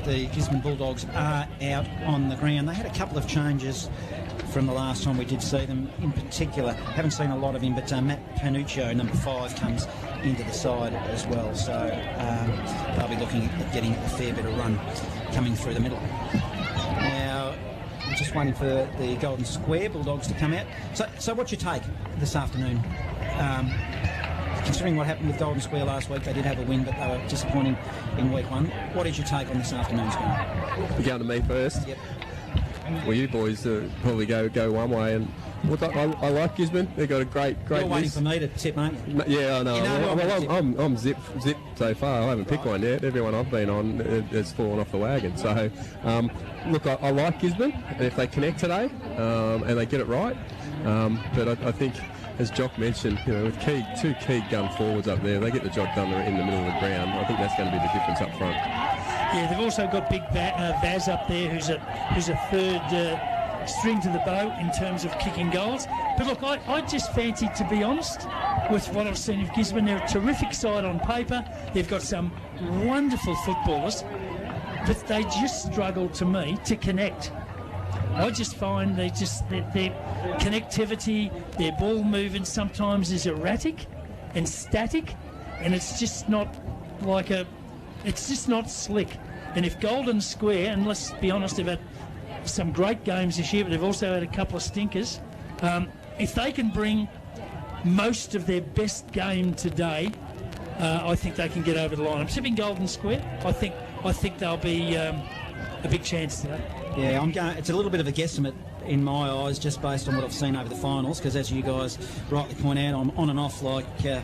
The Gisborne Bulldogs are out on the ground. They had a couple of changes from the last time we did see them. In particular, haven't seen a lot of him, but Matt Panuccio, number 5, comes into the side as well. So they'll be looking at getting a fair bit of run coming through the middle. Now, I'm just waiting for the Golden Square Bulldogs to come out. So what's your take this afternoon? Considering what happened with Golden Square last week, they did have a win, but they were disappointing in week 1. What is your take on this afternoon's game? You're going to me first? Yep. Well, you boys probably go one way, and look, I like Gisborne. They've got a great You're waiting list. for me to tip, aren't you? Yeah, I know. You know Well, I'm zip so far. I haven't picked one yet. Everyone I've been on has fallen off the wagon. So, look, I like Gisborne, and if they connect today and they get it right, but I think, as Jock mentioned, with two key gun forwards up there, they get the job done in the middle of the ground. I think that's going to be the difference up front. Yeah, they've also got big Vaz up there, who's a third string to the bow in terms of kicking goals. But look, I just fancied, to be honest, with what I've seen of Gisborne. They're a terrific side on paper. They've got some wonderful footballers, but they just struggle, to me, to connect. I just find their connectivity, their ball movement sometimes is erratic and static, and it's just not it's just not slick. And if Golden Square, and let's be honest, they've had some great games this year, but they've also had a couple of stinkers. If they can bring most of their best game today, I think they can get over the line. I'm tipping Golden Square. I think they'll be a big chance today. Yeah, it's a little bit of a guesstimate in my eyes, just based on what I've seen over the finals, because as you guys rightly point out, I'm on and off like, I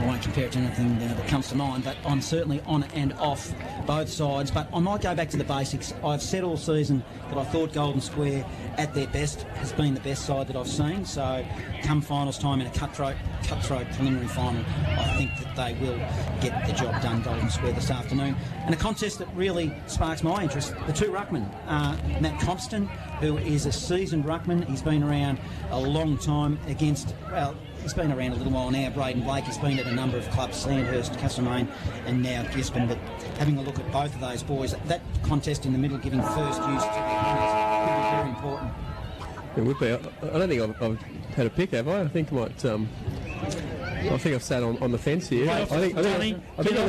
won't compare it to anything that comes to mind, but I'm certainly on and off both sides. But I might go back to the basics. I've said all season that I thought Golden Square at their best has been the best side that I've seen. So come finals time in a cutthroat preliminary final, I think that they will get the job done, Golden Square, this afternoon. And a contest that really sparks my interest, the two ruckmen. Matt Compston, who is a seasoned ruckman. He's been around a long time against, well, he's been around a little while now. Braden Blake has been at a number of clubs, Sandhurst, Castlemaine and now Gisborne. But having a look at both of those boys, that contest in the middle, giving first use to the runners, will be very important. It would be. I don't think I've had a pick, have I? I think I've sat on the fence here. I think I'm going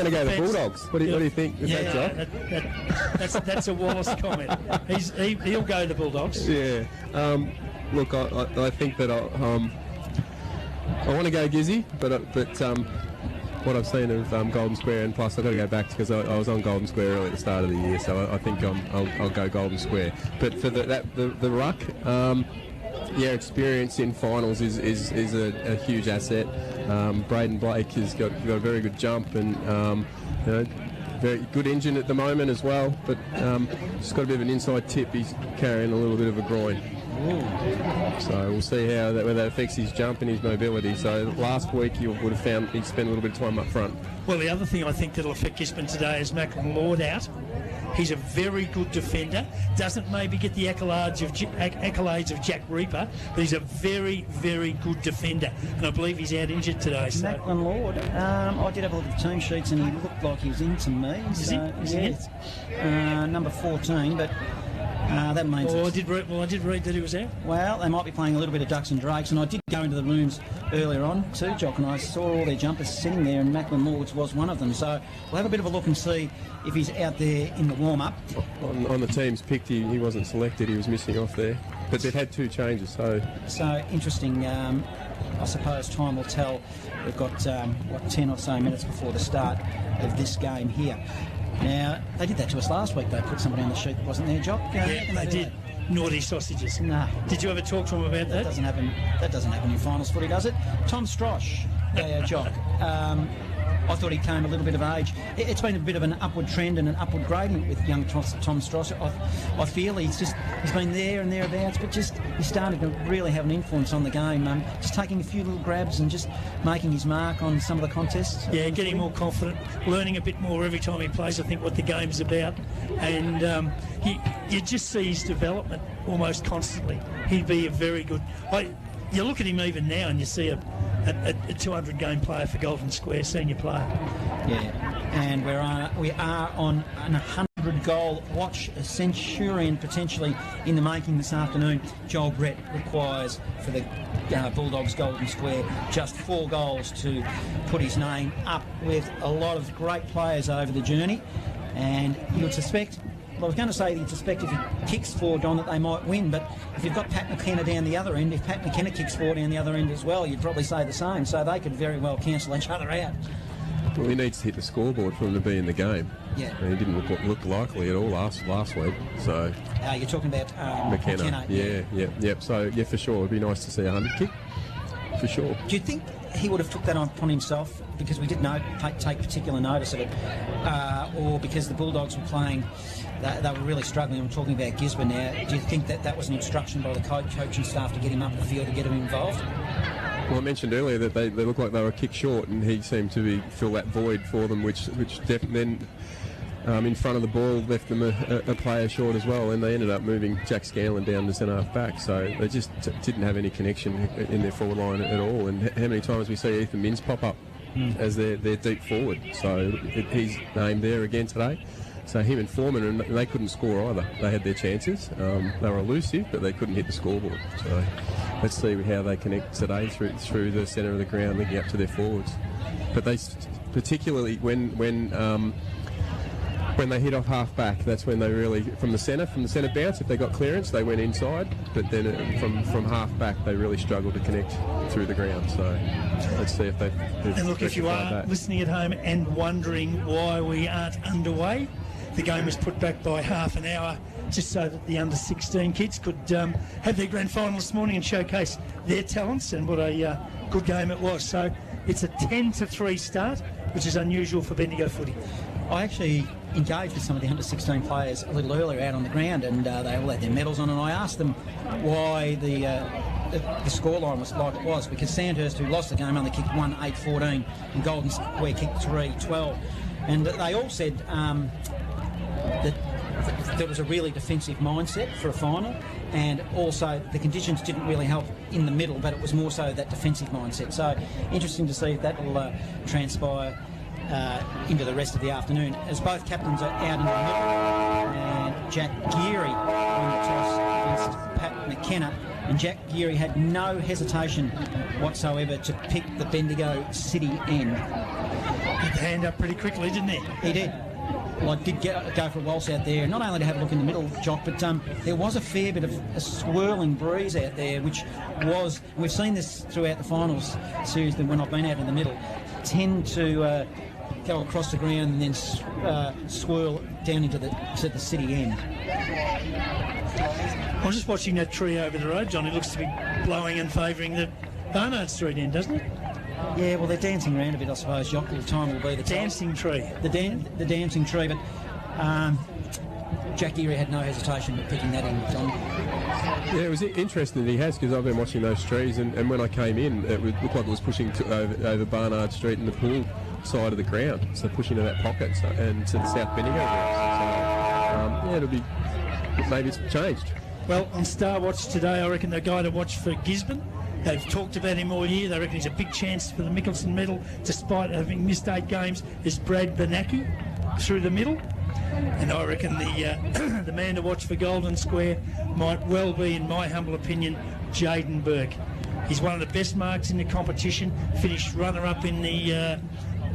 to go the Bulldogs. What do you think? That's a Wallace comment. He'll go the Bulldogs. Yeah. Look, I think that I want to go Gizzy, but what I've seen of Golden Square, and plus I've got to go back because I was on Golden Square early at the start of the year, so I think I'll go Golden Square. But for the ruck, experience in finals is a huge asset. Braden Blake has got a very good jump and very good engine at the moment as well, but just got a bit of an inside tip. He's carrying a little bit of a groin. Ooh. So we'll see how whether that affects his jump and his mobility. So last week you would have found he'd spent a little bit of time up front. Well, the other thing I think that'll affect Gisborne today is Macklin Lord out. He's a very good defender. Doesn't maybe get the accolades of Jack Reaper, but he's a very, very good defender. And I believe he's out injured today. So. Macklin Lord, I did have a look at the team sheets and he looked like he was in to me. Is he? Number 14, but that means... I did read that he was out. Well, they might be playing a little bit of Ducks and Drakes, and I did go into the rooms earlier on too, Jock, and I saw all their jumpers sitting there, and Macklin Lords was one of them. So we'll have a bit of a look and see if he's out there in the warm-up. On the team's picked, he wasn't selected. He was missing off there. But they've had two changes, so... So, interesting. I suppose time will tell. We've got, 10 or so minutes before the start of this game here. Now, they did that to us last week. They put somebody on the sheet that wasn't their job. Yeah, they did. Naughty sausages. No. Did you ever talk to him about that? That doesn't happen in finals footy, does it? Tom Strosh, Jock. I thought he came a little bit of age. It's been a bit of an upward trend and an upward gradient with young Tom Strosh. I feel he's been there and thereabouts, but just he's started to really have an influence on the game. Just taking a few little grabs and just making his mark on some of the contests. Yeah, getting more confident, learning a bit more every time he plays, I think, what the game's about. And you just see his development almost constantly. He'd be a very good... You look at him even now and you see a a 200-game player for Golden Square, senior player. Yeah, and we are on an 100-goal watch. A centurion potentially in the making this afternoon. Joel Brett requires for the Bulldogs Golden Square just 4 goals to put his name up with a lot of great players over the journey. And you'd suspect, well, I was going to say you'd suspect if he kicks 4, John, that they might win, but if you've got Pat McKenna down the other end, if Pat McKenna kicks 4 down the other end as well, you'd probably say the same. So they could very well cancel each other out. Well, he needs to hit the scoreboard for him to be in the game. Yeah. And he didn't look likely at all last week. So you're talking about McKenna. Yeah. So, yeah, for sure. It'd be nice to see a 100 kick. For sure. Do you think he would have took that upon himself because we did take particular notice of it, or because the Bulldogs were playing, they were really struggling? I'm talking about Gisborne now. Do you think that was an instruction by the coaching staff to get him up the field, to get him involved? Well, I mentioned earlier that they looked like they were a kick short, and he seemed to fill that void for them, which then in front of the ball left them a player short as well, and they ended up moving Jack Scanlon down to centre half back. So they just didn't have any connection in their forward line at all. And how many times we see Ethan Minns pop up as their deep forward? So he's named there again today. So him and Foreman, and they couldn't score either. They had their chances. They were elusive, but they couldn't hit the scoreboard. So let's see how they connect today through the centre of the ground, linking up to their forwards. But they, particularly when they hit off half back, that's when they really, from the centre bounce, if they got clearance, they went inside. But then from half back, they really struggled to connect through the ground. So let's see if they. And look, if you are listening at home and wondering why we aren't underway, the game was put back by half an hour just so that the under-16 kids could have their grand final this morning and showcase their talents, and what a good game it was. So it's a 10-3 start, which is unusual for Bendigo footy. I actually engaged with some of the under-16 players a little earlier out on the ground, and they all had their medals on, and I asked them why the scoreline was like it was, because Sandhurst, who lost the game, only kicked 1 8-14, and Golden Square kicked 3 12. And they all said that there was a really defensive mindset for a final, and also the conditions didn't really help in the middle, but it was more so that defensive mindset. So interesting to see if that will transpire into the rest of the afternoon, as both captains are out in the middle, and Jack Geary won the toss against Pat McKenna, and Jack Geary had no hesitation whatsoever to pick the Bendigo City end. Had the hand up pretty quickly, didn't he? He did. Well, I did go for a waltz out there, not only to have a look in the middle, Jock, but there was a fair bit of a swirling breeze out there, which was, we've seen this throughout the finals series, that when I've been out in the middle, tend to go across the ground and then swirl down into the city end. I was just watching that tree over the road, John. It looks to be blowing and favouring the Barnard Street end, doesn't it? Yeah, well, they're dancing around a bit, I suppose, Jock. The time will be the dancing tree. The dancing tree, but Jack Geary had no hesitation at picking that in, John. Yeah, it was interesting that he has, because I've been watching those trees, and when I came in, it looked like it was pushing over Barnard Street and the pool side of the ground, so pushing to that pocket and to the South Bendigo route. So, it'll be, maybe it's changed. Well, on Star Watch today, I reckon the guy to watch for Gisborne. They've talked about him all year. They reckon he's a big chance for the Mickelson medal, despite having missed 8 games, is Brad Bernacki through the middle. And I reckon the man to watch for Golden Square might well be, in my humble opinion, Jaden Burke. He's one of the best marks in the competition, finished runner-up in the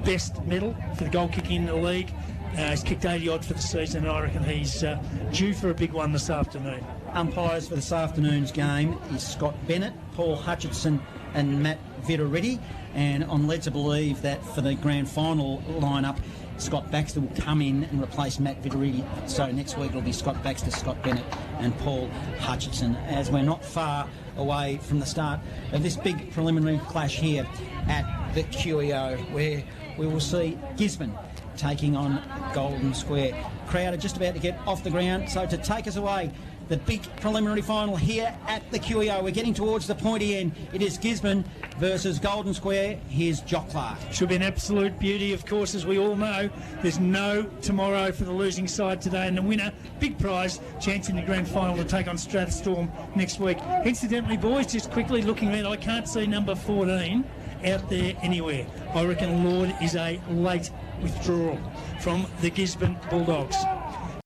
best medal for the goal kicking in the league. He's kicked 80-odd for the season, and I reckon he's due for a big one this afternoon. Umpires for this afternoon's game is Scott Bennett, Paul Hutchinson and Matt Vidoretti, and I'm led to believe that for the grand final lineup, Scott Baxter will come in and replace Matt Vidoretti. So next week it'll be Scott Baxter, Scott Bennett and Paul Hutchinson, as we're not far away from the start of this big preliminary clash here at the QEO, where we will see Gisborne taking on Golden Square. Crowd are just about to get off the ground, so to take us away, the big preliminary final here at the QEO. We're getting towards the pointy end. It is Gisborne versus Golden Square. Here's Jock Clark. Should be an absolute beauty, of course, as we all know. There's no tomorrow for the losing side today, and the winner, big prize, chance in the grand final to take on Strathstorm next week. Incidentally, boys, just quickly looking around, I can't see number 14 out there anywhere. I reckon Lord is a late withdrawal from the Gisborne Bulldogs.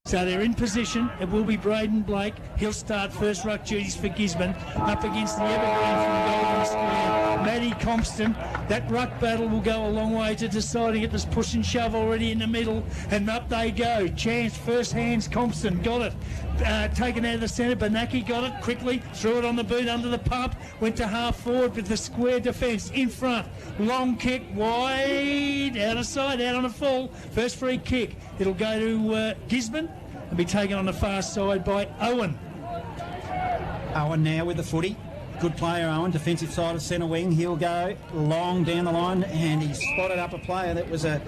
So they're in position. It will be Braden Blake. He'll start first ruck duties for Gisborne up against the evergreen from Golden Square, Matty Compston. That ruck battle will go a long way to deciding it. There's push and shove already in the middle, and up they go. Chance, first hands, Compston got it. Taken out of the centre, Banaki got it quickly, threw it on the boot under the pump, went to half forward with the square defence in front. Long kick, wide, out of sight, out on a full. First free kick. It'll go to Gisborne and be taken on the far side by Owen. Owen now with the footy. Good player, Owen, defensive side of centre wing. He'll go long down the line, and he spotted up a player that was a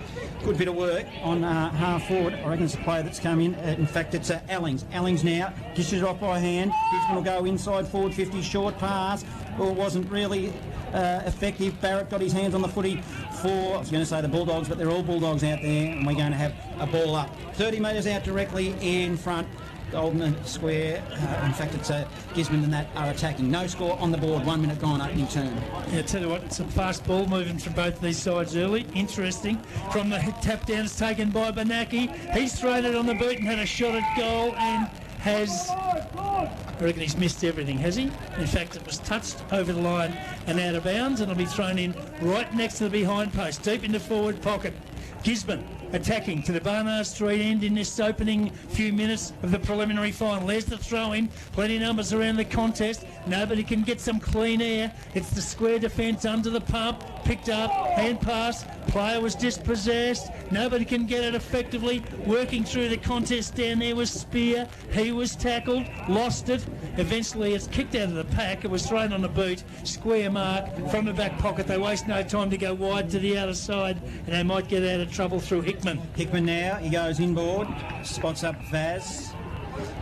good bit of work on half forward. I reckon it's a player that's come in. In fact, it's Ellings. Ellings now dishes it off by hand. Gisborne will go inside forward 50, short pass. Well, it wasn't really effective. Barrett got his hands on the footy for, I was going to say the Bulldogs, but they're all Bulldogs out there, and we're going to have a ball up. 30 metres out directly in front. Golden Square, in fact it's Gisborne and that are attacking. No score on the board, 1 minute gone, opening turn. Yeah, tell you what, it's a fast ball moving from both these sides early. Interesting. From the tap down, it's taken by Banaki. He's thrown it on the boot and had a shot at goal and has, I reckon he's missed everything, has he? In fact, it was touched over the line and out of bounds, and it'll be thrown in right next to the behind post, deep in the forward pocket. Gisborne attacking to the Barnard Street end in this opening few minutes of the preliminary final. There's the throw-in. Plenty of numbers around the contest. Nobody can get some clean air. It's the square defence under the pump. Picked up, hand pass. Player was dispossessed. Nobody can get it effectively. Working through the contest down there was Spear. He was tackled, lost it. Eventually it's kicked out of the pack. It was thrown on the boot. Square mark from the back pocket. They waste no time to go wide to the outer side, and they might get out of trouble through Hickman. Hickman now, he goes inboard, spots up Vaz.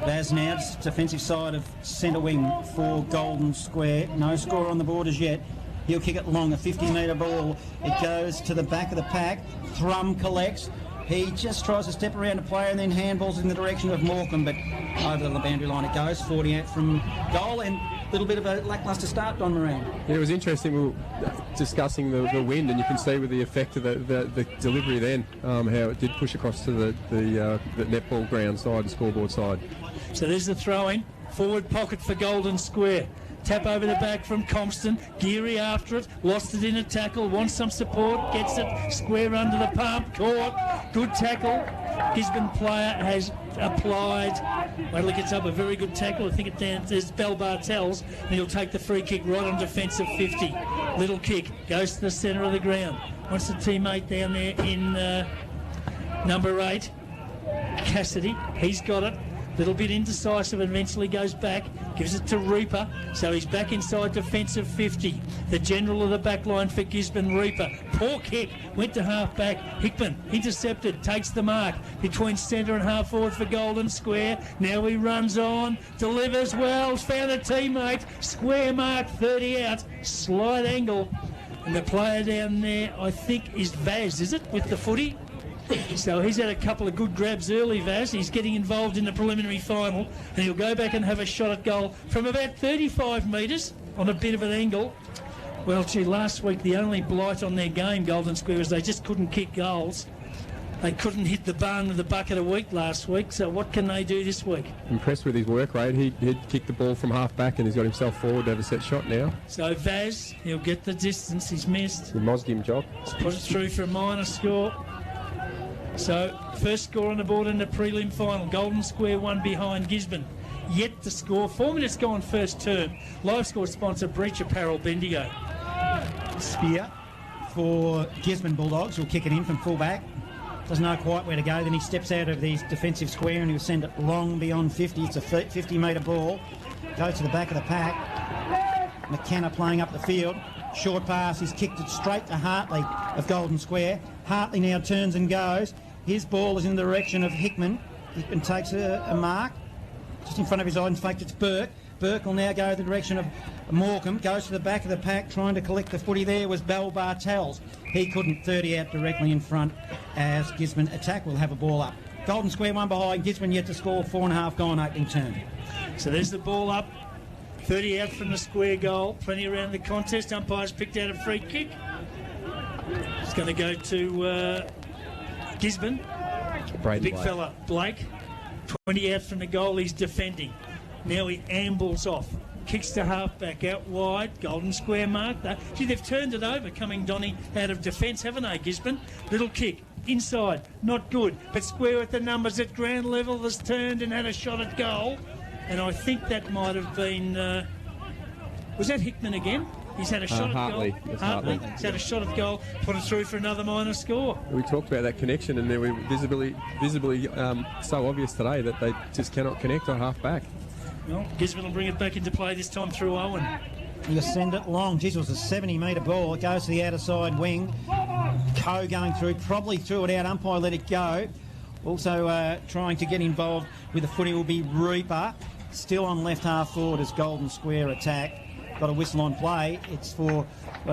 Vaz now, defensive side of centre wing for Golden Square. No score on the board as yet. He'll kick it long, a 50-metre ball. It goes to the back of the pack. Thrum collects. He just tries to step around a player and then handballs in the direction of Morecambe, but over the boundary line it goes, 48 from goal, and a little bit of a lacklustre start, Don Moran. Yeah, it was interesting. We were discussing the wind, and you can see with the effect of the delivery then, how it did push across to the netball ground side and scoreboard side. So there's the throw-in. Forward pocket for Golden Square. Tap over the back from Compston. Geary after it. Lost it in a tackle. Wants some support. Gets it square under the pump. Caught. Good tackle. Gisborne player has applied. Well, it gets up a very good tackle. I think it down. There's Bell Bartels, and he'll take the free kick right on defensive 50. Little kick. Goes to the centre of the ground. Wants the teammate down there in number 8. Cassidy. He's got it. Little bit indecisive, and eventually goes back, gives it to Reaper, so he's back inside defensive 50. The general of the back line for Gisborne, Reaper. Poor kick, went to half back. Hickman intercepted, takes the mark between centre and half forward for Golden Square. Now he runs on, delivers well, found a teammate. Square mark, 30 out, slight angle. And the player down there, I think, is Vaz, is it, with the footy? So he's had a couple of good grabs early, Vaz. He's getting involved in the preliminary final, and he'll go back and have a shot at goal from about 35 metres on a bit of an angle. Well, gee, last week the only blight on their game, Golden Square, was they just couldn't kick goals. They couldn't hit the barn with a bucket a week last week, so what can they do this week? Impressed with his work rate. He'd kicked the ball from half back, and he's got himself forward to have a set shot now. So Vaz, he'll get the distance. He's missed. The Mosgim job. He's put it through for a minor score. So, first score on the board in the prelim final. Golden Square 1 behind Gisborne. Yet to score. 4 minutes gone first term. Live score sponsor, Breach Apparel, Bendigo. Spear for Gisborne Bulldogs. Will kick it in from full back. Doesn't know quite where to go. Then he steps out of the defensive square and he'll send it long beyond 50. It's a 50-metre ball. Goes to the back of the pack. McKenna playing up the field. Short pass. He's kicked it straight to Hartley of Golden Square. Hartley now turns and goes. His ball is in the direction of Hickman. Hickman takes a mark just in front of his eye. In fact, it's Burke. Burke will now go the direction of Morecambe. Goes to the back of the pack, trying to collect the footy. There was Bell Bartels. He couldn't. 30 out directly in front as Gisborne attack will have a ball up. Golden Square 1 behind. Gisborne yet to score. 4.5 gone opening turn. So there's the ball up. 30 out from the square goal. Plenty around the contest. Umpires picked out a free kick. going to go to Gisborne. Braden Big Blake. fella, Blake. 20 out from the goal, he's defending. Now he ambles off. Kicks to half-back, out wide. Golden Square mark. Gee, they've turned it over, coming Donny out of defence, haven't they, Gisborne? Little kick. Inside, not good. But Square with the numbers at ground level has turned and had a shot at goal. And I think that might have been... was that Hickman again? He's had a shot Hartley. at goal. It's Hartley. Hartley. He's had a shot at goal. Put it through for another minor score. We talked about that connection, and they were visibly so obvious today that they just cannot connect on half-back. Well, Gisborne will bring it back into play this time through Owen. You send it long. Geez, it was a 70-metre ball. It goes to the outer side wing. Coe going through, probably threw it out. Umpire let it go. Also trying to get involved with the footy will be Reaper. Still on left half forward as Golden Square attack. Got a whistle on play. It's for,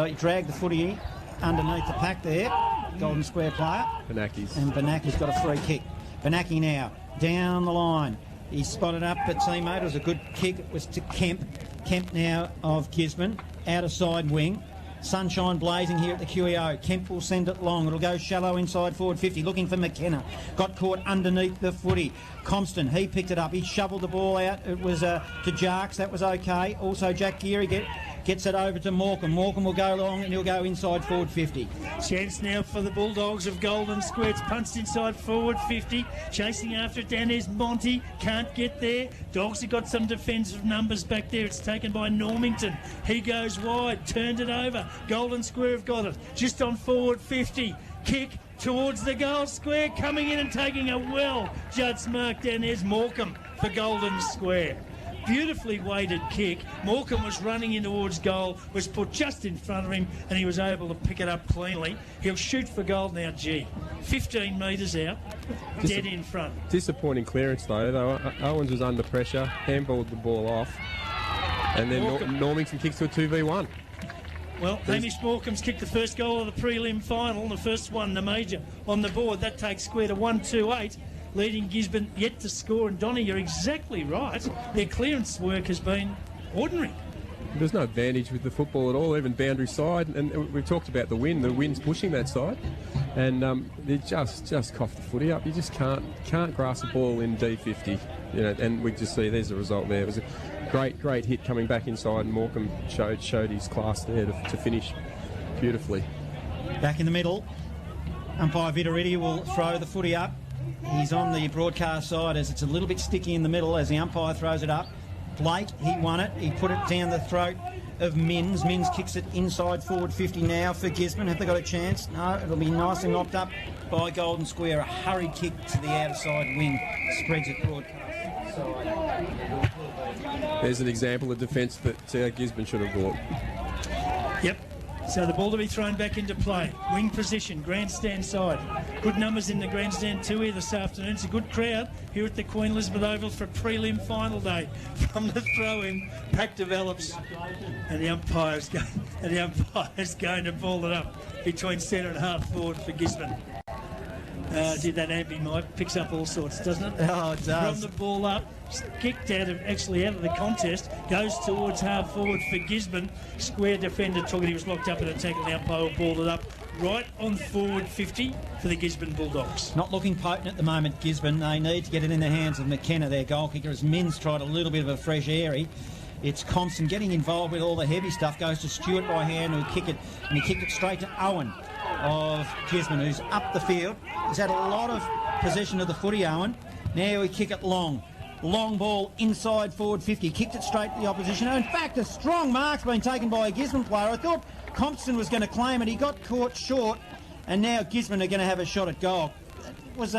he dragged the footy underneath the pack there. Golden Square player. Banaki's. And Banaki's got a free kick. Banaki now down the line. He spotted up a teammate. It was a good kick. It was to Kemp. Kemp now of Gisborne. Outer side wing. Sunshine blazing here at the QEO. Kemp will send it long. It'll go shallow inside forward 50. Looking for McKenna. Got caught underneath the footy. Compston, he picked it up. He shoveled the ball out. It was to Jarks. That was okay. Also Jack Geary gets it over to Morecambe. Morecambe will go long and he'll go inside forward 50. Chance now for the Bulldogs of Golden Square. It's punched inside forward 50. Chasing after it down there's Monty. Can't get there. Dogs have got some defensive numbers back there. It's taken by Normington. He goes wide. Turned it over. Golden Square have got it. Just on forward 50. Kick towards the goal square. Coming in and taking a well-judged mark down there's Morecambe for Golden Square. Beautifully weighted kick. Morecambe was running in towards goal, was put just in front of him, and he was able to pick it up cleanly. He'll shoot for goal now, 15 metres out, dead in front. Disappointing clearance though. Owens was under pressure, handballed the ball off, and then Normington kicks to a 2v1. Well, Hamish Morecambe's kicked the first goal of the prelim final, the first one, the major, on the board. That takes Square to 1-2-8. Leading Gisborne yet to score. And Donny, you're exactly right. Their clearance work has been ordinary. There's no advantage with the football at all, even boundary side. And we've talked about the wind. The wind's pushing that side, and they just cough the footy up. You just can't grasp the ball in D50. You know, and we just see there's a result there. It was a great hit coming back inside, and Morecambe showed his class there to finish beautifully. Back in the middle, umpire Vitoriti will throw the footy up. He's on the broadcast side as it's a little bit sticky in the middle as the umpire throws it up. Blake, he won it. He put it down the throat of Minns. Minns kicks it inside forward 50 now for Gisborne. Have they got a chance? No, it'll be nicely knocked up by Golden Square. A hurried kick to the outer side wing. Spreads it broadcast side. There's an example of defence that Gisborne should have brought. Yep. So the ball to be thrown back into play. Wing position, grandstand side. Good numbers in the grandstand too here this afternoon. It's a good crowd here at the Queen Elizabeth Oval for prelim final day. From the throw-in, pack develops, and the umpire's going to ball it up between centre and half forward for Gisborne. Did that ambi mic picks up all sorts, doesn't it? Oh, it does. From the ball up, kicked out of the contest, goes towards half forward for Gisborne. Square defender took it. He was locked up in a tackle. The umpire balled it up right on forward 50 for the Gisborne Bulldogs. Not looking potent at the moment, Gisborne. They need to get it in the hands of McKenna, their goal kicker, as Minns tried a little bit of a fresh airy. It's Compson getting involved with all the heavy stuff. Goes to Stewart by hand, who'll kick it, and he kicked it straight to Owen of Gisborne, who's up the field. He's had a lot of possession of the footy, Owen. Now he kick it long. Long ball inside forward 50. Kicked it straight to the opposition. In fact, a strong mark's been taken by a Gisborne player. I thought Compson was going to claim it. He got caught short, and now Gisborne are going to have a shot at goal. It was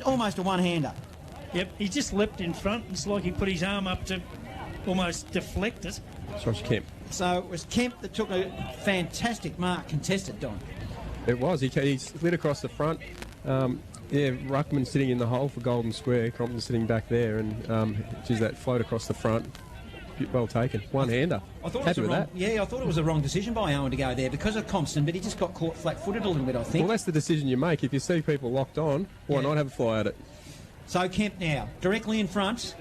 almost a one-hander. Yep, he just leapt in front. It's like he put his arm up to almost deflect it. Josh Kemp. So it was Kemp that took a fantastic mark, contested, Don. It was. He slid across the front. Ruckman sitting in the hole for Golden Square. Compton sitting back there, and that float across the front. Well taken. One-hander. I thought it was a wrong decision by Owen to go there because of Compson, but he just got caught flat-footed a little bit, I think. Well, that's the decision you make. If you see people locked on, why not have a fly at it? So Kemp now, directly in front,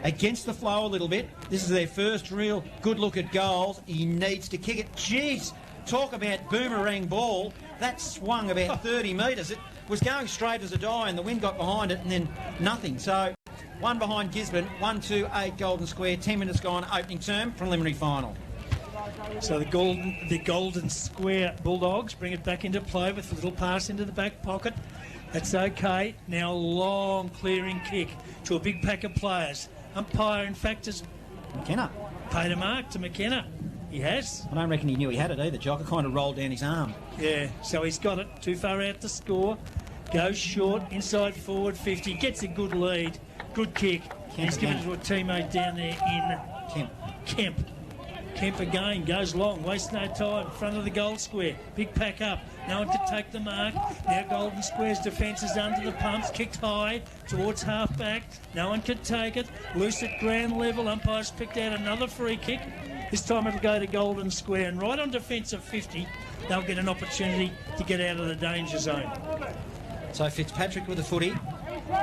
against the flow a little bit. This is their first real good look at goals. He needs to kick it. Jeez, talk about boomerang ball. that swung about 30 metres. It was going straight as a die, and the wind got behind it, and then nothing. So, one behind Gisborne, 1-2-8 Golden Square, 10 minutes gone, opening term, preliminary final. So the Golden Square Bulldogs bring it back into play with a little pass into the back pocket. That's okay. Now a long clearing kick to a big pack of players. Umpire, in fact, has McKenna paid a mark to McKenna. He has. I don't reckon he knew he had it either, Jock. It kind of rolled down his arm. Yeah, so he's got it. Too far out to score. Goes short, inside forward 50. Gets a good lead. Good kick. He's given it to a teammate down there in Kemp. Kemp again goes long, wastes no time, front of the goal square, big pack up, no one can take the mark. Now Golden Square's defence is under the pumps, kicked high towards half back, no one can take it, loose at ground level, umpires picked out another free kick. This time it'll go to Golden Square, and right on defensive 50 they'll get an opportunity to get out of the danger zone. So Fitzpatrick with the footy,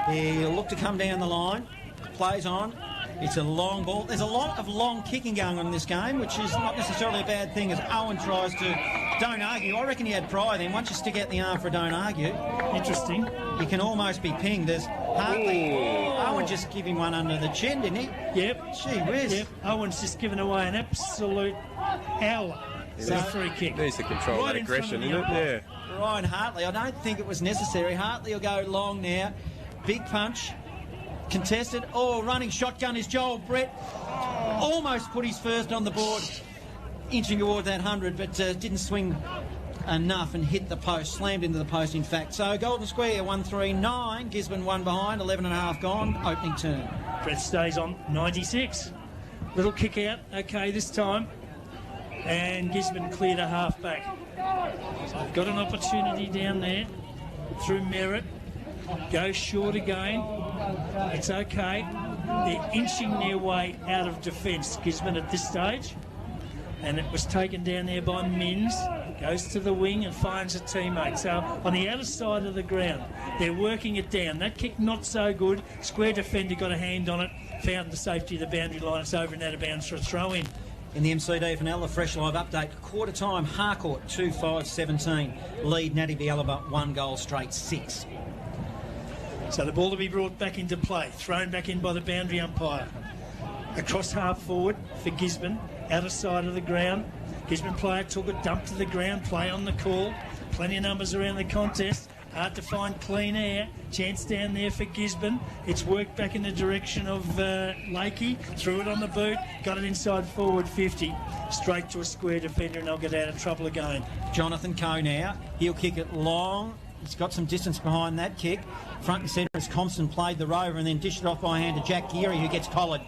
he'll look to come down the line, plays on. It's a long ball. There's a lot of long kicking going on in this game, which is not necessarily a bad thing, as Owen tries to don't argue. I reckon he had pride then. Once you stick out the arm for a don't argue, interesting, he can almost be pinged. There's hardly... Owen just give him one under the chin, didn't he? Yep. Gee whiz. Yep. Owen's just given away an absolute howler. So free kick. Needs to control that aggression, isn't it? Yeah. Ryan Hartley, I don't think it was necessary. Hartley will go long now. Big punch. Contested. Oh, running shotgun is Joel Brett. Almost put his first on the board, inching toward that 100, but didn't swing enough and hit the post. Slammed into the post, in fact. So Golden Square 1-3-9. Gisborne one behind. 11.5 gone. Opening turn. Brett stays on 96. Little kick out. Okay, this time. And Gisborne cleared a half back. So they've got an opportunity down there through Merritt. Goes short again. It's okay. They're inching their way out of defence, Gisborne, at this stage. And it was taken down there by Minns. Goes to the wing and finds a teammate. So on the outer side of the ground, they're working it down. That kick not so good. Square defender got a hand on it. Found the safety of the boundary line. It's over and out of bounds for a throw-in. In the BFNL, a fresh live update. Quarter time, Harcourt 2-5-17. Lead Natty Bialaba 1 goal straight 6. So the ball to be brought back into play, thrown back in by the boundary umpire. Across half forward for Gisborne, outer side of the ground. Gisborne player took it, dumped to the ground, play on the call. Plenty of numbers around the contest. Hard to find clean air. Chance down there for Gisborne. It's worked back in the direction of Lakey. Threw it on the boot. Got it inside forward 50. Straight to a square defender, and they'll get out of trouble again. Jonathan Coe now. He'll kick it long. He's got some distance behind that kick. Front and centre as Compton played the rover and then dished it off by hand to Jack Geary, who gets collared.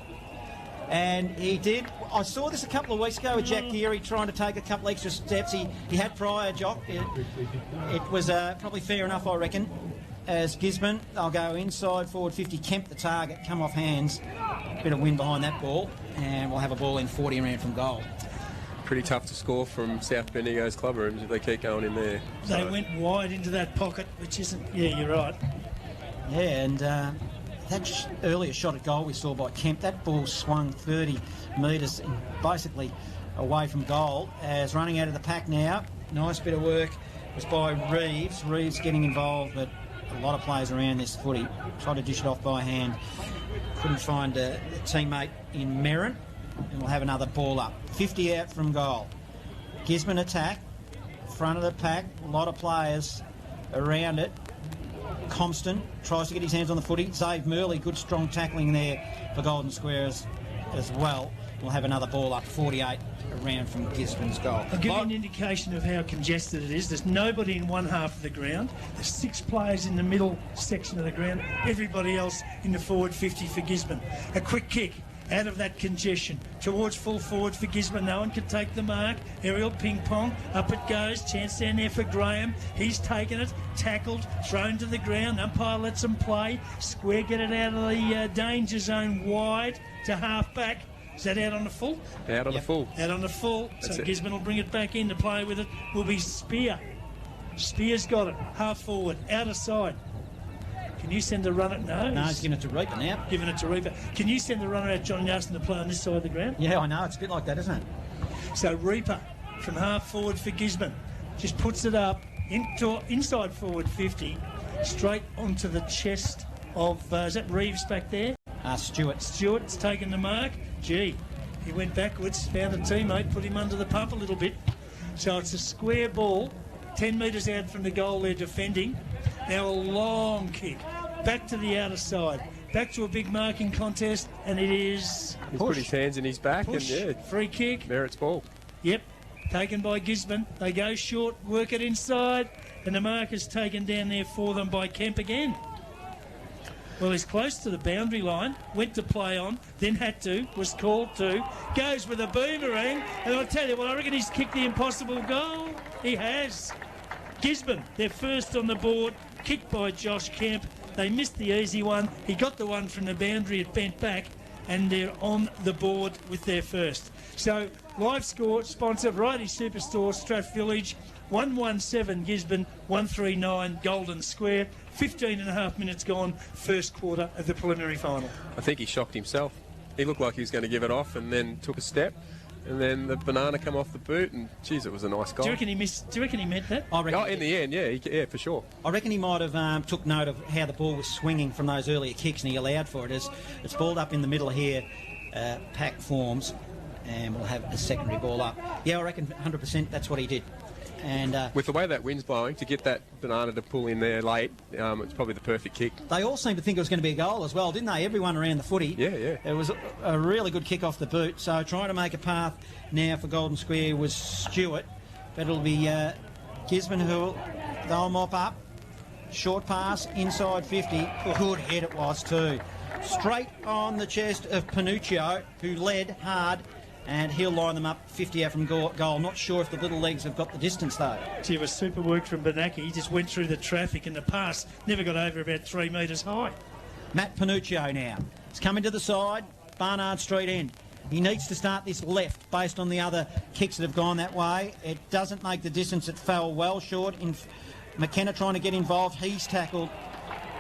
And he did. I saw this a couple of weeks ago with Jack Geary trying to take a couple extra steps. He had prior, Jock. It was probably fair enough, I reckon. As Gisborne, they'll go inside forward 50. Kemp the target, come off hands. Bit of wind behind that ball. And we'll have a ball in 40 around from goal. Pretty tough to score from South Bendigo's club rooms if they keep going in there. They went wide into that pocket, which isn't... Yeah, you're right. Yeah, and that earlier shot at goal we saw by Kemp, that ball swung 30 metres basically away from goal. As running out of the pack now, nice bit of work was by Reeves. Reeves getting involved, but a lot of players around this footy. Tried to dish it off by hand. Couldn't find a teammate in Merrin. And we'll have another ball up. 50 out from goal. Gisborne attack. Front of the pack. A lot of players around it. Compton tries to get his hands on the footy. Zave Murley, good strong tackling there for Golden Square as well. We'll have another ball up. 48 around from Gisborne's goal. I'll give you an indication of how congested it is. There's nobody in one half of the ground. There's 6 players in the middle section of the ground. Everybody else in the forward 50 for Gisborne. A quick kick out of that congestion towards full forward for Gisborne. No one can take the mark. Aerial ping pong, up it goes. Chance down there for Graham. He's taken it, tackled, thrown to the ground. Umpire lets him play. Square get it out of the danger zone wide to half back. Is that out on the full? Out on the full. Out on the full. That's so it. Gisborne will bring it back in. To play with it will be Spear. Spear's got it. Half forward, outer side. Can you send the runner? No, he's giving it to Reaper now. Giving it to Reaper. Can you send the runner out, John Yarston, to play on this side of the ground? Yeah, I know. It's a bit like that, isn't it? So Reaper from half forward for Gisborne just puts it up inside forward 50, straight onto the chest of, is that Reeves back there? Stewart. Stewart's taken the mark. Gee, he went backwards, found a teammate, put him under the pump a little bit. So it's a square ball, 10 metres out from the goal they're defending. Now a long kick, back to the outer side, back to a big marking contest, and it is... He's put his hands in his back, push, and free kick. Merritt's ball. Yep, taken by Gisborne. They go short, work it inside, and the mark is taken down there for them by Kemp again. Well, he's close to the boundary line, went to play on, then had to, was called to, goes with a boomerang, and I'll tell you what, I reckon he's kicked the impossible goal. He has. Gisborne, they're first on the board, kicked by Josh Kemp. They missed the easy one. He got the one from the boundary, it bent back, and they're on the board with their first. So, live score, sponsor, Variety Superstore, Strath Village, 117 Gisborne, 139 Golden Square. 15 and a half minutes gone, first quarter of the preliminary final. I think he shocked himself. He looked like he was going to give it off and then took a step. And then the banana come off the boot, and geez, it was a nice goal. Do you reckon he missed? Do you reckon he meant that? I reckon in the end, yeah, for sure. I reckon he might have took note of how the ball was swinging from those earlier kicks, and he allowed for it. As it's balled up in the middle here, pack forms, and we'll have a secondary ball up. Yeah, I reckon 100% that's what he did. And with the way that wind's blowing, to get that banana to pull in there late, it's probably the perfect kick. They all seemed to think it was going to be a goal as well, didn't they? Everyone around the footy. Yeah, yeah. It was a really good kick off the boot. So trying to make a path now for Golden Square was Stewart. But it'll be Gisborne who they'll mop up. Short pass, inside 50. Good hit it was too. Straight on the chest of Panuccio, who led hard. And he'll line them up 50 out from goal. Not sure if the little legs have got the distance, though. Gee, it was super work from Benaki. He just went through the traffic, and the pass never got over about 3 metres high. Matt Panuccio now. He's coming to the side, Barnard Street end. He needs to start this left based on the other kicks that have gone that way. It doesn't make the distance. It fell well short. McKenna trying to get involved. He's tackled.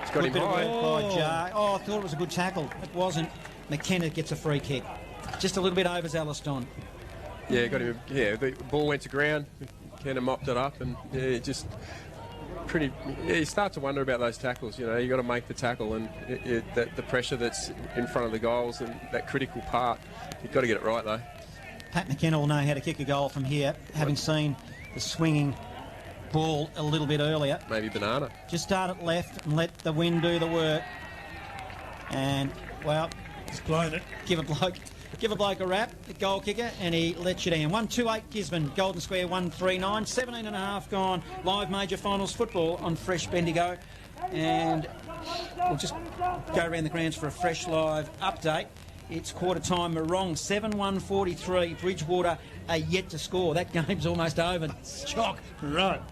It's got him high. By Jar. I thought it was a good tackle. It wasn't. McKenna gets a free kick. Just a little bit overzealous, Don. Yeah, got him. Yeah, the ball went to ground. Kind of mopped it up, and yeah, just pretty. Yeah, you start to wonder about those tackles. You know, you got to make the tackle, and the pressure that's in front of the goals and that critical part. You've got to get it right, though. Pat McKenna will know how to kick a goal from here, having seen the swinging ball a little bit earlier. Maybe banana. Just start it left and let the wind do the work. And well, he's blown it. Give a bloke a rap, the goal kicker, and he lets you down. 1-2-8 Gisborne, Golden Square 1-3-9, 17 and a half gone. Live major finals football on Fresh Bendigo. And we'll just go around the grounds for a fresh live update. It's quarter time, Morong 7-1-43. Bridgewater are yet to score. That game's almost over. Chock. Right.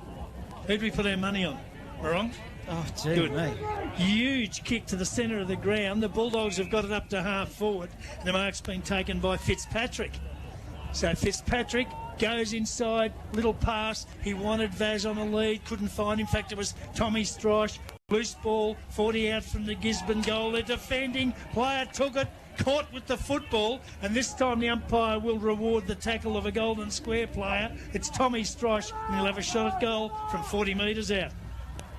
Who'd we put our money on? Morong? Oh, gee, good. Me. Huge kick to the centre of the ground. The Bulldogs have got it up to half forward. The mark's been taken by Fitzpatrick. So Fitzpatrick goes inside, little pass. He wanted Vaz on the lead, couldn't find him. In fact, it was Tommy Strosh. Loose ball, 40 out from the Gisborne goal. They're defending. Player took it, caught with the football, and this time the umpire will reward the tackle of a Golden Square player. It's Tommy Strosh, and he'll have a shot at goal from 40 metres out.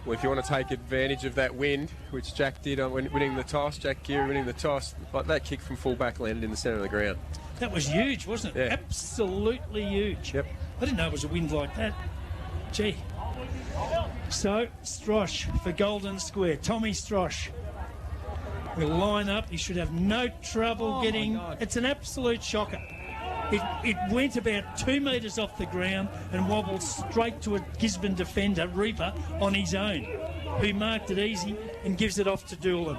Well, if you want to take advantage of that wind, which Jack did on winning the toss, Jack Geary winning the toss, like that kick from fullback landed in the centre of the ground. That was huge, wasn't it? Yeah. Absolutely huge. Yep. I didn't know it was a wind like that. Gee. So, Strosh for Golden Square. Tommy Strosh will line up. He should have no trouble getting... It's an absolute shocker. It went about 2 metres off the ground and wobbled straight to a Gisborne defender, Reaper, on his own, who marked it easy and gives it off to Doolan.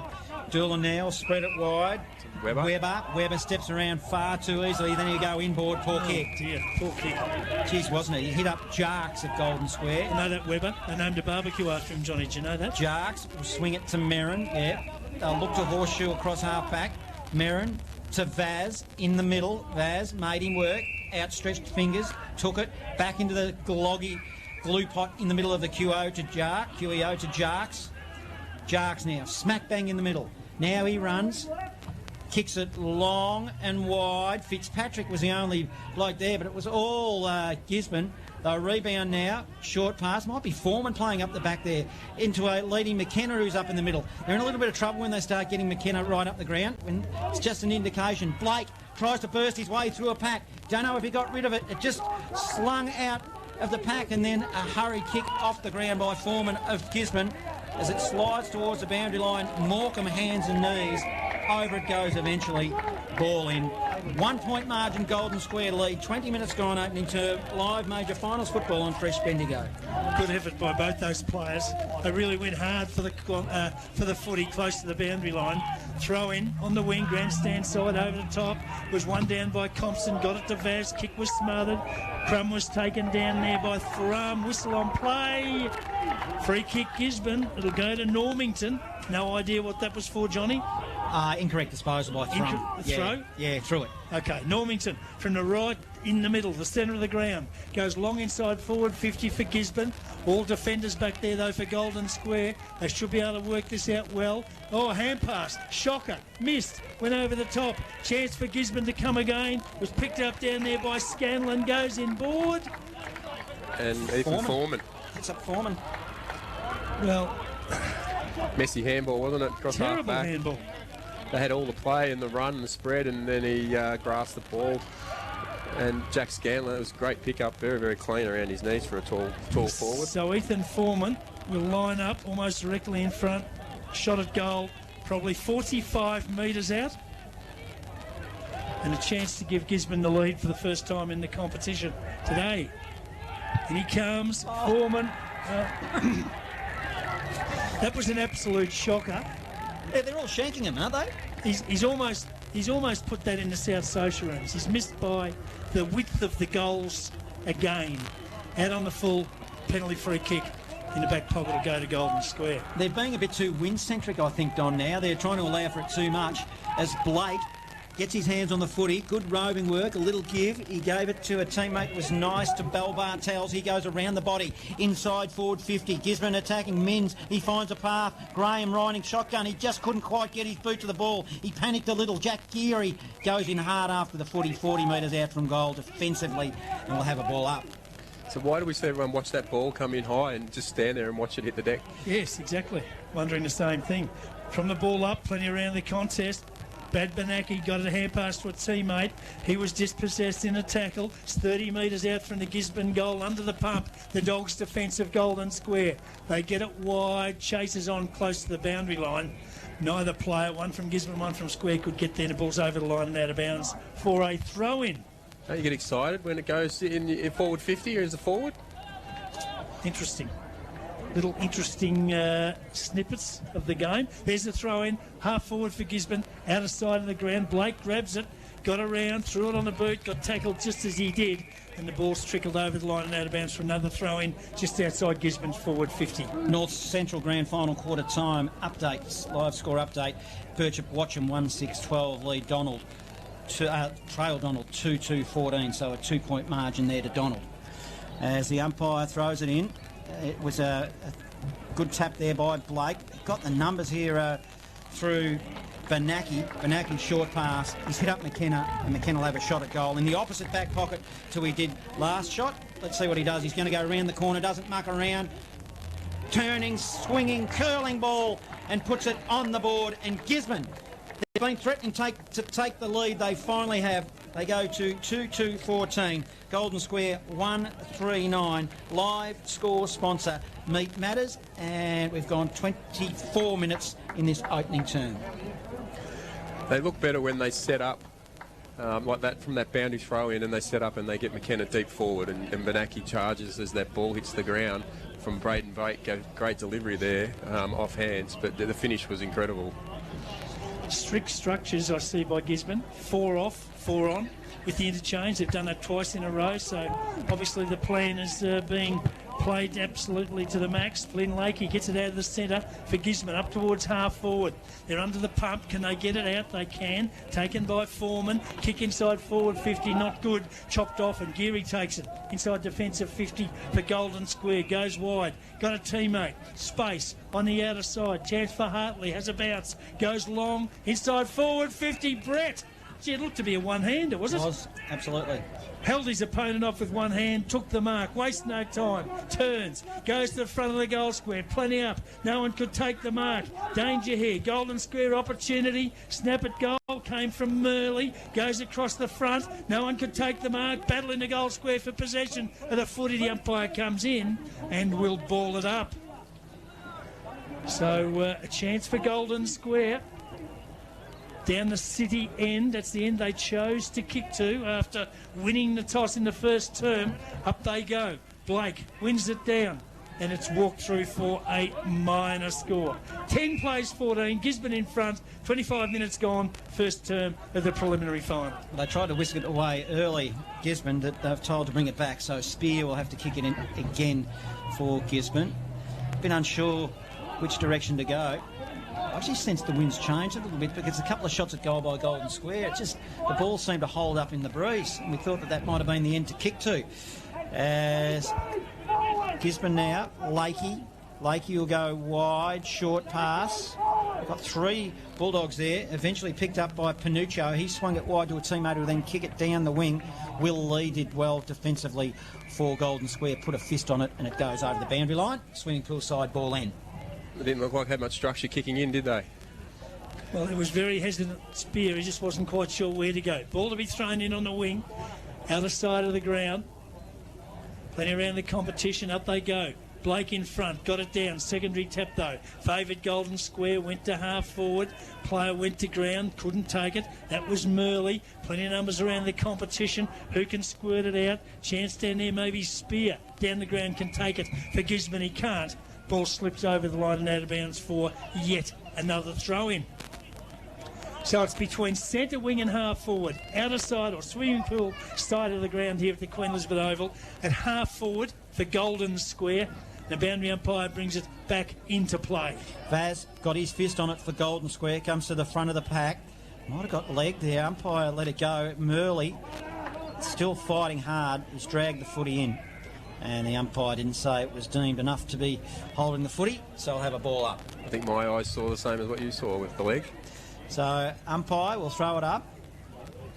Doolan now, spread it wide. Webber steps around far too easily. Then you go inboard, poor kick. Dear, poor kick. Jeez, wasn't he? He hit up Jarks at Golden Square. You know that Webber? They named a barbecue after him, Johnny. Do you know that? Jarks will swing it to Merrin. Yeah. They'll look to horseshoe across half back. Merrin to Vaz in the middle. Vaz made him work. Outstretched fingers. Took it back into the gloggy glue pot in the middle of the QEO to Jarks. Jarks now. Smack bang in the middle. Now he runs. Kicks it long and wide. Fitzpatrick was the only bloke there, but it was all Gisborne. They'll rebound now. Short pass. Might be Foreman playing up the back there into a leading McKenna who's up in the middle. They're in a little bit of trouble when they start getting McKenna right up the ground. And it's just an indication. Blake tries to burst his way through a pack. Don't know if he got rid of it. It just slung out of the pack, and then a hurry kick off the ground by Foreman of Gisborne as it slides towards the boundary line. Morecambe hands and knees. Over it goes eventually. Ball in. 1 point margin, Golden Square lead. 20 minutes gone opening term. Live major finals football on Fresh Bendigo. Good effort by both those players. They really went hard for the footy close to the boundary line. Throw in on the wing, grandstand side over the top. Was one down by Compson, got it to Vaz. Kick was smothered. Crum was taken down there by Thrum. Whistle on play. Free kick Gisborne. It'll go to Normington. No idea what that was for, Johnny. Incorrect disposal by Thrum. Throw? Yeah, through it. Okay, Normington from the right in the middle, the centre of the ground. Goes long inside forward, 50 for Gisborne. All defenders back there, though, for Golden Square. They should be able to work this out well. Oh, hand pass. Shocker. Missed. Went over the top. Chance for Gisborne to come again. Was picked up down there by Scanlon. Goes inboard. And Ethan Foreman. It's up Foreman. Well, messy handball, wasn't it? Cross half terrible back. handball. They had all the play and the run and the spread, and then he grasped the ball. And Jack Scanlon, it was a great pick-up, very, very clean around his knees for a tall forward. So Ethan Foreman will line up almost directly in front. Shot at goal, probably 45 metres out. And a chance to give Gisborne the lead for the first time in the competition today. And he comes, Foreman. That was an absolute shocker. Yeah, they're all shanking him, aren't they? He's almost put that into South Social Rooms. He's missed by the width of the goals again. Out on the full penalty free kick in the back pocket to go to Golden Square. They're being a bit too wind-centric, I think, Don, now. They're trying to allow for it too much as Blake gets his hands on the footy. Good roving work, a little give. He gave it to a teammate. It was nice to Bell Bartels. He goes around the body. Inside forward 50. Gisborne attacking Mins. He finds a path. Graham riding shotgun. He just couldn't quite get his boot to the ball. He panicked a little. Jack Geary goes in hard after the footy. 40 metres out from goal defensively, and will have a ball up. So why do we see everyone watch that ball come in high and just stand there and watch it hit the deck? Yes, exactly. Wondering the same thing. From the ball up, plenty around the contest. Bad Benaki got a hand pass to a teammate. He was dispossessed in a tackle. It's 30 metres out from the Gisborne goal under the pump. The Dogs' defence of Golden Square. They get it wide. Chases on close to the boundary line. Neither player, one from Gisborne, one from Square, could get there. The ball's over the line and out of bounds for a throw-in. Don't you get excited when it goes in forward 50 or as a forward? Interesting. Little interesting snippets of the game. There's a throw-in, half forward for Gisborne, out of sight of the ground. Blake grabs it, got around, threw it on the boot, got tackled just as he did, and the ball's trickled over the line and out of bounds for another throw-in just outside Gisborne's forward 50. North Central Grand Final quarter time updates, live score update. Birchip Watcham 1-6-12 lead Donald. Trail Donald 2-2-14, so a 2 point margin there to Donald. As the umpire throws it in, it was a good tap there by Blake. Got the numbers here through Benaki. Benaki's short pass. He's hit up McKenna, and McKenna will have a shot at goal in the opposite back pocket to he did last shot. Let's see what he does. He's going to go around the corner, doesn't muck around. Turning, swinging, curling ball, and puts it on the board. And Gisborne, they've been threatening to take the lead. They finally have. They go to 2-2-14. Golden Square 1-3-9. Live score sponsor Meat Matters, and we've gone 24 minutes in this opening term. They look better when they set up like that from that boundary throw in, and they set up and they get McKenna deep forward, and Benaki charges as that ball hits the ground from Braden Bate. Great delivery there off hands, but the finish was incredible. Strict structures I see by Gisborne. 4 off, 4 on with the interchange. They've done that twice in a row, so obviously the plan is being played absolutely to the max. Flynn Lakey gets it out of the centre for Gisborne, up towards half forward. They're under the pump. Can they get it out? They can. Taken by Foreman. Kick inside forward 50, not good. Chopped off, and Geary takes it. Inside defensive 50 for Golden Square. Goes wide. Got a teammate. Space on the outer side. Chance for Hartley. Has a bounce. Goes long. Inside forward 50. Brett Gee, it looked to be a one-hander, was it? Was, absolutely. Held his opponent off with one hand, took the mark, wasted no time, turns, goes to the front of the goal square, plenty up, no one could take the mark, danger here, Golden Square opportunity, snap at goal, came from Murley, goes across the front, no one could take the mark, battle in the goal square for possession of the footy, the umpire comes in and will ball it up. So a chance for Golden Square. Down the city end, that's the end they chose to kick to after winning the toss in the first term. Up they go. Blake wins it down, and it's walked through for a minor score. 10 plays 14, Gisborne in front, 25 minutes gone, first term of the preliminary final. They tried to whisk it away early, Gisborne, that they've told to bring it back, so Spear will have to kick it in again for Gisborne. Been unsure which direction to go. I actually sensed the wind's changed a little bit because a couple of shots at goal by Golden Square, the ball seemed to hold up in the breeze, and we thought that might have been the end to kick to. As Gisborne now, Lakey will go wide, short pass. We've got 3 Bulldogs there, eventually picked up by Panuccio. He swung it wide to a teammate who then kick it down the wing. Will Lee did well defensively for Golden Square, put a fist on it, and it goes over the boundary line. Swimming pool side ball in. It didn't look like they had much structure kicking in, did they? Well, it was very hesitant. Spear, he just wasn't quite sure where to go. Ball to be thrown in on the wing, outer side of the ground. Plenty around the competition, up they go. Blake in front, got it down. Secondary tap though. Favoured Golden Square, went to half forward. Player went to ground, couldn't take it. That was Murley. Plenty of numbers around the competition. Who can squirt it out? Chance down there, maybe Spear. Down the ground can take it. For Gisborne, he can't. Ball slips over the line and out of bounds for yet another throw-in. So it's between centre wing and half forward, outer side or swimming pool side of the ground here at the Queen Elizabeth Oval. At half forward for Golden Square. The boundary umpire brings it back into play. Vaz got his fist on it for Golden Square, comes to the front of the pack. Might have got legged there, umpire let it go. Murley still fighting hard, he's dragged the footy in. And the umpire didn't say it was deemed enough to be holding the footy, so I'll have a ball up. I think my eyes saw the same as what you saw with the leg. So umpire will throw it up.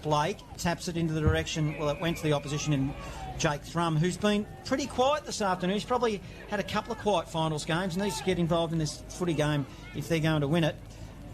Blake taps it into the direction, well, it went to the opposition in Jake Thrum, who's been pretty quiet this afternoon. He's probably had a couple of quiet finals games and needs to get involved in this footy game if they're going to win it.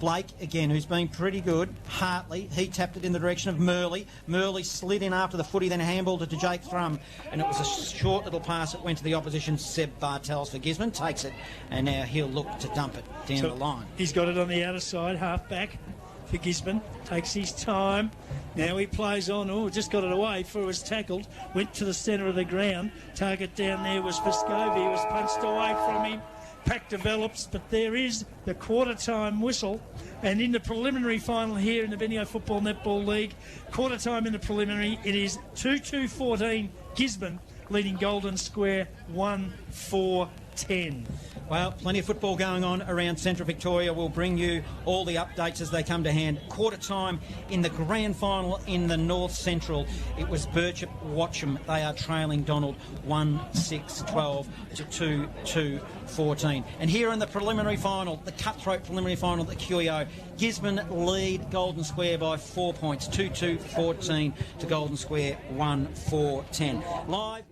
Blake, again, who's been pretty good. Hartley, he tapped it in the direction of Murley. Murley slid in after the footy, then handballed it to Jake Thrum, and it was a short little pass that went to the opposition. Seb Bartels for Gisborne takes it, and now he'll look to dump it down the line. He's got it on the outer side, half back for Gisborne. Takes his time. Now he plays on. Oh, just got it away before it was tackled. Went to the centre of the ground. Target down there was for Scovey. He was punched away from him. Pack develops, but there is the quarter-time whistle. And in the preliminary final here in the Bendigo Football Netball League, quarter-time in the preliminary, it is 2-2-14 Gisborne, leading Golden Square 1-4-10. Well, plenty of football going on around Central Victoria. We'll bring you all the updates as they come to hand. Quarter time in the grand final in the North Central. It was Birchip Watcham. They are trailing Donald 1-6-12 to 2-2-14. And here in the preliminary final, the cutthroat preliminary final at QEO, Gisborne lead Golden Square by 4 points, 2-2-14 to Golden Square 1-4-10. Live.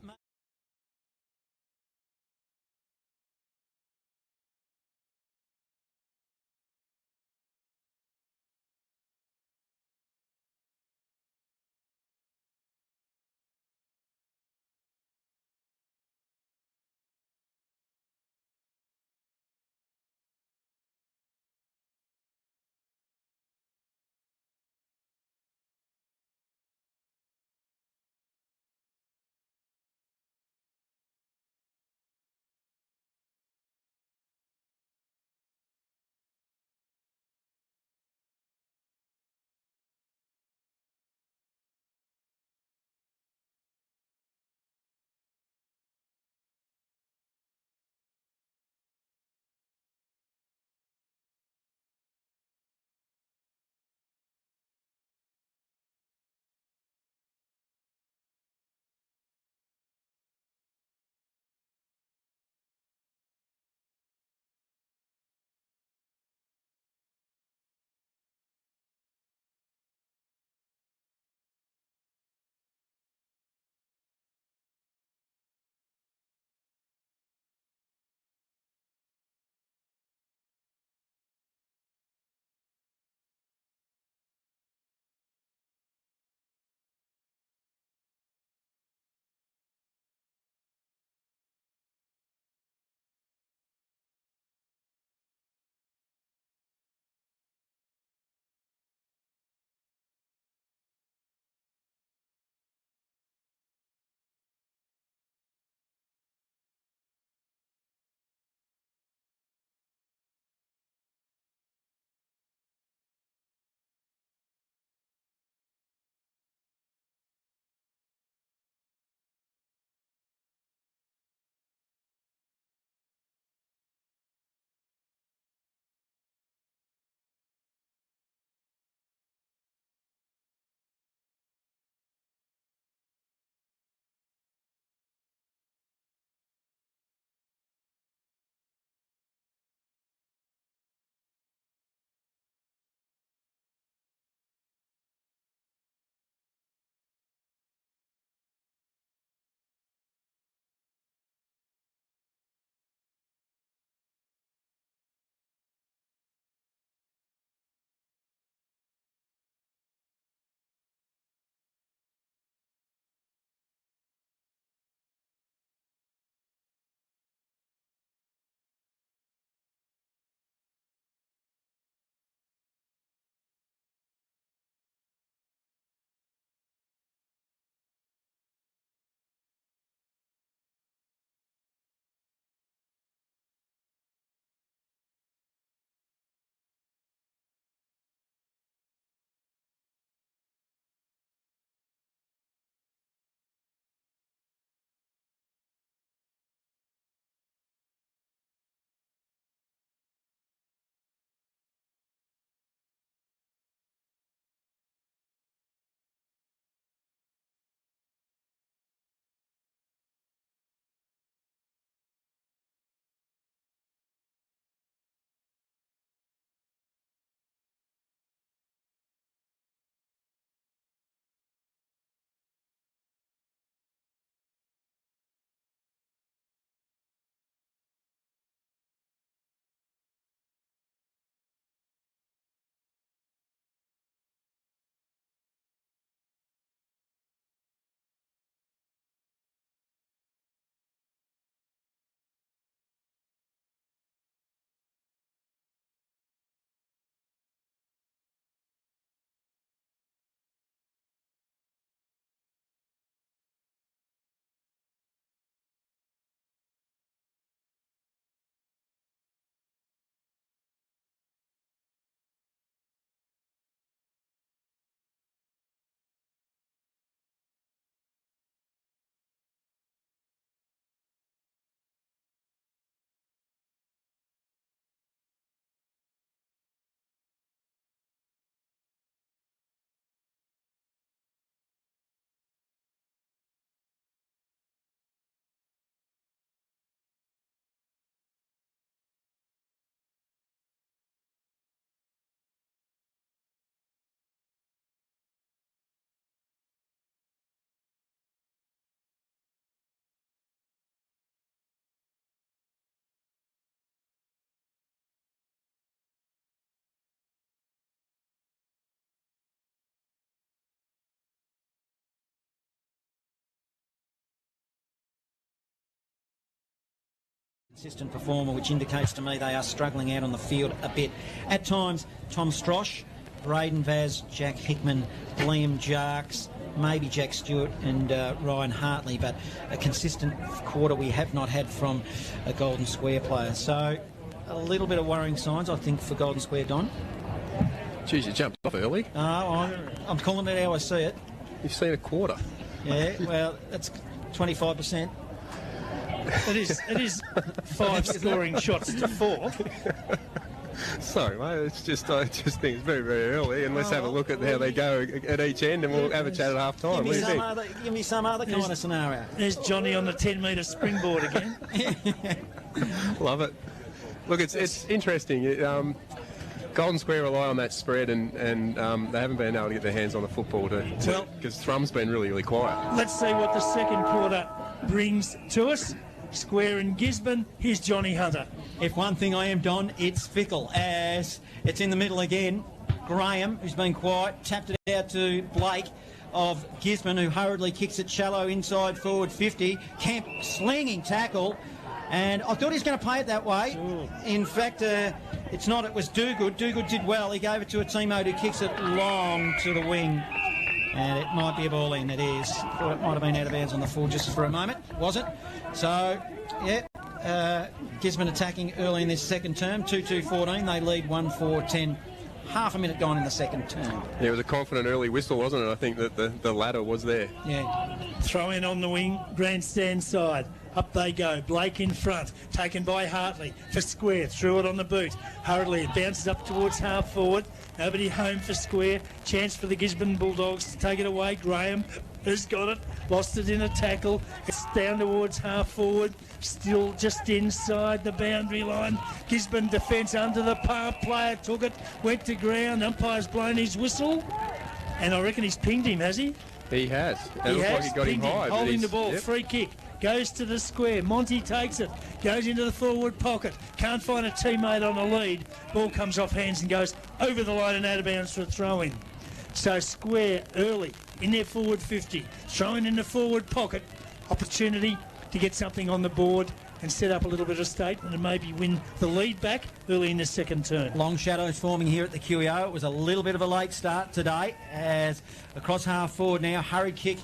consistent performer, which indicates to me they are struggling out on the field a bit. At times, Tom Strosh, Braden Vaz, Jack Hickman, Liam Jarks, maybe Jack Stewart and Ryan Hartley, but a consistent quarter we have not had from a Golden Square player. So a little bit of worrying signs, I think, for Golden Square, Don. Geez, you jumped off early. I'm calling it how I see it. You've seen a quarter. Yeah, well, that's 25%. It is 5 scoring shots to 4. Sorry, mate. I just think it's very, very early, and let's have a look at how they go at each end, and we'll have a chat at half time. What do you think? Give me some other kind of scenario. There's Johnny on the 10-metre springboard again. Love it. Look, it's interesting. Golden Square rely on that spread, and they haven't been able to get their hands on the football because Thrum's been really, really quiet. Let's see what the second quarter brings to us. Square and Gisborne. Here's Johnny Hunter. If one thing I am, Don, it's fickle, as it's in the middle again. Graham, who's been quiet, tapped it out to Blake of Gisborne, who hurriedly kicks it shallow inside forward 50. Kemp slinging tackle, and I thought he was going to play it that way. In fact, it's not. It was Dogood. Dogood did well. He gave it to a teammate who kicks it long to the wing. And it might be a ball in. It is. Thought it might have been out of bounds on the full just for a moment. Was it? So, yeah, Gisborne attacking early in this second term. 2-2-14. They lead 1-4-10. Half a minute gone in the second term. Yeah, it was a confident early whistle, wasn't it? I think that the ladder was there. Yeah. Throw in on the wing, grandstand side. Up they go. Blake in front. Taken by Hartley for Square. Threw it on the boot. Hurriedly it bounces up towards half forward. Nobody home for Square. Chance for the Gisborne Bulldogs to take it away. Graham has got it. Lost it in a tackle. It's down towards half forward. Still just inside the boundary line. Gisborne defence under the par. Player took it. Went to ground. Umpire's blown his whistle. And I reckon he's pinged him, has he? He has. It looks like he got him high. Holding the ball. Yep. Free kick. Goes to the square. Monty takes it. Goes into the forward pocket. Can't find a teammate on a lead. Ball comes off hands and goes over the line and out of bounds for a throw-in. So Square early in their forward 50. Throwing in the forward pocket. Opportunity to get something on the board and set up a little bit of statement and maybe win the lead back early in the second turn. Long shadows forming here at the QEO. It was a little bit of a late start today, as across half forward now. Hurried kick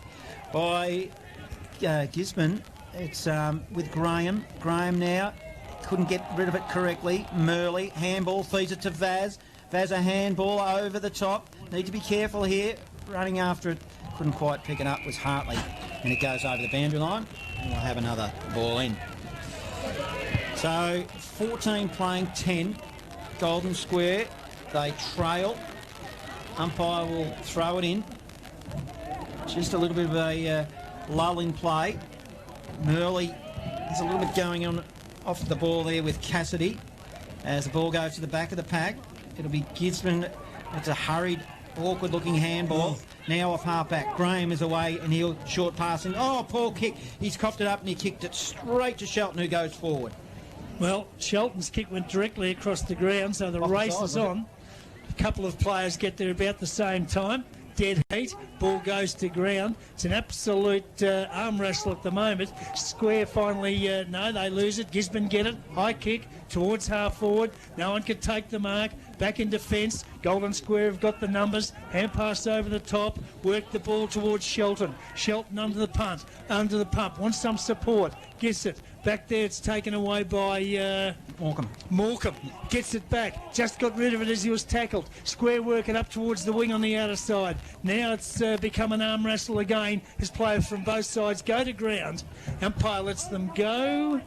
by Gisborne. It's with Graham. Graham now couldn't get rid of it correctly. Murley, handball, feeds it to Vaz. Vaz a handball over the top. Need to be careful here. Running after it, couldn't quite pick it up, was Hartley. And it goes over the boundary line. And we'll have another ball in. So 14 playing 10. Golden Square. They trail. Umpire will throw it in. Just a little bit of a lull in play. Murley, there's a little bit going on off the ball there with Cassidy. As the ball goes to the back of the pack, it'll be Gisborne. It's a hurried, awkward-looking handball. Now off half-back. Graham is away and he'll short passing. Oh, poor kick. He's copped it up and he kicked it straight to Shelton, who goes forward. Well, Shelton's kick went directly across the ground, so the race is on. A couple of players get there about the same time. Dead heat. Ball goes to ground. It's an absolute arm wrestle at the moment. Square finally, no, they lose it. Gisborne get it. High kick towards half forward. No one can take the mark. Back in defence. Golden Square have got the numbers. Hand pass over the top. Work the ball towards Shelton. Shelton under the punt. Under the pump. Wants some support. Gets it. Back there, it's taken away by Morecambe. Gets it back. Just got rid of it as he was tackled. Square working up towards the wing on the outer side. Now it's become an arm wrestle again as players from both sides go to ground. Umpire lets them go.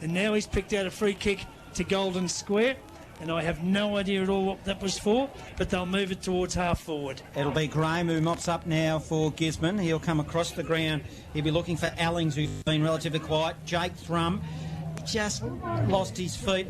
And now he's picked out a free kick to Golden Square. And I have no idea at all what that was for, but they'll move it towards half forward. It'll be Graham who mops up now for Gisborne. He'll come across the ground. He'll be looking for Allings, who's been relatively quiet. Jake Thrum just lost his feet,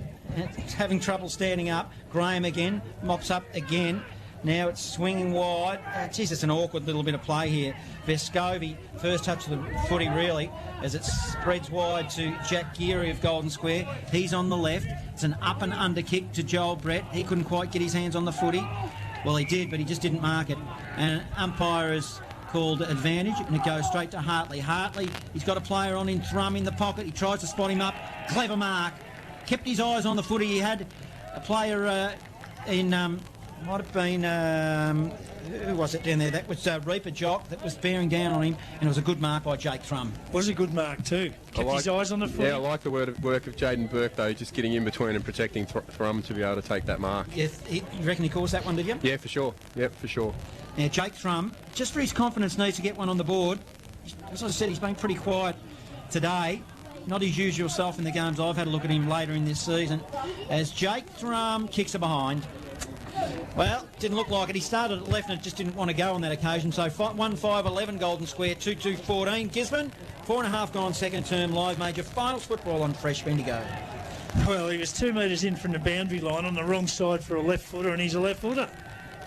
having trouble standing up. Graham again, mops up again. Now it's swinging wide. Geez, it's an awkward little bit of play here. Vescovi, first touch of the footy really, as it spreads wide to Jack Geary of Golden Square. He's on the left. It's an up and under kick to Joel Brett. He couldn't quite get his hands on the footy. Well, he did, but he just didn't mark it. And umpire has called advantage, and it goes straight to Hartley. Hartley, he's got a player on in Thrum in the pocket. He tries to spot him up. Clever mark. kept his eyes on the footy. He had a player in, might have been, who was it down there? That was Reaper Jock that was bearing down on him, and it was a good mark by Jake Thrum. Was a good mark too. Kept his eyes on the footy. Yeah, I like the work of Jaden Burke, though, just getting in between and protecting Thrum to be able to take that mark. Yeah, you reckon he caused that one, did you? Yeah, for sure. Yep, for sure. Now, Jake Thrum, just for his confidence, needs to get one on the board. As I said, he's been pretty quiet today. Not his usual self in the games I've had a look at him later in this season. As Jake Thrum kicks it behind. Well, didn't look like it. He started at left and it just didn't want to go on that occasion. So 1-5-11 Golden Square, 2-2-14 Gisborne. 4.5 gone second term live major finals football on Fresh Bendigo. Well, he was 2 metres in from the boundary line on the wrong side for a left footer, and he's a left footer.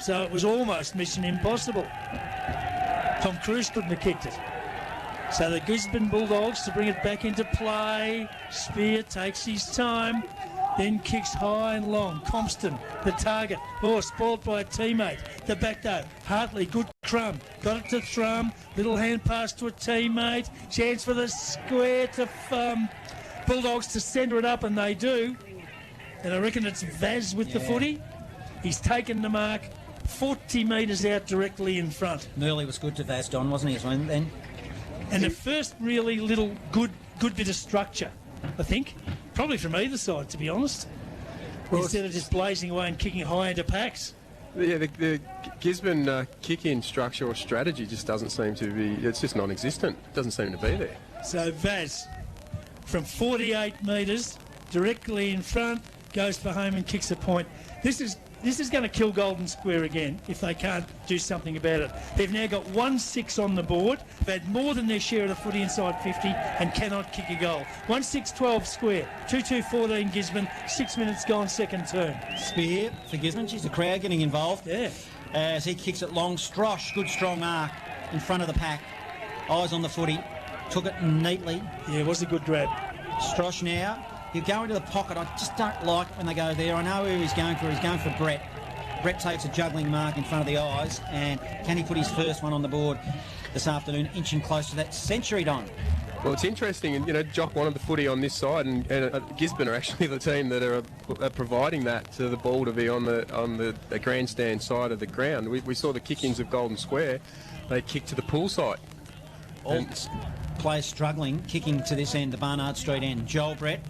So it was almost mission impossible. Tom Cruise couldn't have kicked it. So the Gisborne Bulldogs to bring it back into play. Spear takes his time, then kicks high and long. Compston, the target. Oh, spoiled by a teammate. The back though. Hartley, good crumb. Got it to Thrum. Little hand pass to a teammate. Chance for the square to Bulldogs to centre it up, and they do. And I reckon it's Vaz with the footy. He's taken the mark 40 metres out directly in front. Murley was good to Vaz, Don, wasn't he, as well then? And the first really little good bit of structure, I think, probably from either side, to be honest. Well, instead of just blazing away and kicking high into packs. Yeah, the Gisborne kick-in structure or strategy just doesn't seem to be, it's just non-existent. It doesn't seem to be there. So Vaz, from 48 metres, directly in front, goes for home and kicks a point. This is going to kill Golden Square again if they can't do something about it. They've now got 1-6 on the board. They've had more than their share of the footy inside 50 and cannot kick a goal. 1-6-12 Square. 2-2-14 Gisborne. 6 minutes gone second term. Spear for Gisborne. She's the crowd getting involved. Yeah. As he kicks it long. Strosh, good strong mark in front of the pack. Eyes on the footy. Took it neatly. Yeah, it was a good grab. Strosh now. You go into the pocket. I just don't like when they go there. I know who he's going for. He's going for Brett. Brett takes a juggling mark in front of the eyes, and can he put his first one on the board this afternoon, inching close to that century, Don? Well, it's interesting, and Jock wanted the footy on this side, and Gisborne are actually the team that are providing that to the ball to be on the grandstand side of the ground. We saw the kick-ins of Golden Square. They kicked to the pool side. All players struggling, kicking to this end, the Barnard Street end. Joel Brett.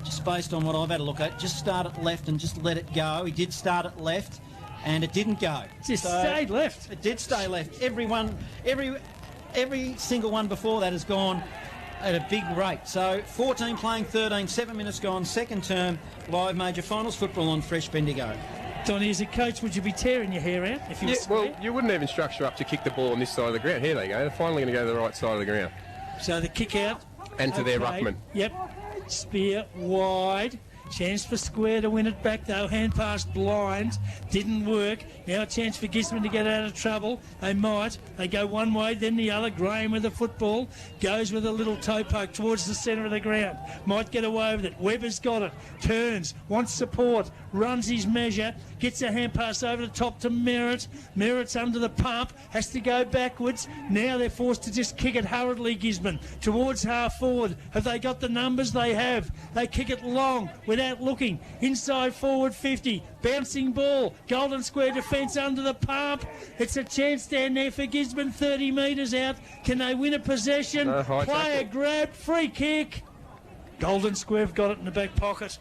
Just based on what I've had a look at, just start at left and just let it go. He did start at left, and it didn't go. Just stayed left. It did stay left. Every single one before that has gone at a big rate. So 14 playing 13, 7 minutes gone, second term, live major finals football on Fresh Bendigo. Donnie, as a coach, would you be tearing your hair out if you were well, you wouldn't even structure up to kick the ball on this side of the ground. Here they go. They're finally going to go to the right side of the ground. So the kick out. And to their ruckman. Yep. Spear wide. Chance for Square to win it back though. Hand pass blind. Didn't work. Now a chance for Gisborne to get out of trouble. They might. They go one way, then the other. Graham with the football. Goes with a little toe poke towards the centre of the ground. Might get away with it. Webber's got it. Turns. Wants support. Runs his measure. Gets a hand pass over the top to Merritt. Merritt's under the pump. Has to go backwards. Now they're forced to just kick it hurriedly, Gisborne. Towards half forward. Have they got the numbers? They have. They kick it long without looking. Inside forward 50. Bouncing ball. Golden Square defence under the pump. It's a chance down there for Gisborne. 30 metres out. Can they win a possession? Player grab. Free kick. Golden Square have got it in the back pocket.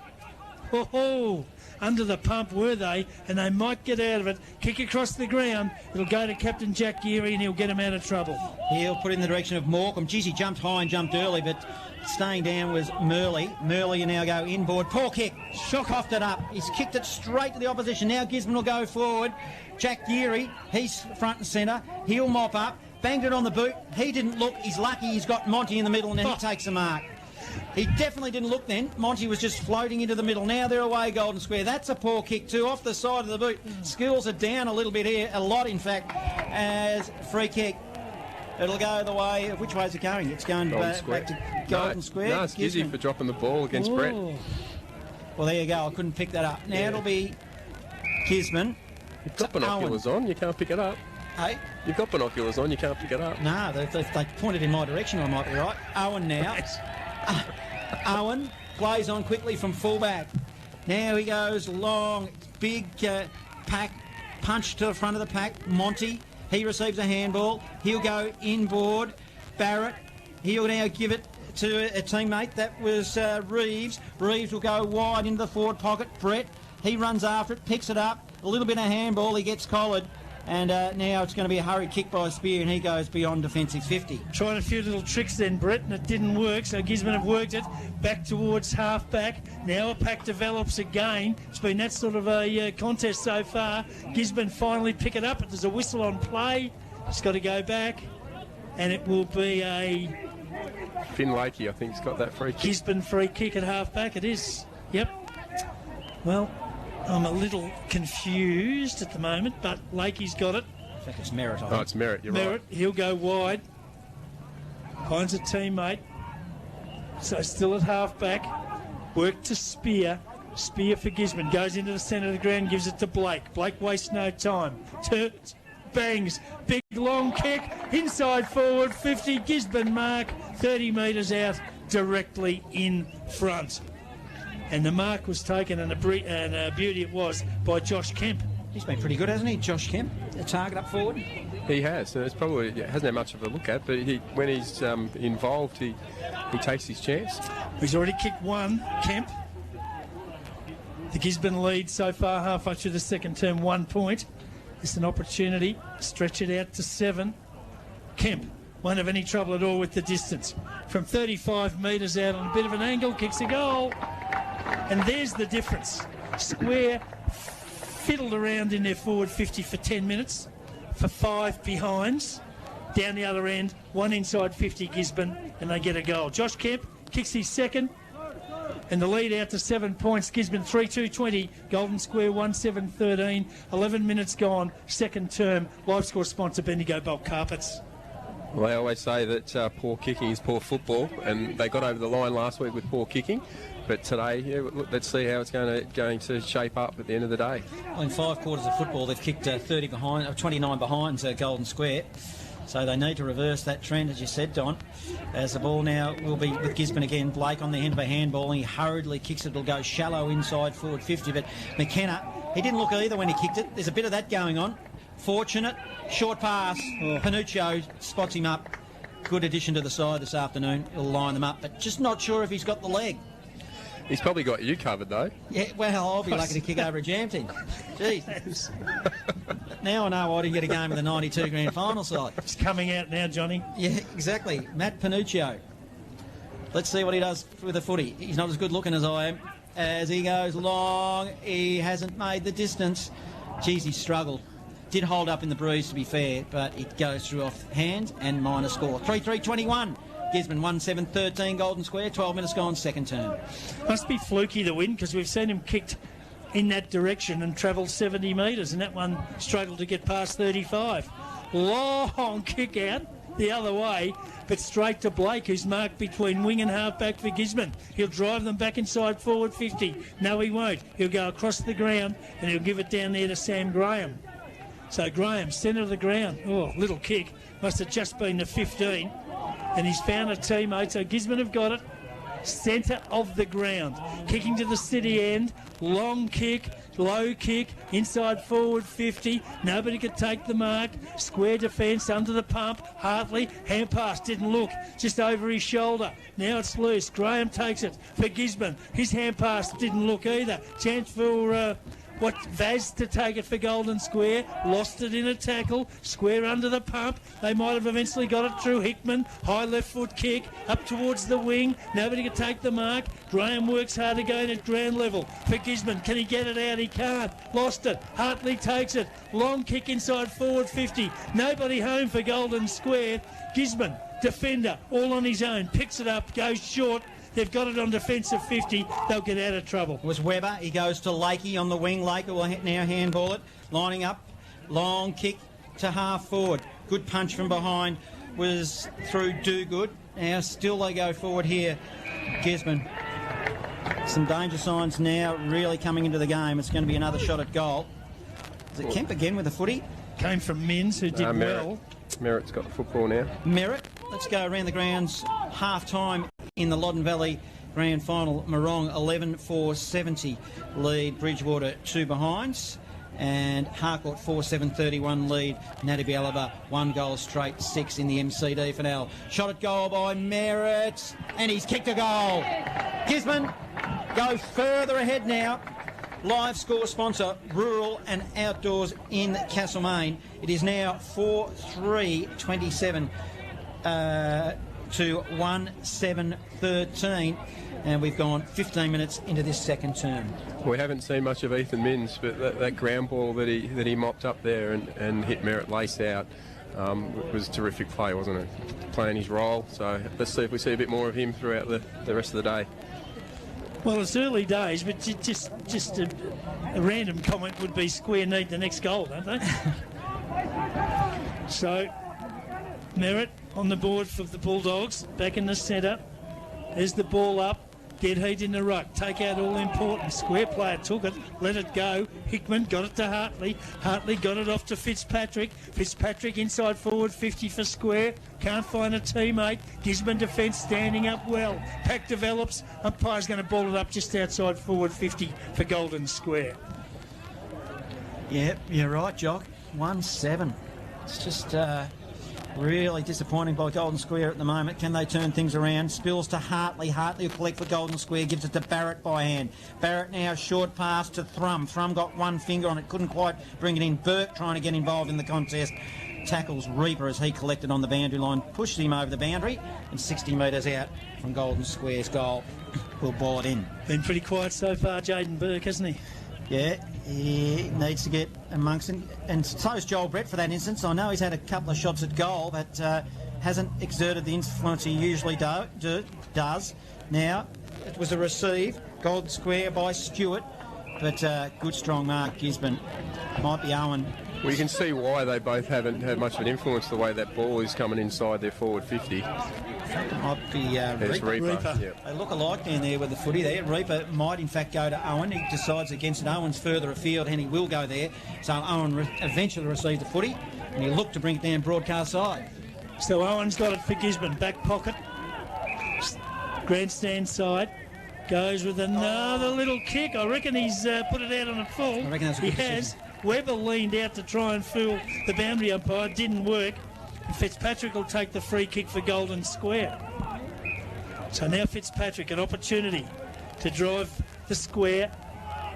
Oh, under the pump were they, and they might get out of it. Kick across the ground. It'll go to Captain Jack Geary, and he'll get him out of trouble. He'll put in the direction of Morecambe. Geez, he jumped high and jumped early, but staying down was Murley. Murley will now go inboard. Poor kick. Shock offed it up. He's kicked it straight to the opposition. Now Gisborne will go forward. Jack Geary, he's front and centre. He'll mop up. Banged it on the boot. He didn't look. He's lucky he's got Monty in the middle, and then he takes a mark. He definitely didn't look then. Monty was just floating into the middle. Now they're away, Golden Square. That's a poor kick too, off the side of the boot. Skills are down a little bit here, a lot in fact, as free kick. It'll go the way of which way is it going? It's going back to Golden Square. No, it's Gizzy for dropping the ball against Brett. Well, there you go. I couldn't pick that up. Now it'll be Gisborne. You've got binoculars on, you can't pick it up. Hey? You've got binoculars on, you can't pick it up. No, they pointed in my direction, I might be right. Owen now. Owen plays on quickly from fullback. Now he goes long, big pack, punch to the front of the pack. Monty, he receives a handball. He'll go inboard. Barrett, he'll now give it to a teammate. That was Reeves. Reeves will go wide into the forward pocket. Brett, he runs after it, picks it up. A little bit of handball, he gets collared. And now it's going to be a hurried kick by Spear, and he goes beyond defensive 50. Trying a few little tricks then, Brett, and it didn't work, so Gisborne have worked it back towards half-back. Now a pack develops again. It's been that sort of a contest so far. Gisborne finally pick it up. There's a whistle on play. It's got to go back, and it will be a... Finn Lakey, I think, has got that free kick. Gisborne free kick at half-back. It is. Yep. Well, I'm a little confused at the moment, but Lakey's got it. I think it's Merritt. Oh, it's Merritt, you're Merritt, right. He'll go wide. Finds a teammate. So still at half-back. Work to Spear. Spear for Gisborne. Goes into the centre of the ground, gives it to Blake. Blake wastes no time. Turns, bangs. Big long kick. Inside forward, 50. Gisborne mark. 30 metres out, directly in front. And the mark was taken, and a beauty it was, by Josh Kemp. He's been pretty good, hasn't he, Josh Kemp? A target up forward. He has, and it's probably hasn't had much of a look at, but when he's involved, he takes his chance. He's already kicked one, Kemp. The Gisborne lead so far, halfway through the second term, 1 point. It's an opportunity. Stretch it out to 7. Kemp won't have any trouble at all with the distance. From 35 metres out on a bit of an angle, kicks a goal. And there's the difference. Square fiddled around in their forward 50 for 10 minutes, for 5 behinds. Down the other end, 1 inside 50 Gisborne, and they get a goal. Josh Kemp kicks his second, and the lead out to 7 points. Gisborne 3-2-20, Golden Square 1-7-13, 11 minutes gone, second term. Live score sponsor Bendigo Bulk Carpets. Well, they always say that poor kicking is poor football, and they got over the line last week with poor kicking. But today, let's see how it's going to shape up at the end of the day. Well, in 5 quarters of football, they've kicked 29 behind Golden Square. So they need to reverse that trend, as you said, Don. As the ball now will be with Gisborne again. Blake on the end of a handball, and he hurriedly kicks it. It'll go shallow inside forward 50. But McKenna, he didn't look either when he kicked it. There's a bit of that going on. Fortunate, short pass. Panuccio spots him up. Good addition to the side this afternoon. He'll line them up, but just not sure if he's got the leg. He's probably got you covered, though. Yeah, well, I'll be lucky to kick over a jam tin. Jeez. Now I know I didn't get a game of the 92 grand final side. It's coming out now, Johnny. Yeah, exactly. Matt Panuccio. Let's see what he does with the footy. He's not as good looking as I am. As he goes long, he hasn't made the distance. Geez, he struggled. Did hold up in the breeze, to be fair, but it goes through off hand and minor score. 3-3-21. Gisborne 1-7-13, Golden Square, 12 minutes gone, second term. Must be fluky, the win, because we've seen him kicked in that direction and travelled 70 metres, and that one struggled to get past 35. Long kick out the other way, but straight to Blake, who's marked between wing and half-back for Gisborne. He'll drive them back inside forward 50. No, he won't. He'll go across the ground, and he'll give it down there to Sam Graham. So Graham, centre of the ground. Oh, little kick. Must have just been the 15. And he's found a teammate, so Gisborne have got it. Centre of the ground. Kicking to the city end. Long kick, low kick, inside forward 50. Nobody could take the mark. Square defence under the pump. Hartley, hand pass, didn't look. Just over his shoulder. Now it's loose. Graham takes it for Gisborne. His hand pass didn't look either. Chance for... Vaz to take it for Golden Square. Lost it in a tackle. Square under the pump. They might have eventually got it through Hickman. High left foot kick up towards the wing. Nobody can take the mark. Graham works hard again at ground level for Gisborne. Can he get it out? He can't. Lost it. Hartley takes it. Long kick inside forward 50. Nobody home for Golden Square. Gisborne, defender, all on his own. Picks it up, goes short. They've got it on defensive 50. They'll get out of trouble. It was Webber. He goes to Lakey on the wing. Lakey will now handball it. Lining up. Long kick to half forward. Good punch from behind was through Do Good. Now still they go forward here. Gisborne. Some danger signs now really coming into the game. It's going to be another shot at goal. Is it Kemp again with the footy? Came from Minns, who did well. Merritt's got the football now. Merritt. Let's go around the grounds. Half time in the Loddon Valley grand final. Morong 11-4-70 lead Bridgewater 2 behinds. And Harcourt 4-7-31 lead Nadibialaba 1 goal straight 6 in the BFNL. Shot at goal by Merritt, and he's kicked a goal. Gisborne go further ahead now. Live score sponsor, Rural and Outdoors in Castlemaine. It is now 4-3-27 to 1-7-13. And we've gone 15 minutes into this second term. We haven't seen much of Ethan Minns, but that ground ball that he mopped up there and hit Merritt Lace out was a terrific play, wasn't it? Playing his role. So let's see if we see a bit more of him throughout the rest of the day. Well, it's early days, but just a random comment would be Square need the next goal, don't they? So Merritt on the board for the Bulldogs, back in the centre. There's the ball up. Dead heat in the ruck. Take out all important. Square player took it. Let it go. Hickman got it to Hartley. Hartley got it off to Fitzpatrick. Fitzpatrick inside forward 50 for Square. Can't find a teammate. Gisborne defence standing up well. Pack develops. Umpire's going to ball it up just outside forward 50 for Golden Square. Yep, you're right, Jock. 1-7. It's just really disappointing by Golden Square at the moment. Can they turn things around? Spills to Hartley. Hartley will collect for Golden Square. Gives it to Barrett by hand. Barrett now short pass to Thrum. Thrum got one finger on it. Couldn't quite bring it in. Burke trying to get involved in the contest. Tackles Reaper as he collected on the boundary line. Pushes him over the boundary. And 60 metres out from Golden Square's goal. Will ball it in. Been pretty quiet so far, Jaden Burke, hasn't he? Yeah, he needs to get amongst it. And so's Joel Brett for that instance. I know he's had a couple of shots at goal, but hasn't exerted the influence he usually does. Now, it was a receive. Golden Square by Stewart. But good strong mark, Gisborne. Might be Owen. Well, you can see why they both haven't had much of an influence the way that ball is coming inside their forward 50. It might be Reaper. Yep. They look alike down there with the footy there. Reaper might in fact go to Owen. He decides against it. Owen's further afield and he will go there. So Owen eventually receives the footy and he'll look to bring it down broadcast side. So Owen's got it for Gisborne. Back pocket. Grandstand side. Goes with another little kick. I reckon he's put it out on a full. I reckon that's a good decision. Has. Weber leaned out to try and fool the boundary umpire. Didn't work. Fitzpatrick will take the free kick for Golden Square. So now Fitzpatrick, an opportunity to drive the square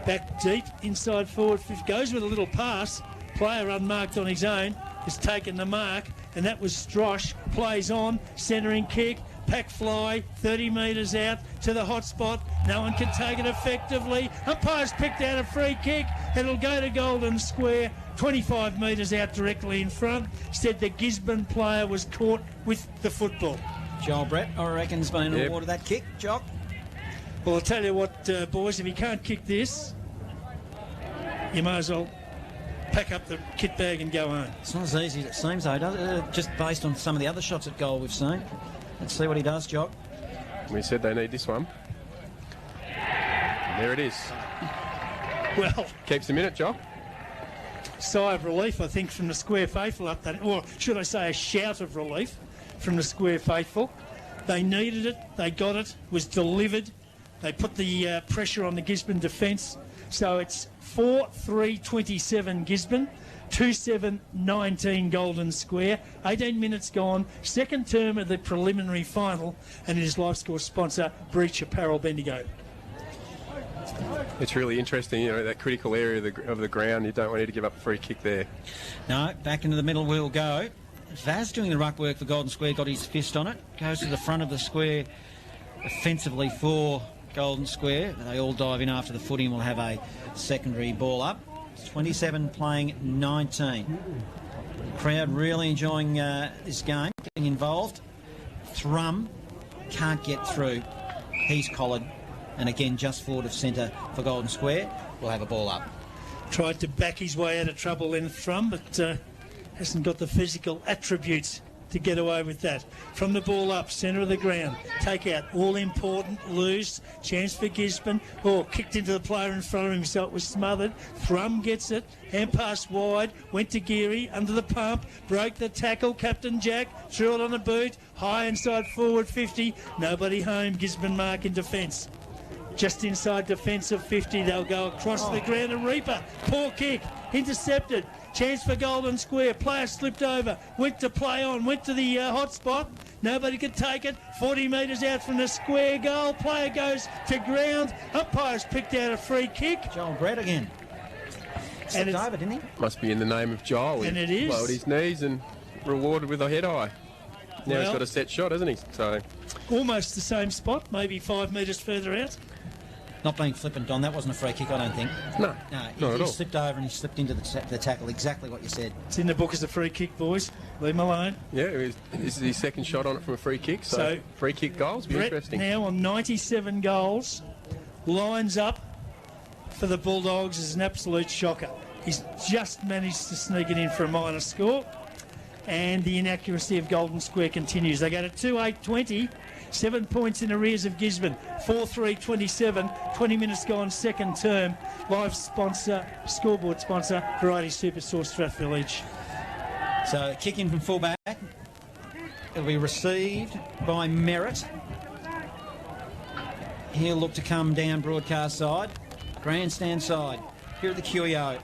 back deep inside forward. Goes with a little pass. Player unmarked on his own has taken the mark, and that was Strosh. Plays on, centering kick. Pack fly, 30 metres out to the hot spot. No one can take it effectively. Umpire's picked out a free kick. It'll go to Golden Square, 25 metres out directly in front. Said the Gisborne player was caught with the football. Joel Brett, I reckon, has been awarded that kick. Jock? Well, I'll tell you what, boys, if he can't kick this, you might as well pack up the kit bag and go home. It's not as easy as it seems, though, does it? Just based on some of the other shots at goal we've seen. Let's see what he does, Jock. We said they need this one. And there it is. Well, keeps him in it, Jock. Sigh of relief, I think, from the Square faithful up that, or should I say a shout of relief from the Square faithful. They needed it, they got it, was delivered. They put the pressure on the Gisborne defence. So it's 4-3-27 Gisborne, 2-7-19 Golden Square. 18 minutes gone, second term of the preliminary final, and it is live score sponsor Breach Apparel Bendigo. It's really interesting, you know, that critical area of the ground. You don't want to give up a free kick there. No, back into the middle we'll go. Vaz doing the ruck work for Golden Square, got his fist on it. Goes to the front of the square offensively for Golden Square. They all dive in after the footy and we'll have a secondary ball up. 27 playing 19. Crowd really enjoying this game, getting involved. Thrum can't get through. He's collared. And again, just forward of centre for Golden Square. We'll have a ball up. Tried to back his way out of trouble in Thrum, but hasn't got the physical attributes to get away with that. From the ball up, centre of the ground, take out, all important, loose, chance for Gisborne. Oh, kicked into the player in front of him, so it was smothered. Thrum gets it, hand pass wide, went to Geary, under the pump, broke the tackle, Captain Jack, threw it on the boot, high inside forward 50, nobody home, Gisborne mark in defence. Just inside defence of 50, they'll go across the ground, and Reaper, poor kick, intercepted. Chance for Golden Square. Player slipped over. Went to play on. Went to the hot spot. Nobody could take it. 40 metres out from the square goal. Player goes to ground. Umpire's picked out a free kick. Joel Brett again. Slipped over, didn't he? Must be in the name of Joel. And it is. Lowered his knees and rewarded with a head high. Now he's got a set shot, hasn't he? So almost the same spot, maybe 5 metres further out. Not being flippant, Don. That wasn't a free kick, I don't think. No, he slipped over and he slipped into the tackle. Exactly what you said. It's in the book as a free kick, boys. Leave him alone. Yeah, this is his second shot on it from a free kick. So free kick goals be interesting. Now on 97 goals, lines up for the Bulldogs is an absolute shocker. He's just managed to sneak it in for a minor score, and the inaccuracy of Golden Square continues. They go to 2-8-20. 7 points in arrears of Gisborne. 4-3-27. 20 minutes gone, second term. Live sponsor, scoreboard sponsor, Variety Super Source Strathfield Edge. So kick in from fullback. It'll be received by Merritt. He'll look to come down broadcast side. Grandstand side. Here at the QEO.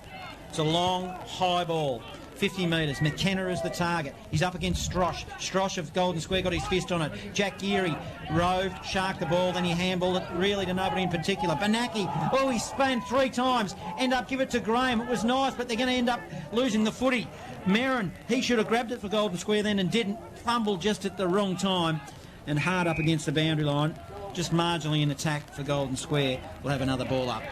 It's a long, high ball. 50 metres. McKenna is the target. He's up against Strosh. Strosh of Golden Square got his fist on it. Jack Geary roved, sharked the ball, then he handballed it really to nobody in particular. Banaki, he spun 3 times. End up give it to Graham. It was nice, but they're going to end up losing the footy. Merrin, he should have grabbed it for Golden Square then and didn't. Fumbled just at the wrong time and hard up against the boundary line. Just marginally in attack for Golden Square. We'll have another ball up.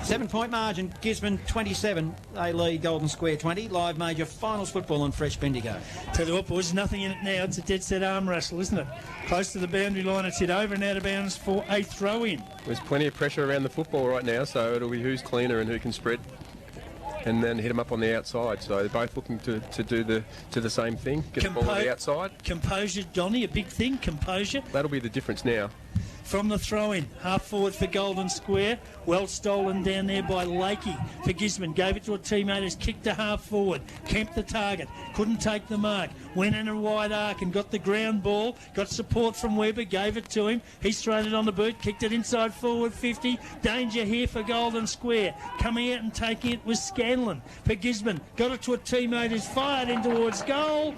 7-point margin, Gisborne 27, they lead Golden Square 20. Live major finals football on Fresh Bendigo. Tell you what, boys, nothing in it now. It's a dead set arm wrestle, isn't it? Close to the boundary line, it's hit over and out of bounds for a throw-in. There's plenty of pressure around the football right now, so it'll be who's cleaner and who can spread and then hit them up on the outside. So they're both looking to do the same thing, get the ball on the outside. Composure, Donny, a big thing, composure. That'll be the difference now. From the throw-in, half forward for Golden Square. Well stolen down there by Lakey for Gisborne. Gave it to a teammate who's kicked to half forward. Kemp the target. Couldn't take the mark. Went in a wide arc and got the ground ball. Got support from Weber. Gave it to him. He's thrown it on the boot. Kicked it inside forward 50. Danger here for Golden Square. Coming out and taking it was Scanlon for Gisborne. Got it to a teammate who's fired in towards goal.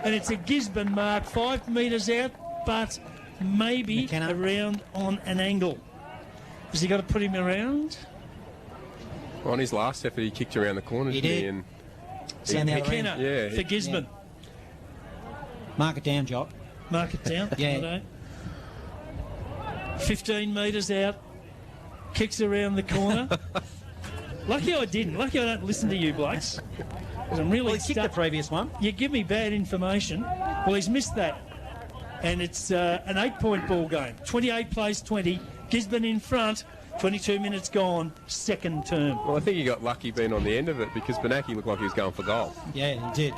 And it's a Gisborne mark. 5 metres out, but maybe McKenna around on an angle. Has he got to put him around? Well, on his last effort, he kicked around the corner. He did. And McKenna for Gisborne. Mark it down, Jock. Mark it down. Yeah. 15 metres out. Kicks around the corner. Lucky I didn't. Lucky I don't listen to you, blokes. I'm really he kicked the previous one. You give me bad information. Well, he's missed that. And it's an 8-point ball game. 28 plays 20. Gisborne in front. 22 minutes gone. Second term. Well, I think he got lucky being on the end of it because Banaki looked like he was going for goal. Yeah, he did.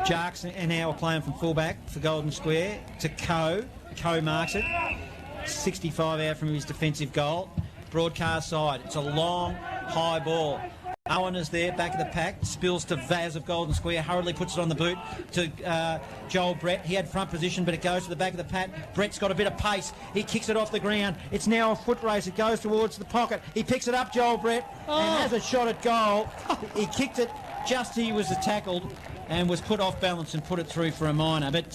Jarks and now are playing from fullback for Golden Square to Coe. Coe marks it. 65 out from his defensive goal. Broadcast side. It's a long, high ball. Owen is there, back of the pack, spills to Vaz of Golden Square, hurriedly puts it on the boot to Joel Brett. He had front position, but it goes to the back of the pack. Brett's got a bit of pace. He kicks it off the ground. It's now a foot race. It goes towards the pocket. He picks it up, Joel Brett, and has a shot at goal. He kicked it just he was tackled and was put off balance and put it through for a minor. But,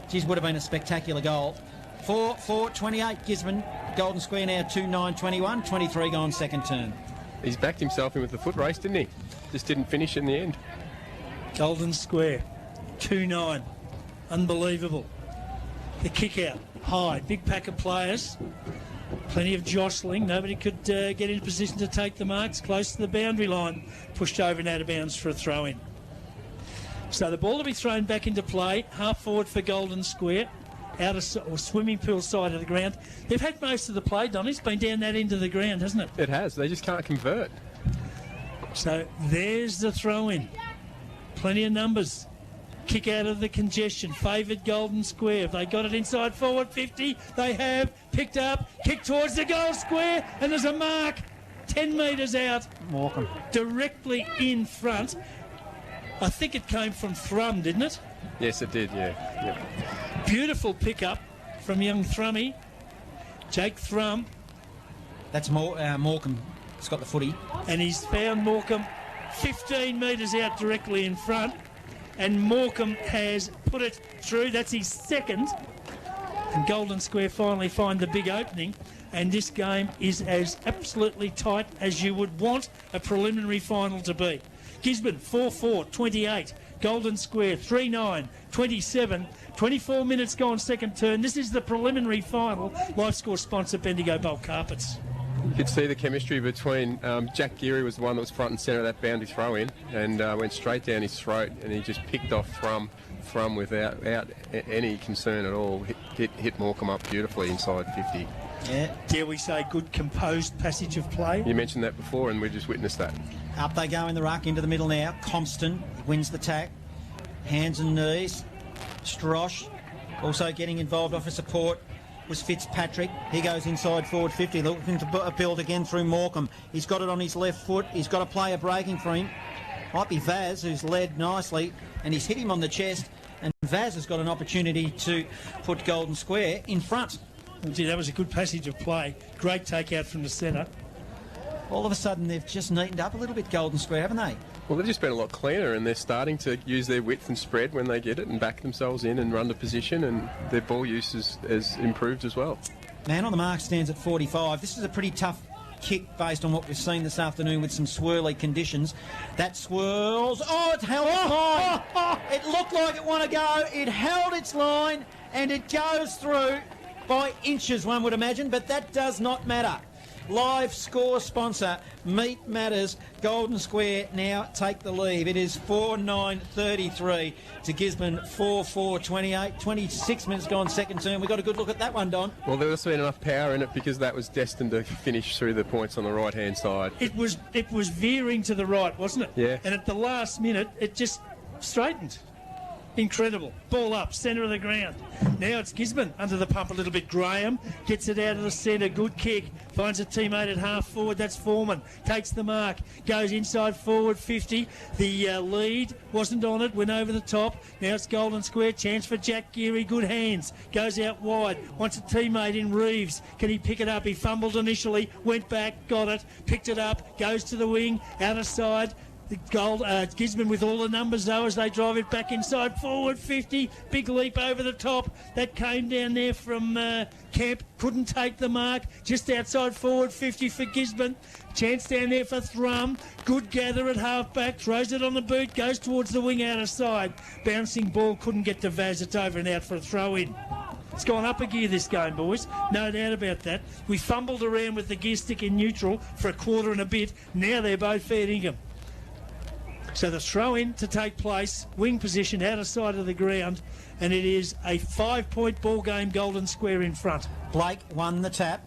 geez, would have been a spectacular goal. 4-4-28, Gisborne. Golden Square now 2-9-21, 23 gone second term. He's backed himself in with the foot race, didn't he? Just didn't finish in the end. Golden Square, 2-9. Unbelievable. The kick out, high, big pack of players. Plenty of jostling. Nobody could get in position to take the marks. Close to the boundary line. Pushed over and out of bounds for a throw-in. So the ball to be thrown back into play. Half forward for Golden Square. Out of or swimming pool side of the ground. They've had most of the play, Don. It's been down that end of the ground, hasn't it? It has. They just can't convert. So there's the throw-in. Plenty of numbers. kick out of the congestion. Favoured Golden Square. Have they got it inside forward 50? They have. Picked up. Kick towards the goal square. And there's a mark 10 metres out. Morecambe. Directly in front. I think it came from Thrum, didn't it? Yes, it did, yeah. Yep. Beautiful pickup from young Thrummy. Jake Thrum. That's Morecambe. He's got the footy. And he's found Morecambe 15 metres out directly in front. And Morecambe has put it through. That's his second. And Golden Square finally find the big opening. And this game is as absolutely tight as you would want a preliminary final to be. Gisborne 4-4, 28. Golden Square 3-9, 27. 24 minutes gone, second turn. This is the preliminary final. Life Score sponsor Bendigo Bulk Carpets. You could see the chemistry between Jack Geary was the one that was front and centre of that boundary throw in and went straight down his throat, and he just picked off Thrum without any concern at all. Hit Morecambe up beautifully inside 50. Yeah. Dare we say good composed passage of play? You mentioned that before and we just witnessed that. Up they go in the ruck, into the middle now. Compston wins the tack. Hands and knees. Strosh also getting involved off a support was Fitzpatrick. He goes inside forward 50, looking to build again through Morecambe. He's got it on his left foot. He's got a player breaking for him. Might be Vaz, who's led nicely, and he's hit him on the chest, and Vaz has got an opportunity to put Golden Square in front. Gee, that was a good passage of play. Great takeout from the centre. All of a sudden, they've just neatened up a little bit, Golden Square, haven't they? Well, they've just been a lot cleaner, and they're starting to use their width and spread when they get it and back themselves in and run the position, and their ball use has improved as well. Man on the mark stands at 45. This is a pretty tough kick based on what we've seen this afternoon with some swirly conditions. That swirls. Oh, it's held its line. It looked like it wanted to go. It held its line, and it goes through by inches, one would imagine, but that does not matter. Live Score sponsor, Meat Matters. Golden Square now take the lead. It is 4-9-33 to Gisborne 4-4-28. 26 minutes gone, second turn. We got a good look at that one, Don. Well, there must have been enough power in it because that was destined to finish through the points on the right-hand side. It was veering to the right, wasn't it? Yeah. And at the last minute, it just straightened. Incredible. Ball up, centre of the ground. Now it's Gisborne under the pump a little bit. Graham gets it out of the centre. Good kick. Finds a teammate at half forward. That's Foreman. Takes the mark. Goes inside forward 50. The lead wasn't on it. Went over the top. Now it's Golden Square. Chance for Jack Geary. Good hands. Goes out wide. Wants a teammate in Reeves. Can he pick it up? He fumbled initially. Went back. Got it. Picked it up. Goes to the wing. Out of side. The Gisborne with all the numbers though as they drive it back inside forward 50. Big leap over the top. That came down there from Kemp. Couldn't take the mark. Just outside forward 50 for Gisborne. Chance down there for Thrum. Good gather at half-back. Throws it on the boot. Goes towards the wing out of side. Bouncing ball. Couldn't get to Vaz. It's over and out for a throw-in. It's gone up a gear this game, boys. No doubt about that. We fumbled around with the gear stick in neutral for a quarter and a bit. Now they're both fair income. So the throw-in to take place, wing position out of sight of the ground, and it is a 5-point ball game, Golden Square in front. Blake won the tap,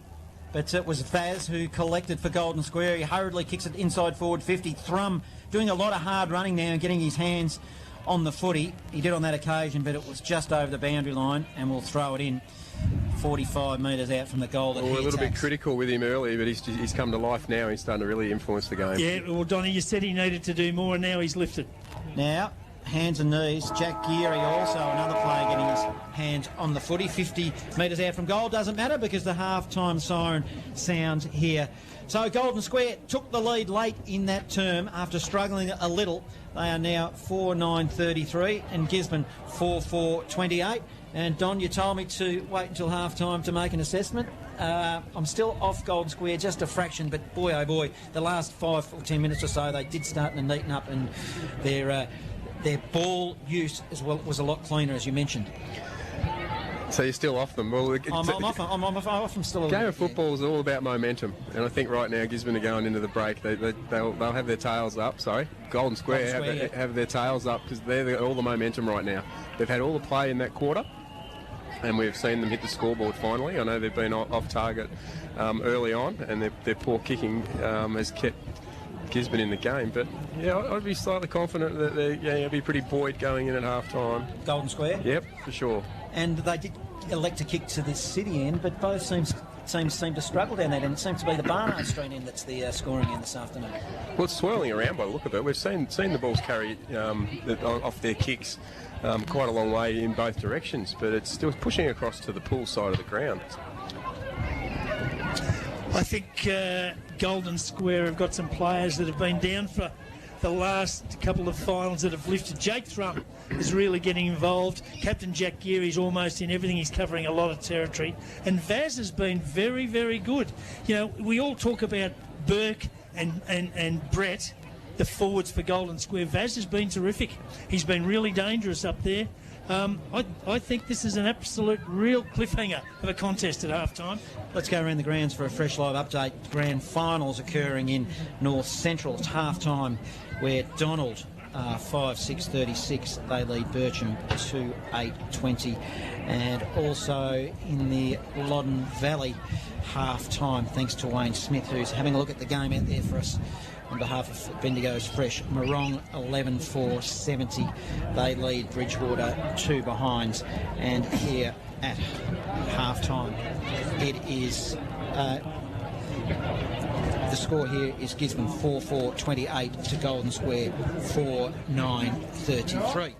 but it was Vaz who collected for Golden Square. He hurriedly kicks it inside forward 50. Thrum doing a lot of hard running now and getting his hands on the footy. He did on that occasion, but it was just over the boundary line, and we'll throw it in 45 metres out from the goal. That we're a little bit critical with him earlier, but he's come to life now. He's starting to really influence the game. Yeah, well, Donnie, you said he needed to do more, and now he's lifted. Now, hands and knees. Jack Geary also, another player getting his hands on the footy. 50 metres out from goal. Doesn't matter because the half-time siren sounds here. So Golden Square took the lead late in that term after struggling a little. They are now 4-9-33 and Gisborne 4-4-28. And Don, you told me to wait until half-time to make an assessment. I'm still off Golden Square, just a fraction, but boy, oh boy, the last 5 or 10 minutes or so, they did start to neaten up, and their ball use as well was a lot cleaner, as you mentioned. So you're still off them? Well, I'm off them still a little bit. Game of football is all about momentum, and I think right now Gisborne are going into the break. They'll have their tails up. Golden Square have their tails up because they're all the momentum right now. They've had all the play in that quarter, and we've seen them hit the scoreboard finally. I know they've been off target early on, and their poor kicking has kept Gisborne in the game. But yeah, I'd be slightly confident that they'll be pretty buoyed going in at half time. Golden Square? Yep, for sure. And they did elect to kick to the City end, but both seem to struggle down that end. It seems to be the Barnard Street end that's the scoring end this afternoon. Well, it's swirling around by the look of it. We've seen the balls carry off their kicks quite a long way in both directions, but it's still pushing across to the pool side of the ground. I think Golden Square have got some players that have been down for the last couple of finals that have lifted. Jake Thrum is really getting involved. Captain Jack Geary's almost in everything. He's covering a lot of territory. And Vaz has been very, very good. You know, we all talk about Burke and Brett, the forwards for Golden Square. Vaz has been terrific. He's been really dangerous up there. I think this is an absolute real cliffhanger of a contest at half-time. Let's go around the grounds for a fresh live update. Grand finals occurring in North Central. It's half-time where Donald 5-6-36. They lead Bircham 2-8-20. And also in the Loddon Valley half-time, thanks to Wayne Smith, who's having a look at the game out there for us on behalf of Bendigo's Fresh. Morong 11-4-70. They lead Bridgewater 2 behinds. And here at half-time, it is... the score here is Gisborne 4-4-28 to Golden Square 4-9-33.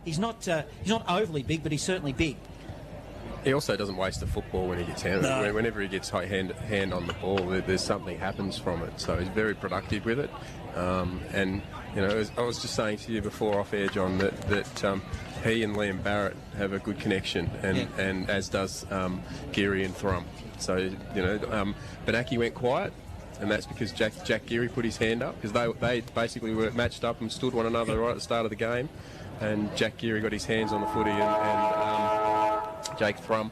he's not overly big, but he's certainly big. He also doesn't waste the football when he gets handed. No. Whenever he gets hand on the ball, there's something happens from it. So he's very productive with it. And you know, I was just saying to you before off air, John, that he and Liam Barrett have a good connection, and as does Geary and Thrum. So you know, Benaki went quiet. And that's because Jack Geary put his hand up, because they basically were matched up and stood one another right at the start of the game. And Jack Geary got his hands on the footy, and Jake Thrum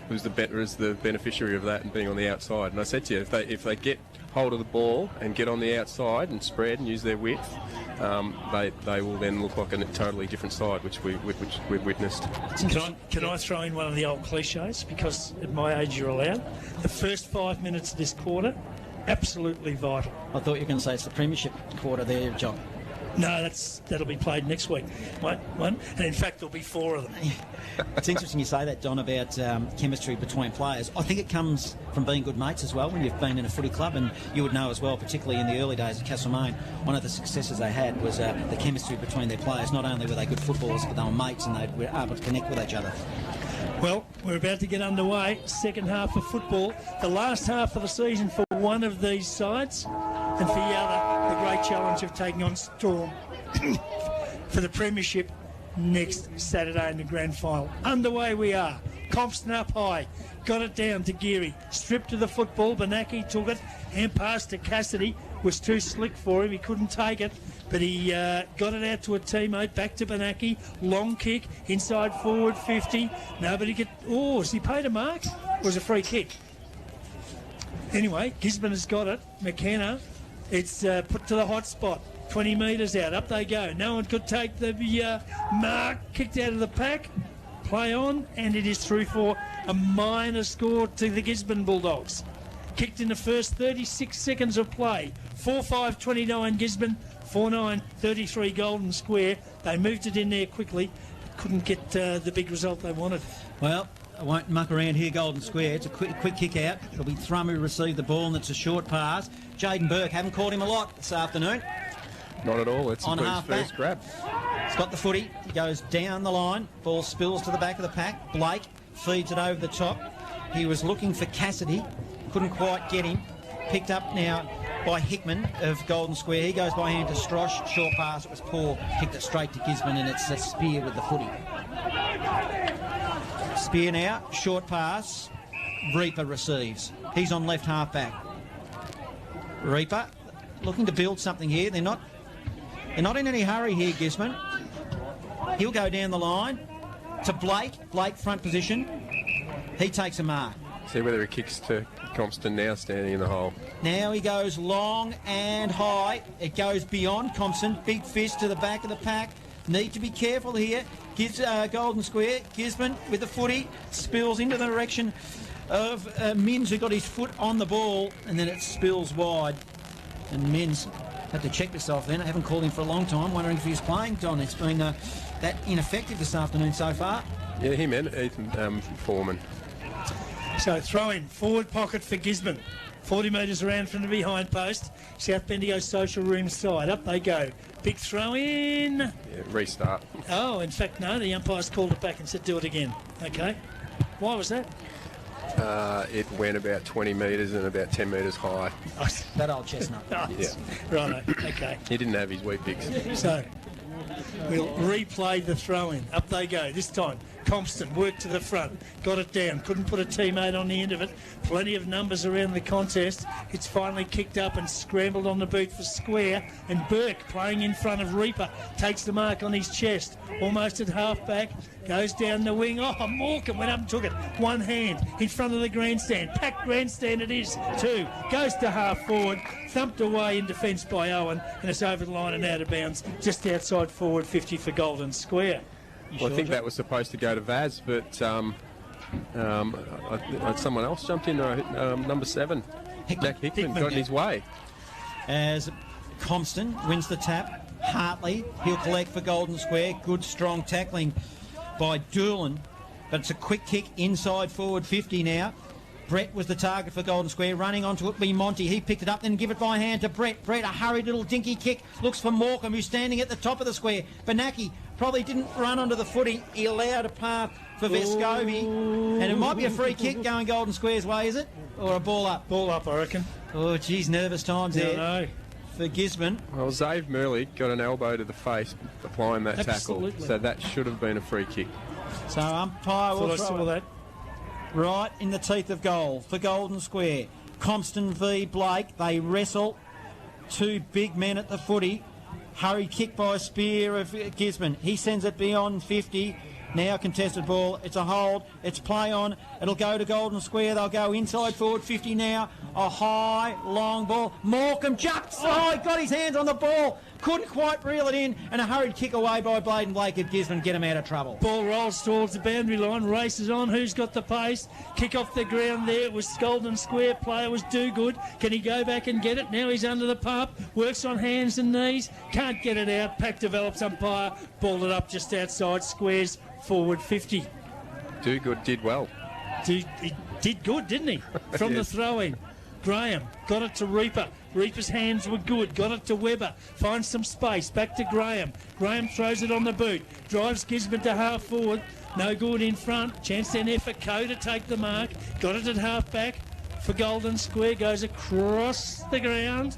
was the beneficiary of that and being on the outside. And I said to you, if they get hold of the ball and get on the outside and spread and use their width, they will then look like a totally different side, which we've witnessed. Can I throw in one of the old cliches? Because at my age you're allowed. The first 5 minutes of this quarter, absolutely vital. I thought you were going to say it's the premiership quarter there, John. No, that'll be played next week. One, and in fact there'll be 4 of them. It's interesting you say that, Don, about chemistry between players. I think it comes from being good mates as well when you've been in a footy club, and you would know as well, particularly in the early days at Castlemaine, one of the successes they had was the chemistry between their players. Not only were they good footballers, but they were mates and they were able to connect with each other. Well, we're about to get underway. Second half of football. The last half of the season for one of these sides, and for the other, the great challenge of taking on Storm for the premiership next Saturday in the grand final. Underway we are. Compston up high. Got it down to Geary. Stripped to the football. Benaki took it and passed to Cassidy. Was too slick for him. He couldn't take it. But he got it out to a teammate. Back to Benaki. Long kick. Inside forward 50. Nobody get... Oh, has he paid a mark? Or was it a free kick? Anyway, Gisborne has got it. McKenna. It's put to the hot spot. 20 metres out. Up they go. No one could take the mark. Kicked out of the pack. Play on. And it is through for a minor score to the Gisborne Bulldogs. Kicked in the first 36 seconds of play. 4-5-29 Gisborne. 4-9-33 Golden Square. They moved it in there quickly. But couldn't get the big result they wanted. Well, I won't muck around here, Golden Square. It's a quick kick out. It'll be Thrum who received the ball, and it's a short pass. Jaden Burke, haven't caught him a lot this afternoon. Not at all. It's on his half first back. grab. He's got the footy. He goes down the line. Ball spills to the back of the pack. Blake feeds it over the top. He was looking for Cassidy. Couldn't quite get him. Picked up now by Hickman of Golden Square. He goes by hand to Strosh. Short pass. It was poor. Kicked it straight to Gisborne, and it's a Spear with the footy. Spear now. Short pass. Reaper receives. He's on left half back. Reaper looking to build something here. They're not in any hurry here, Gisborne. He'll go down the line to Blake. Blake front position. He takes a mark. See whether he kicks to Compston now, standing in the hole. Now he goes long and high. It goes beyond Compston. Big fist to the back of the pack. Need to be careful here. Gives Golden Square. Gisborne with the footy. Spills into the direction of Minns, who got his foot on the ball, and then it spills wide. And Minns had to check myself then. I haven't called him for a long time, wondering if he was playing. Don, it's been that ineffective this afternoon so far. Yeah, him and Ethan Foreman. So throw in, forward pocket for Gisborne. 40 metres around from the behind post. South Bendigo Social Room side. Up they go. Big throw in. Yeah, restart. Oh, in fact, no, the umpire's called it back and said do it again. Okay. Why was that? It went about 20 metres and about 10 metres high. That old chestnut. Oh, Yeah. Righto, okay. He didn't have his wheat picks. So, we'll replay the throw-in. Up they go. This time, Compston worked to the front. Got it down. Couldn't put a teammate on the end of it. Plenty of numbers around the contest. It's finally kicked up and scrambled on the boot for Square. And Burke, playing in front of Reaper, takes the mark on his chest. Almost at half-back. Goes down the wing. Oh, Morecambe went up and took it. One hand in front of the grandstand. Packed grandstand it is. 2. Goes to half-forward. Thumped away in defence by Owen. And it's over the line and out of bounds. Just outside forward 50 for Golden Square. Well, I think that was supposed to go to Vaz, but someone else jumped in, number 7. Jack Hickman got in his way. As Compston wins the tap, Hartley, he'll collect for Golden Square. Good, strong tackling by Doolan. But it's a quick kick inside forward 50 now. Brett was the target for Golden Square. Running onto it be Monty. He picked it up, then give it by hand to Brett. Brett, a hurried little dinky kick. Looks for Morecambe, who's standing at the top of the square. Benaki probably didn't run onto the footy. He allowed a path for Vescovi. And it might be a free kick going Golden Square's way, is it? Or a ball up? Ball up, I reckon. Oh, geez, nervous times there. No. For Gisborne. Well, Zave Murley got an elbow to the face applying that Absolutely. tackle, so that should have been a free kick. So umpire will Thought I throw saw it that. right in the teeth of goal for Golden Square. Compston v Blake. They wrestle. Two big men at the footy. Hurried kick by Spear of Gisborne. He sends it beyond 50. Now contested ball. It's a hold. It's play on. It'll go to Golden Square. They'll go inside forward 50 now. A high, long ball. Morecambe jumps. Oh, he got his hands on the ball. Couldn't quite reel it in. And a hurried kick away by Bladen Blake at Gisborne. Get him out of trouble. Ball rolls towards the boundary line, races on. Who's got the pace? Kick off the ground there. It was Golden Square. Player was do good. Can he go back and get it? Now he's under the pump. Works on hands and knees. Can't get it out. Pack develops umpire. Balled it up just outside Squares. Forward 50. Do good, did well. He did good, didn't he? From Yes. the throw-in. Graham got it to Reaper. Reaper's hands were good. Got it to Webber. Finds some space. Back to Graham. Graham throws it on the boot. Drives Gisborne to half forward. No good in front. Chance then there for Coe to take the mark. Got it at half back for Golden Square. Goes across the ground.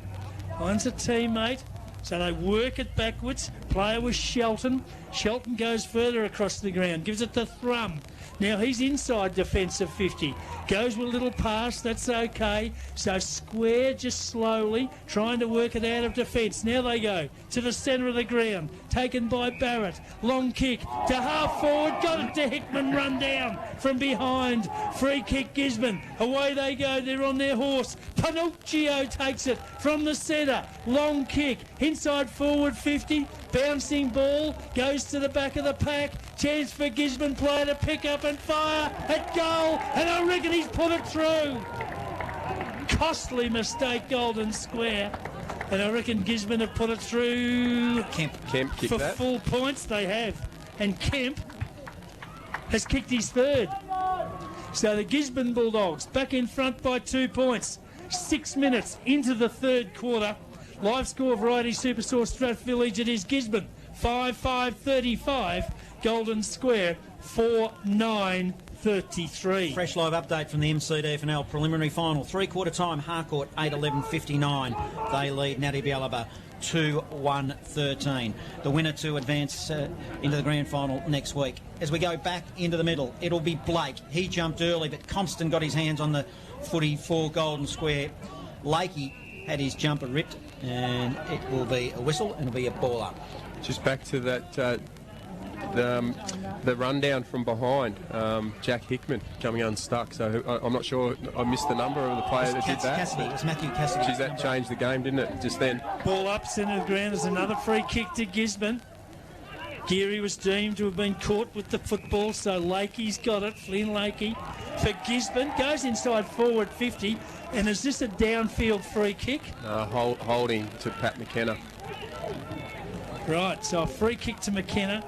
Finds a teammate. So they work it backwards. Player was Shelton. Shelton goes further across the ground. Gives it to Thrum. Now he's inside defensive 50. Goes with a little pass. That's okay. So Square just slowly trying to work it out of defence. Now they go to the centre of the ground. Taken by Barrett. Long kick to half forward. Got it to Hickman. Run down from behind. Free kick Gisborne. Away they go. They're on their horse. Panuccio takes it from the centre. Long kick. Inside forward 50. Bouncing ball. Goes to the back of the pack. Chance for Gisborne player to pick up and fire at goal. And I reckon he's put it through. Costly mistake, Golden Square. And I reckon Gisborne have put it through. Kemp kicked For that. full points they have. And Kemp has kicked his third. So the Gisborne Bulldogs back in front by 2 points. 6 minutes into the third quarter. Live score Variety Superstore Strath Village. It is Gisborne 5-5-35. Golden Square 4-9-33. Fresh live update from the BFNL preliminary final. Three-quarter time, Harcourt 8-11-59. They lead Natty Bialaba 2-1-13. The winner to advance into the grand final next week. As we go back into the middle, it'll be Blake. He jumped early, but Compston got his hands on the footy for Golden Square. Lakey had his jumper ripped, and it will be a whistle and it'll be a ball up. Just back to that, the rundown from behind. Jack Hickman coming unstuck. So I'm not sure. I missed the number of the player that did that. Cassidy. It was Matthew Cassidy. Geez, that changed the game, didn't it? Just then. Ball up centre of the ground. There's another free kick to Gisborne. Geary was deemed to have been caught with the football, so Lakey's got it. Flynn Lakey for Gisborne. Goes inside forward 50. And is this a downfield free kick? Holding to Pat McKenna. Right, so a free kick to McKenna.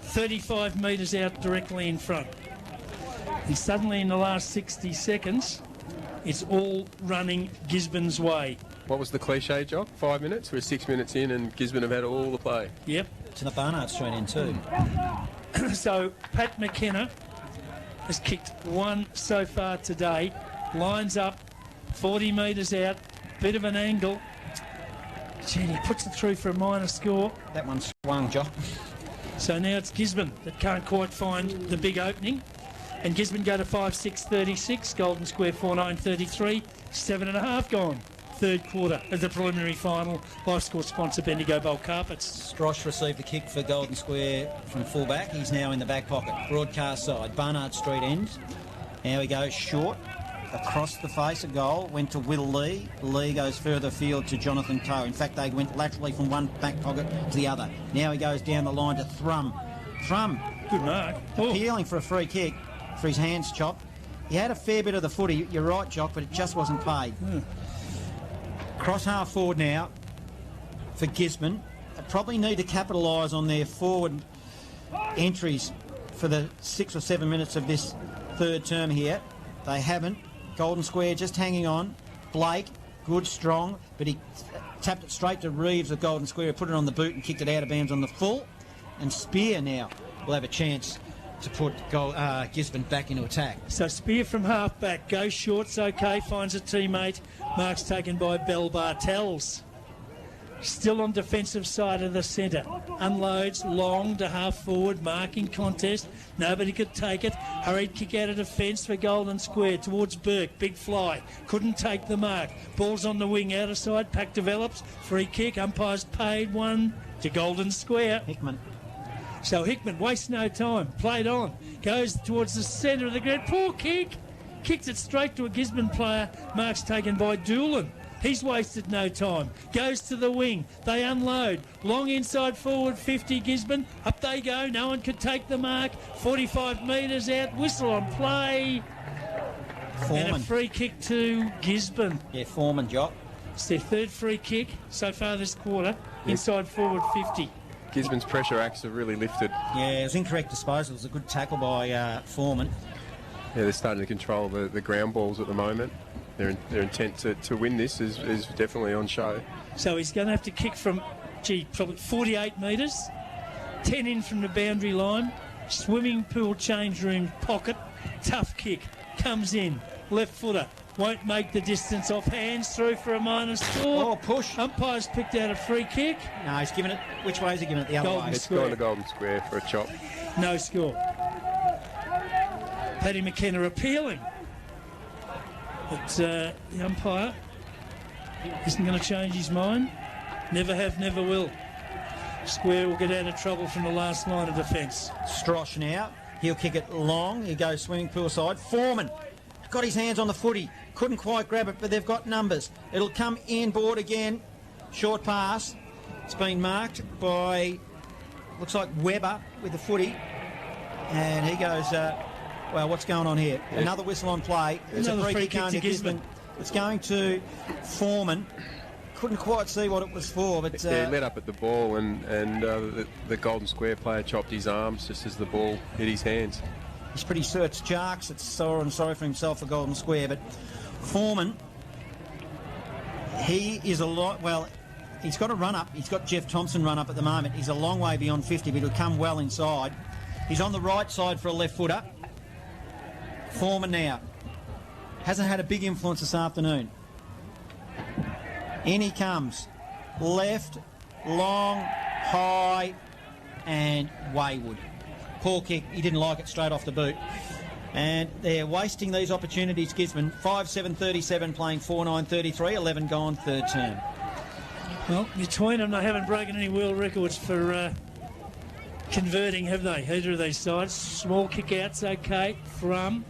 35 metres out directly in front. And suddenly in the last 60 seconds, it's all running Gisborne's way. What was the cliche, Jock? 5 minutes? We're 6 minutes in and Gisborne have had all the play. Yep. To the Barnard straight in too. So Pat McKenna has kicked one so far today. Lines up, 40 metres out, bit of an angle. Gee, he puts it through for a minor score. That one swung, Jock. So now it's Gisborne that can't quite find the big opening. And Gisborne go to 5-6-36. Golden Square 4-9-33. 7.5 gone. Third quarter of the preliminary final. Live score sponsor Bendigo Bowl Carpets. Strosh received the kick for Golden Square from fullback. He's now in the back pocket. Broadcast side. Barnard Street end. Now he goes short. Across the face of goal. Went to Will Lee. Lee goes further field to Jonathan Toe. In fact, they went laterally from one back pocket to the other. Now he goes down the line to Thrum. Thrum. Good mark. Appealing for a free kick for his hands chopped. He had a fair bit of the footy. You're right, Jock, but it just wasn't paid. Cross half forward now for Gisborne. They probably need to capitalise on their forward entries for the 6 or 7 minutes of this third term here. They haven't. Golden Square just hanging on. Blake, good, strong, but he tapped it straight to Reeves of Golden Square, put it on the boot and kicked it out of bounds on the full. And Spear now will have a chance to put Gisborne back into attack. So Spear from half-back, goes short, okay, finds a teammate. Mark's taken by Bell Bartels. Still on defensive side of the centre. Unloads long to half-forward, marking contest. Nobody could take it. Hurried kick out of defence for Golden Square towards Burke. Big fly. Couldn't take the mark. Ball's on the wing, out of side. Pack develops. Free kick. Umpires paid one to Golden Square. Hickman. So Hickman wastes no time. Played on. Goes towards the centre of the ground. Poor kick. Kicked it straight to a Gisborne player. Mark's taken by Doolan. He's wasted no time. Goes to the wing. They unload. Long inside forward 50 Gisborne. Up they go. No one could take the mark. 45 metres out. Whistle on play. Foreman. And a free kick to Gisborne. Yeah, Foreman, Jock. It's their third free kick so far this quarter. Inside forward 50. Gisborne's pressure acts have really lifted. Yeah, it was incorrect disposal. It was a good tackle by Foreman. Yeah, they're starting to control the ground balls at the moment. Their intent to win this is definitely on show. So he's going to have to kick from, probably 48 metres. 10 in from the boundary line. Swimming pool change room pocket. Tough kick. Comes in. Left footer. Won't make the distance off hands. Through for a -4. Oh, push. Umpire's picked out a free kick. No, he's given it. Which way is he giving it? The other Golden way. It's gone to Golden Square for a chop. No score. Paddy McKenna appealing. But the umpire isn't going to change his mind. Never have, never will. Square will get out of trouble from the last line of defence. Strosh now. He'll kick it long. He goes swimming pool side. Foreman got his hands on the footy. Couldn't quite grab it, but they've got numbers. It'll come inboard again. Short pass. It's been marked by, looks like Webber with the footy. And he goes, well, what's going on here? Yeah. Another whistle on play. It's another a free kick going to Gisborne. It's going to Foreman. Couldn't quite see what it was for, but... They let up at the ball and the Golden Square player chopped his arms just as the ball hit his hands. He's pretty sure it's Jarks. It's sorry for himself for Golden Square, but Foreman, he is a lot... Well, he's got a run-up. He's got Jeff Thompson run-up at the moment. He's a long way beyond 50, but he'll come well inside. He's on the right side for a left footer. Foreman now. Hasn't had a big influence this afternoon. In he comes. Left, long, high, and wayward. Poor kick. He didn't like it straight off the boot. And they're wasting these opportunities, Gisborne. 5-7-37 playing 4-9-33. 11 gone, third term. Well, between them, they haven't broken any world records for converting, have they? Either of these sides. Small kick out's okay. From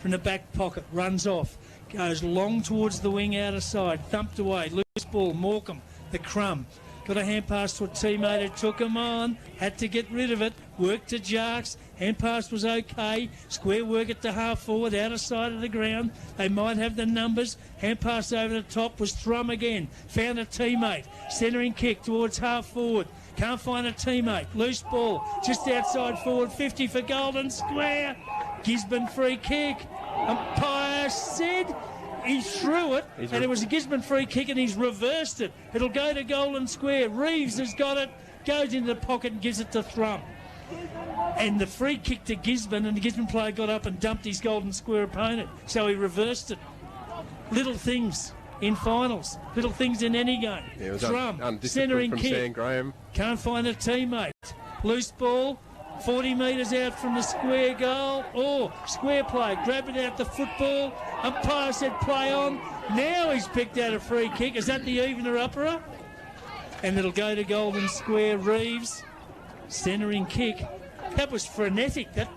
the back pocket. Runs off. Goes long towards the wing out of side. Thumped away. Loose ball. Morecambe. The crumb. Got a hand pass to a teammate who took him on. Had to get rid of it. Worked to Jarks. Hand pass was okay. Square work it to half forward. Out of sight of the ground. They might have the numbers. Hand pass over the top was Thrum again. Found a teammate. Centering kick towards half forward. Can't find a teammate. Loose ball. Just outside forward 50 for Golden Square. Gisborne free kick. Umpire said he threw it, and it was a Gisborne free kick, and he's reversed it. It'll go to Golden Square. Reeves has got it, goes into the pocket and gives it to Thrum. And the free kick to Gisborne, and the Gisborne player got up and dumped his Golden Square opponent, so he reversed it. Little things in finals, little things in any game. Yeah, it was Thrum, centering kick. Sam Graham. Can't find a teammate. Loose ball. 40 metres out from the Square goal. Oh, Square play. Grab it out the football. Umpire said play on. Now he's picked out a free kick. Is that the evener upperer? And it'll go to Golden Square. Reeves, centering kick. That was frenetic, that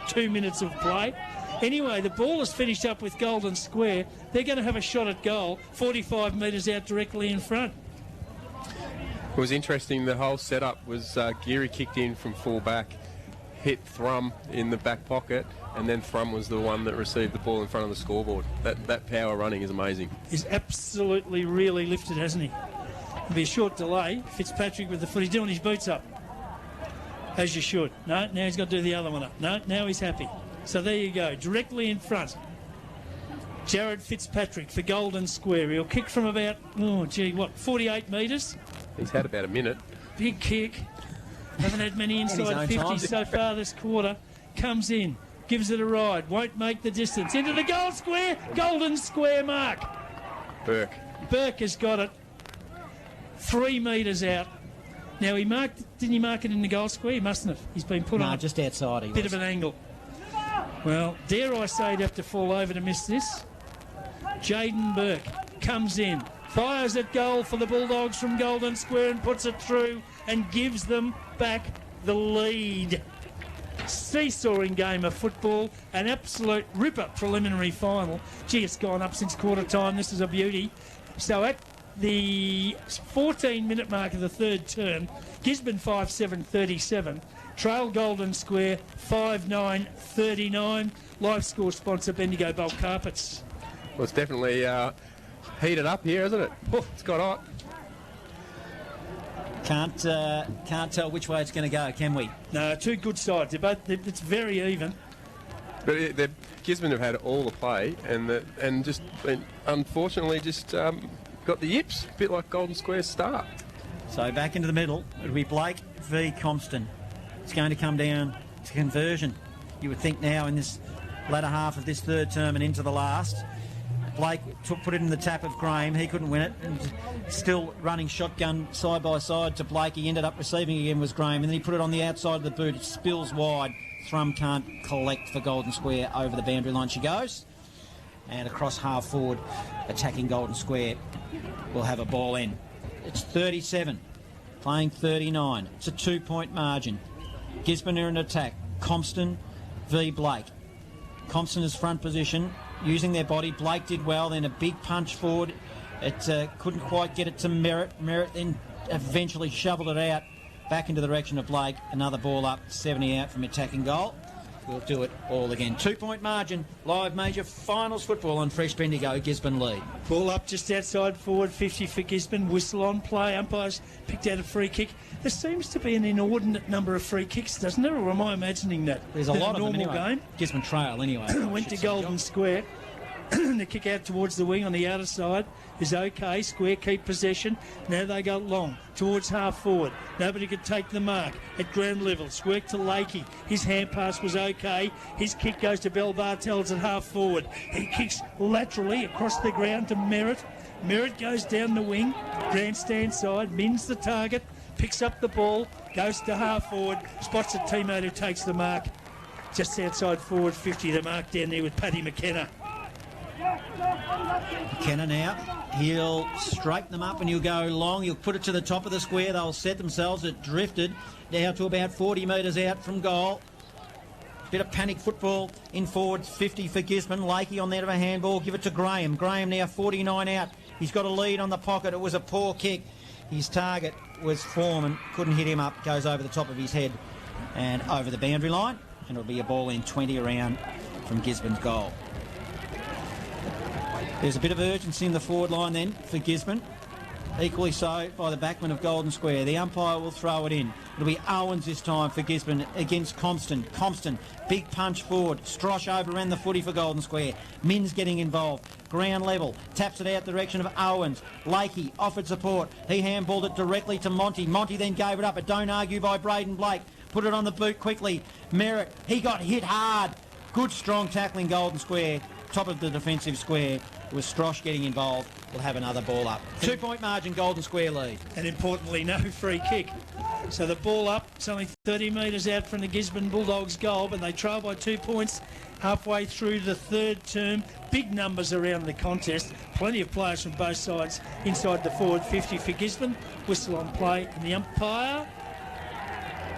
2 minutes of play. Anyway, the ball is finished up with Golden Square. They're going to have a shot at goal. 45 metres out directly in front. It was interesting. The whole setup was Geary kicked in from full back. Hit Thrum in the back pocket, and then Thrum was the one that received the ball in front of the scoreboard. That power running is amazing. He's absolutely really lifted, hasn't he? It'll be a short delay. Fitzpatrick with the foot. He's doing his boots up, as you should. No, now he's got to do the other one up. No, now he's happy. So there you go, directly in front. Jared Fitzpatrick for Golden Square. He'll kick from about, 48 metres. He's had about a minute. Big kick. Haven't had many inside 50s so far this quarter. Comes in, gives it a ride, won't make the distance. Into the goal square, Golden Square mark. Burke has got it 3 metres out. Now, didn't he mark it in the goal square? He mustn't have. He's been put on just outside. a bit of an angle. Well, dare I say he'd have to fall over to miss this. Jaden Burke comes in, fires at goal for the Bulldogs from Golden Square and puts it through and gives them back the lead. Seesawing game of football, an absolute ripper preliminary final. Gee, it's gone up since quarter time. This is a beauty. So at the 14-minute mark of the third term, Gisborne 5-7-37, trail Golden Square 5-9-39. Live score sponsor Bendigo Bulk Carpets. Well, it's definitely heated up here, isn't it? Oh, it's got hot. Can't tell which way it's going to go, can we? No, two good sides. It's very even. But Gisborne have had all the play and just been, unfortunately got the yips, a bit like Golden Square's start. So back into the middle, it'll be Blake v Compston. It's going to come down to conversion. You would think now in this latter half of this third term and into the last. Blake put it in the tap of Graham. He couldn't win it. And still running shotgun side by side to Blake. He ended up receiving again was Graham. And then he put it on the outside of the boot. It spills wide. Thrum can't collect for Golden Square. Over the boundary line she goes. And across half forward, attacking Golden Square will have a ball in. It's 37, playing 39. It's a 2-point margin. Gisborne are in attack. Compston v Blake. Compston is front position, using their body. Blake did well, then a big punch forward. It couldn't quite get it to Merritt. Merritt then eventually shoveled it out back into the direction of Blake. Another ball up, 70 out from attacking goal. We'll do it all again. 2-point margin, live major finals football on Fresh Bendigo. Gisborne lead. Ball up just outside forward, 50 for Gisborne. Whistle on play. Umpires picked out a free kick. There seems to be an inordinate number of free kicks, doesn't there? Or am I imagining that? There's a lot of them anyway. Game. Gisborne trail anyway. Went to Golden Square. The kick out towards the wing on the outer side is okay. Square keep possession. Now they go long towards half forward. Nobody could take the mark at ground level. Squirk to Lakey. His hand pass was okay. His kick goes to Bell Bartels at half forward. He kicks laterally across the ground to Merritt. Merritt goes down the wing. Grandstand side. Mins the target. Picks up the ball. Goes to half forward. Spots a teammate who takes the mark. Just outside forward 50. The mark down there with Paddy McKenna. McKenna now, he'll straighten them up and he'll go long. He'll put it to the top of the square. They'll set themselves. It drifted down to about 40 metres out from goal. Bit of panic football in forward, 50 for Gisborne. Lakey on there of a handball. Give it to Graham. Graham now 49 out. He's got a lead on the pocket. It was a poor kick. His target was Foreman. Couldn't hit him up. Goes over the top of his head and over the boundary line. And it'll be a ball in 20 around from Gisborne's goal. There's a bit of urgency in the forward line then for Gisborne. Equally so by the backman of Golden Square. The umpire will throw it in. It'll be Owens this time for Gisborne against Compston. Compston, big punch forward. Strosh overran the footy for Golden Square. Mins getting involved. Ground level. Taps it out the direction of Owens. Lakey offered support. He handballed it directly to Monty. Monty then gave it up. But don't argue by Braden Blake. Put it on the boot quickly. Merritt, he got hit hard. Good strong tackling Golden Square. Top of the defensive square. With Strosh getting involved, we'll have another ball up. 2-point margin, Golden Square lead. And importantly, no free kick. So the ball up, it's only 30 metres out from the Gisborne Bulldogs goal, but they trail by 2 points halfway through the third term. Big numbers around the contest. Plenty of players from both sides inside the forward 50 for Gisborne. Whistle on play, and the umpire...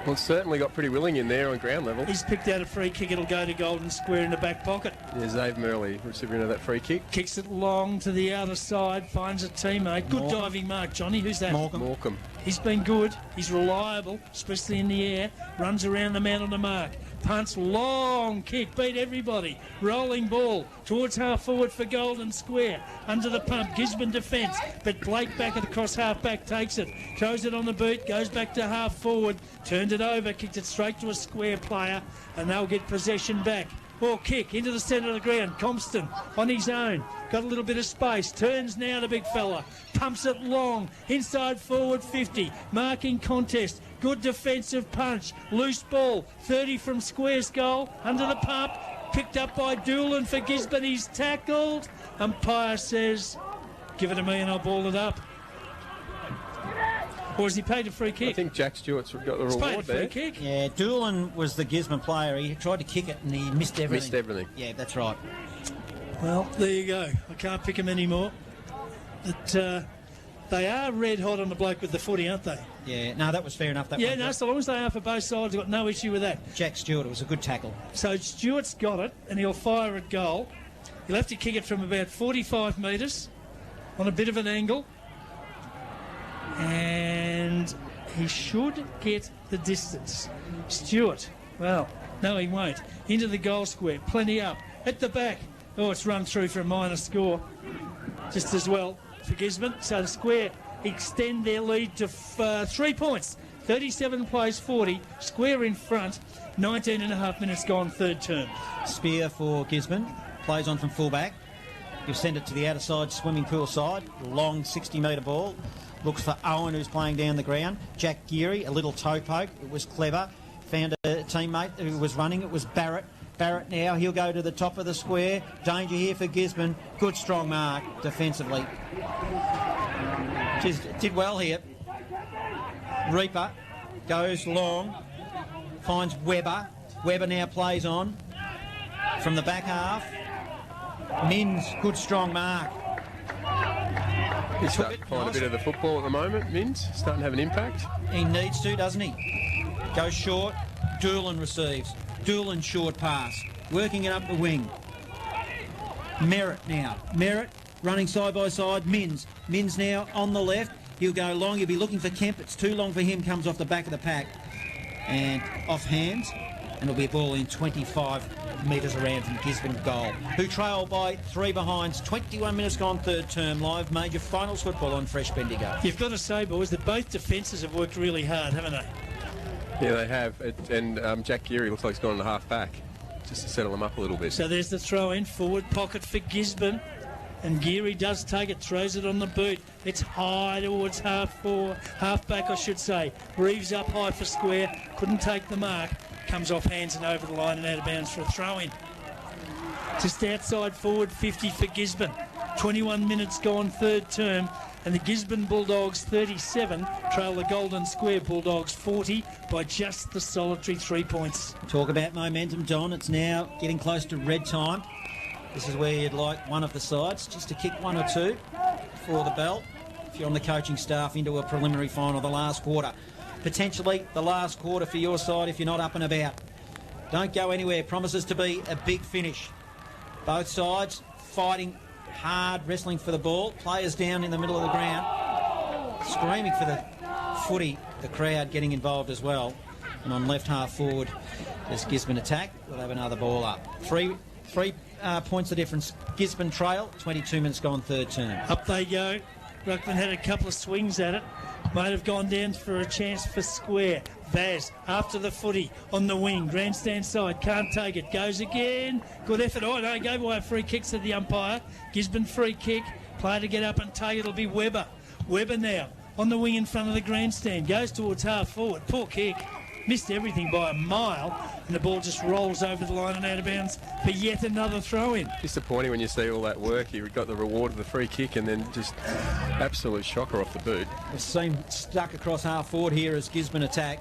Well, it's certainly got pretty willing in there on ground level. He's picked out a free kick. It'll go to Golden Square in the back pocket. Yeah, Zave Murley, recipient of that free kick. Kicks it long to the outer side, finds a teammate. Good diving mark, Johnny. Who's that? Morecambe. He's been good. He's reliable, especially in the air. Runs around the man on the mark. Punts, long kick, beat everybody. Rolling ball towards half forward for Golden Square. Under the pump, Gisborne defence. But Blake back across half back takes it. Throws it on the boot, goes back to half forward. Turned it over, kicked it straight to a square player. And they'll get possession back. Ball kick into the centre of the ground. Compston on his own. Got a little bit of space. Turns now to big fella. Pumps it long. Inside forward 50. Marking contest. Good defensive punch. Loose ball. 30 from Square's goal. Under the pump. Picked up by Doolan for Gisborne. He's tackled. Umpire says, give it to me and I'll ball it up. Or has he paid a free kick? I think Jack Stewart's got the He's paid reward a free there. kick. Yeah, Doolan was the Gisborne player. He tried to kick it and he missed everything. Missed everything. Yeah, that's right. Well, there you go. I can't pick him anymore. But they are red hot on the bloke with the footy, aren't they? Yeah, no, that was fair enough. That Yeah, one. no, so long as they are for both sides, I've got no issue with that. Jack Stewart, it was a good tackle. So Stewart's got it, and he'll fire at goal. He'll have to kick it from about 45 metres on a bit of an angle. And he should get the distance. Stewart, well, no, he won't. Into the goal square, plenty up. At the back, oh, it's run through for a minor score. Just as well for Gisborne. So the Square extend their lead to 3 points. 37 plays 40. Square in front. 19 and a half minutes gone, third term. Spear for Gisborne. Plays on from fullback. You send it to the outer side, swimming pool side. Long 60-metre ball. Looks for Owen, who's playing down the ground. Jack Geary, a little toe poke. It was clever. Found a teammate who was running. It was Barrett. Barrett now, he'll go to the top of the square. Danger here for Gisborne. Good strong mark defensively. Just did well here. Reaper goes long. Finds Webber. Webber now plays on. From the back half. Mins, good strong mark. He's starting to find a bit of the football at the moment, Mins. Starting to have an impact. He needs to, doesn't he? Goes short. Doolan receives. Doolan short pass. Working it up the wing. Merritt now. Merritt running side by side. Mins. Mins now on the left. He'll go long. He'll be looking for Kemp. It's too long for him. Comes off the back of the pack. And off hands. And it'll be a ball in 25 metres around from Gisborne goal, who trail by 3 behinds. 21 minutes gone, third term. Live major finals football on Fresh Bendigo. You've got to say, boys, that both defences have worked really hard, haven't they? Yeah, they have. And Jack Geary looks like he's gone in the half back just to settle them up a little bit. So there's the throw in, forward pocket for Gisborne. And Geary does take it, throws it on the boot. It's high towards half back, I should say. Reeves up high for Square, couldn't take the mark. Comes off hands and over the line and out of bounds for a throw in. Just outside forward 50 for Gisborne. 21 minutes gone, third term. And the Gisborne Bulldogs 37 trail the Golden Square Bulldogs 40 by just the solitary 3 points. Talk about momentum, Don. It's now getting close to red time. This is where you'd like one of the sides just to kick 1 or 2 for the bell. If you're on the coaching staff into a preliminary final, the last quarter. Potentially the last quarter for your side if you're not up and about. Don't go anywhere. Promises to be a big finish. Both sides fighting hard, wrestling for the ball. Players down in the middle of the ground, screaming for the footy. The crowd getting involved as well. And on left half forward, as Gisborne attack, we'll have another ball up. Three points the difference. Gisborne trail, 22 minutes gone, third term. Up they go. Ruckman had a couple of swings at it. Might have gone down for a chance for Square. Vaz after the footy on the wing. Grandstand side. Can't take it. Goes again. Good effort. Oh, no. Gave away a free kick to the umpire. Gisborne free kick. Player to get up and take it. It'll be Webber. Webber now on the wing in front of the grandstand. Goes towards half forward. Poor kick. Missed everything by a mile. And the ball just rolls over the line and out of bounds for yet another throw-in. Disappointing when you see all that work. He got the reward of the free kick and then just absolute shocker off the boot. We've seen stuck across half forward here as Gisborne attack.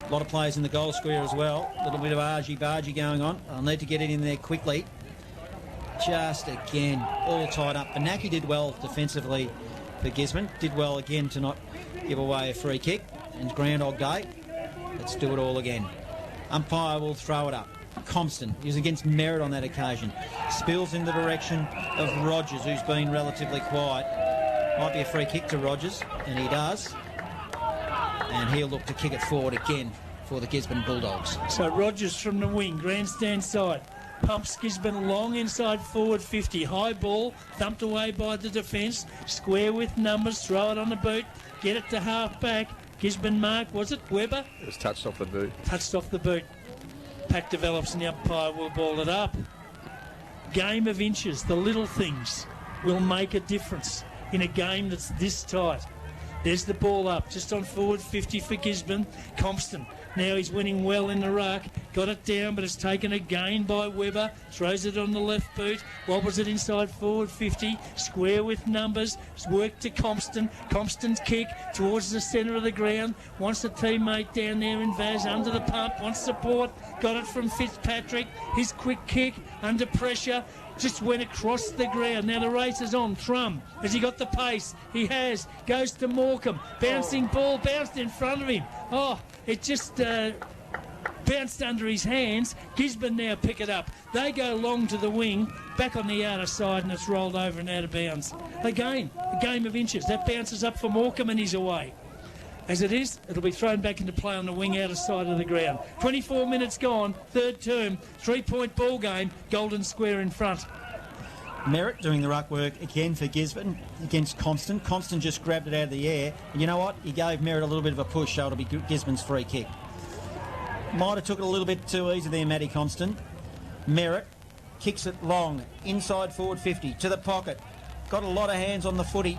A lot of players in the goal square as well. A little bit of argy-bargy going on. I'll need to get it in there quickly. Just again, all tied up. Benaki did well defensively for Gisborne. Did well again to not give away a free kick. And Groundhog Day. Let's do it all again. Umpire will throw it up. Compston is against Merritt on that occasion. Spills in the direction of Rogers, who's been relatively quiet. Might be a free kick to Rogers, and he does. And he'll look to kick it forward again for the Gisborne Bulldogs. So Rogers from the wing, grandstand side. Pumps Gisborne long inside forward 50. High ball, thumped away by the defence. Square with numbers, throw it on the boot. Get it to half back. Gisborne mark, was it Webber? It was touched off the boot. Touched off the boot. Pack develops and the umpire will ball it up. Game of inches. The little things will make a difference in a game that's this tight. There's the ball up, just on forward 50 for Gisborne. Compston, now he's winning well in the ruck. Got it down, but it's taken again by Webber. Throws it on the left boot. Wobbles it inside forward 50. Square with numbers. Work to Compston. Compston's kick towards the centre of the ground. Wants a teammate down there in Vaz under the pump. Wants support. Got it from Fitzpatrick. His quick kick under pressure. Just went across the ground. Now the race is on. Trum, has he got the pace? He has. Goes to Morecambe. Bouncing ball, bounced in front of him. Oh, it just bounced under his hands. Gisborne now pick it up. They go long to the wing, back on the outer side, and it's rolled over and out of bounds. Again, a game of inches. That bounces up for Morecambe and he's away. As it is, it'll be thrown back into play on the wing outer side of the ground. 24 minutes gone, third term, 3-point ball game, Golden Square in front. Merritt doing the ruck work again for Gisborne against Compston. Compston just grabbed it out of the air. And you know what? He gave Merritt a little bit of a push, so it'll be Gisborne's free kick. Might have took it a little bit too easy there, Matty Compston. Merritt kicks it long, inside forward 50, to the pocket. Got a lot of hands on the footy.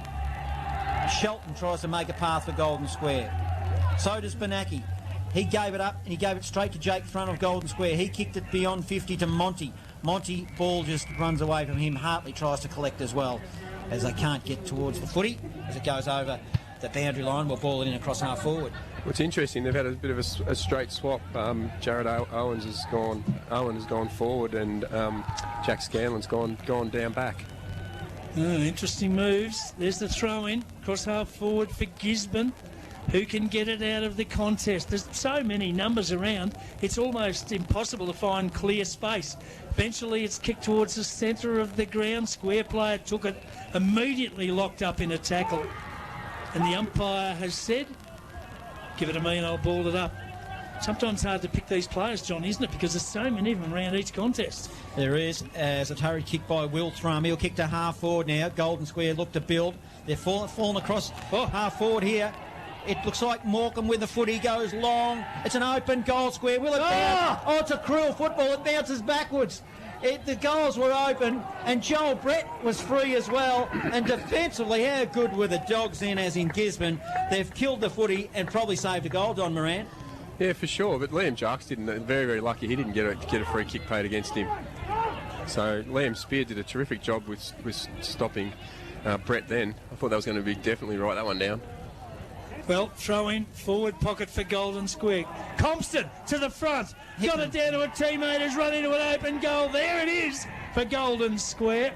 Shelton tries to make a path for Golden Square. So does Benaki. He gave it up and he gave it straight to Jake front of Golden Square. He kicked it beyond 50 to Monty. Monty, ball just runs away from him. Hartley tries to collect as well, as they can't get towards the footy. As it goes over the boundary line, we'll ball it in across half forward. What's interesting, they've had a bit of a straight swap. Jared Owen has gone forward, and Jack Scanlon's gone down back. Interesting moves. There's the throw in, cross half forward for Gisborne. Who can get it out of the contest? There's so many numbers around, it's almost impossible to find clear space. Eventually it's kicked towards the centre of the ground. Square player took it, immediately locked up in a tackle. And the umpire has said, give it to me and I'll ball it up. Sometimes hard to pick these players, John, isn't it? Because there's so many of them around each contest. There is, as a hurried kick by Will Thrum. He'll kick to half forward now. Golden Square look to build. They're falling across half forward here. It looks like Morecambe with the footy goes long. It's an open goal square. Will it bounce? Oh, it's a cruel football. It bounces backwards. The goals were open, and Joel Brett was free as well. And defensively, how good were the Dogs then, as in Gisborne? They've killed the footy and probably saved a goal, Don Moran. Yeah, for sure. But Liam Jarks didn't. Very, very lucky. He didn't get a free kick paid against him. So Liam Spear did a terrific job with stopping Brett then. I thought that was going to be definitely right that one down. Well, throw in, forward pocket for Golden Square. Compston to the front. Got it down to a teammate who's run into an open goal. There it is for Golden Square.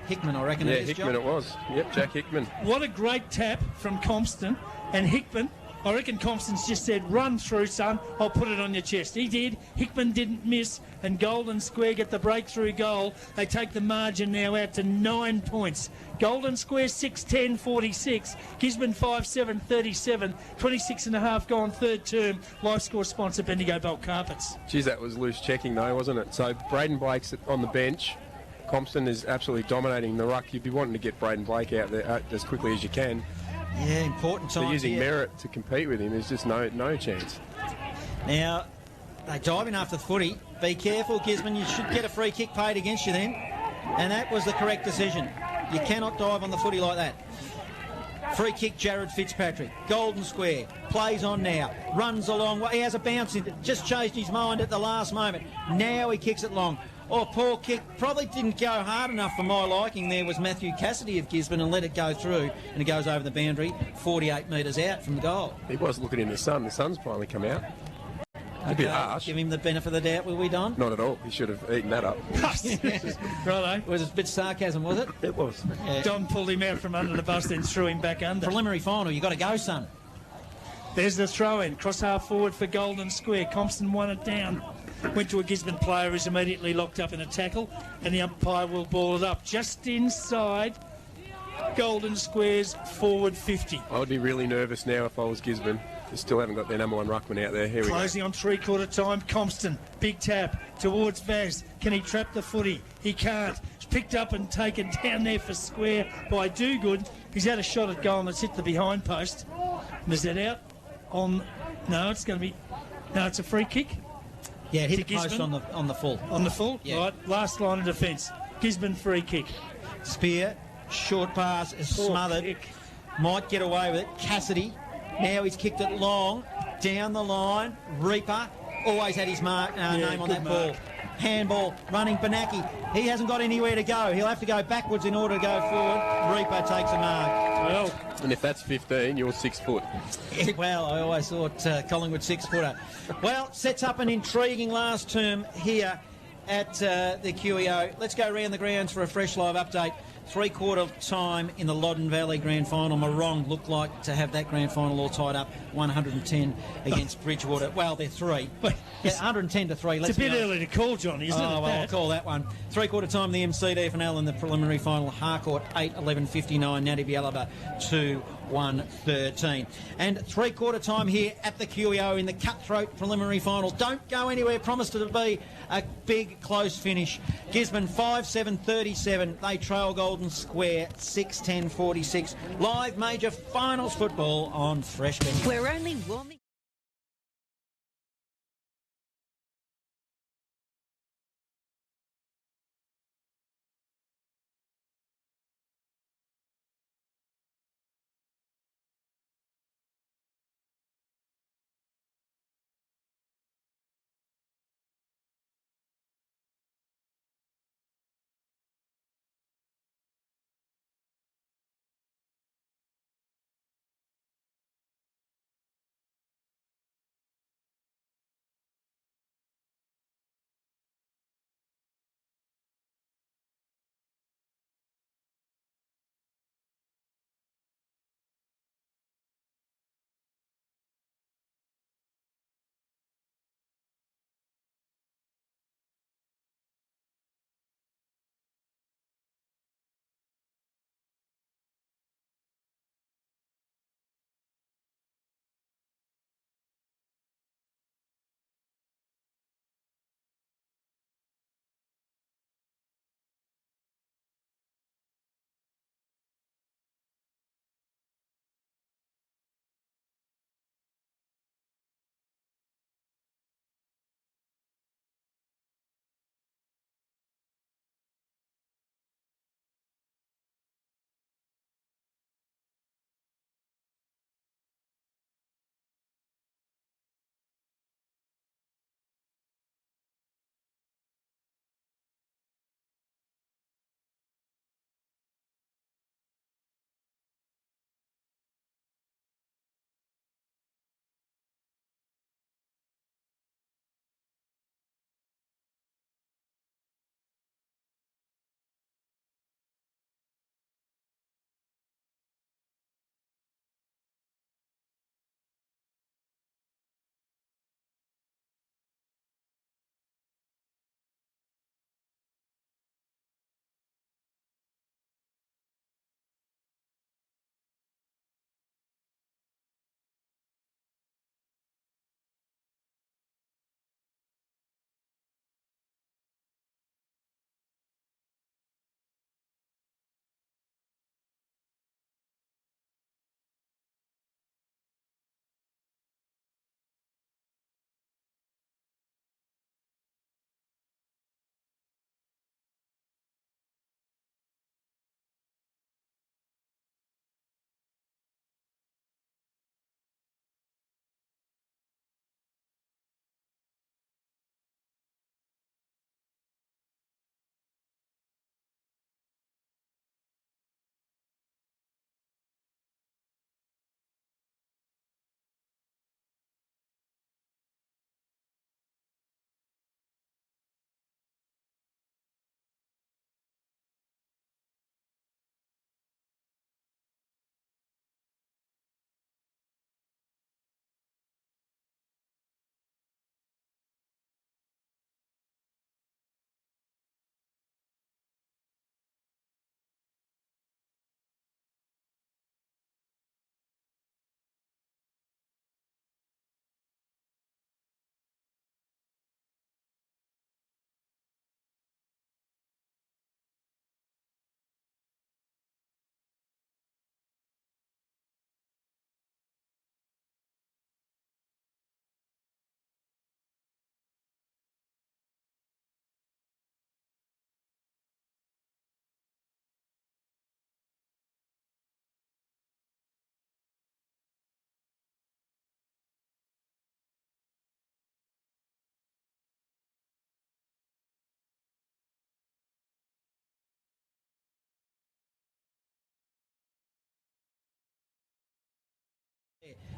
Hickman, I reckon. Yeah, Hickman it was. Yep, Jack Hickman. What a great tap from Compston. And Hickman, I reckon Compston's just said, run through, son, I'll put it on your chest. He did. Hickman didn't miss, and Golden Square get the breakthrough goal. They take the margin now out to 9 points. Golden Square 6-10-46. Gisborne 5-7-37. 26 and a half gone third term. Life score sponsor Bendigo Bulk Carpets. Geez, that was loose checking though, wasn't it? So Braden Blake's on the bench. Compston is absolutely dominating the ruck. You'd be wanting to get Braden Blake out there as quickly as you can. Yeah, important time. So using Merritt to compete with him, there's just no chance. Now, they dive in after the footy. Be careful, Gisborne. You should get a free kick paid against you then. And that was the correct decision. You cannot dive on the footy like that. Free kick, Jared Fitzpatrick. Golden Square. Plays on now. Runs along. He has a bounce. Just changed his mind at the last moment. Now he kicks it long. Oh, poor kick. Probably didn't go hard enough for my liking. There was Matthew Cassidy of Gisborne and let it go through. And it goes over the boundary, 48 metres out from the goal. He was looking in the sun. The sun's finally come out. A bit harsh. Give him the benefit of the doubt, will we, Don? Not at all. He should have eaten that up. Righto. Was it a bit sarcasm, was it? It was. Yeah. Don pulled him out from under the bus, then threw him back under. Preliminary final, you got to go, son. There's the throw-in. Cross half forward for Golden Square. Compston won it down. Went to a Gisborne player who's immediately locked up in a tackle, and the umpire will ball it up just inside Golden Square's forward 50. I would be really nervous now if I was Gisborne. They still haven't got their number one ruckman out there. Here we go. Closing on three-quarter time. Compston, big tap towards Vaz. Can he trap the footy? He can't. It's picked up and taken down there for Square by Dogood. He's had a shot at goal and it's hit the behind post. And is that out? No, it's going to be... No, it's a free kick. Yeah, hit to the post Gisborne. on the full. On the full? Yeah. Right, last line of defence. Gisborne free kick. Spear, short pass is Poor smothered. kick. Might get away with it. Cassidy, now he's kicked it long, down the line. Reaper, always had his name on good that mark. ball. Handball, running Benaki. He hasn't got anywhere to go. He'll have to go backwards in order to go forward. Reaper takes a mark. Well, And if that's 15, you're 6 foot. Well, I always thought Collingwood 6-footer. Well, sets up an intriguing last term here at the QEO. Let's go around the grounds for a fresh live update. 3/4 time in the Loddon Valley Grand Final. Morong looked like to have that Grand Final all tied up. 110 against Bridgewater. Well, they're 3. Yeah, 110 to 3. it's a bit early to call, Johnny, isn't it? Oh, well, I'll call that one. 3/4 time the BFNL in the preliminary final. Harcourt 8-11-59. Natty Bialaba 2-1-13. And 3/4 time here at the QEO in the cutthroat preliminary final. Don't go anywhere. Promised it to be a big close finish. Gisborne 5-7-37. They trail Golden+Square 6-10-46. Live major finals football on Fresh Bench. We're only warming.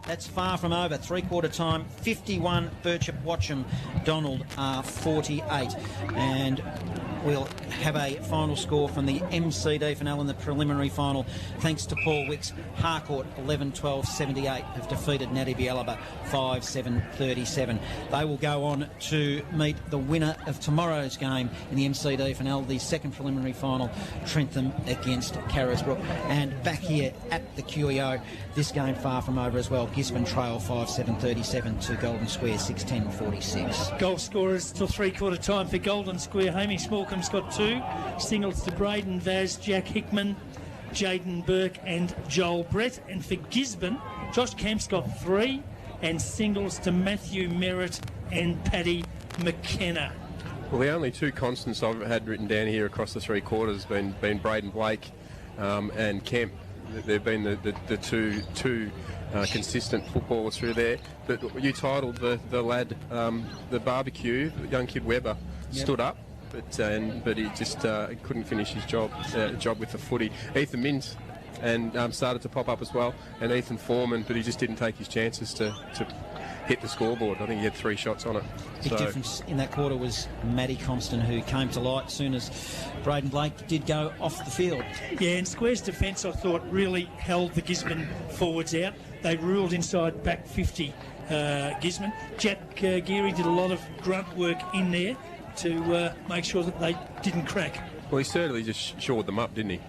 That's far from over. Three-quarter time, 51 Birchip Watcham, Donald 48. And we'll have a final score from the BFNL in the preliminary final, thanks to Paul Wicks. Harcourt 11-12-78 have defeated Natty Bialaba 5-7-37. They will go on to meet the winner of tomorrow's game in the BFNL, the second preliminary final, Trentham against Carisbrook. And back here at the QEO, this game far from over as well. Gisborne trail 5-7-37 to Golden Square 6-10-46. Goal scorers till three-quarter time for Golden Square. Hamish Smallcombe's got 2. Singles to Braden Vaz, Jack Hickman, Jaden Burke and Joel Brett. And for Gisborne, Josh Camp's got 3. And singles to Matthew Merritt and Paddy McKenna. Well, the only 2 constants I've had written down here across the three quarters have been Braden Blake and Kemp. They've been the two consistent footballers through there. But you titled the lad, the barbecue, young kid Webber, stood up, but he just couldn't finish his job with the footy. Ethan Mins and started to pop up as well, and Ethan Foreman, but he just didn't take his chances to hit the scoreboard. I think he had 3 shots on it. Big difference in that quarter was Matty Compston, who came to light as soon as Braden Blake did go off the field. Yeah, and Square's defence, I thought, really held the Gisborne forwards out. They ruled inside back 50 Gisborne. Jack Geary did a lot of grunt work in there to make sure that they didn't crack. Well, he certainly just shored them up, didn't he?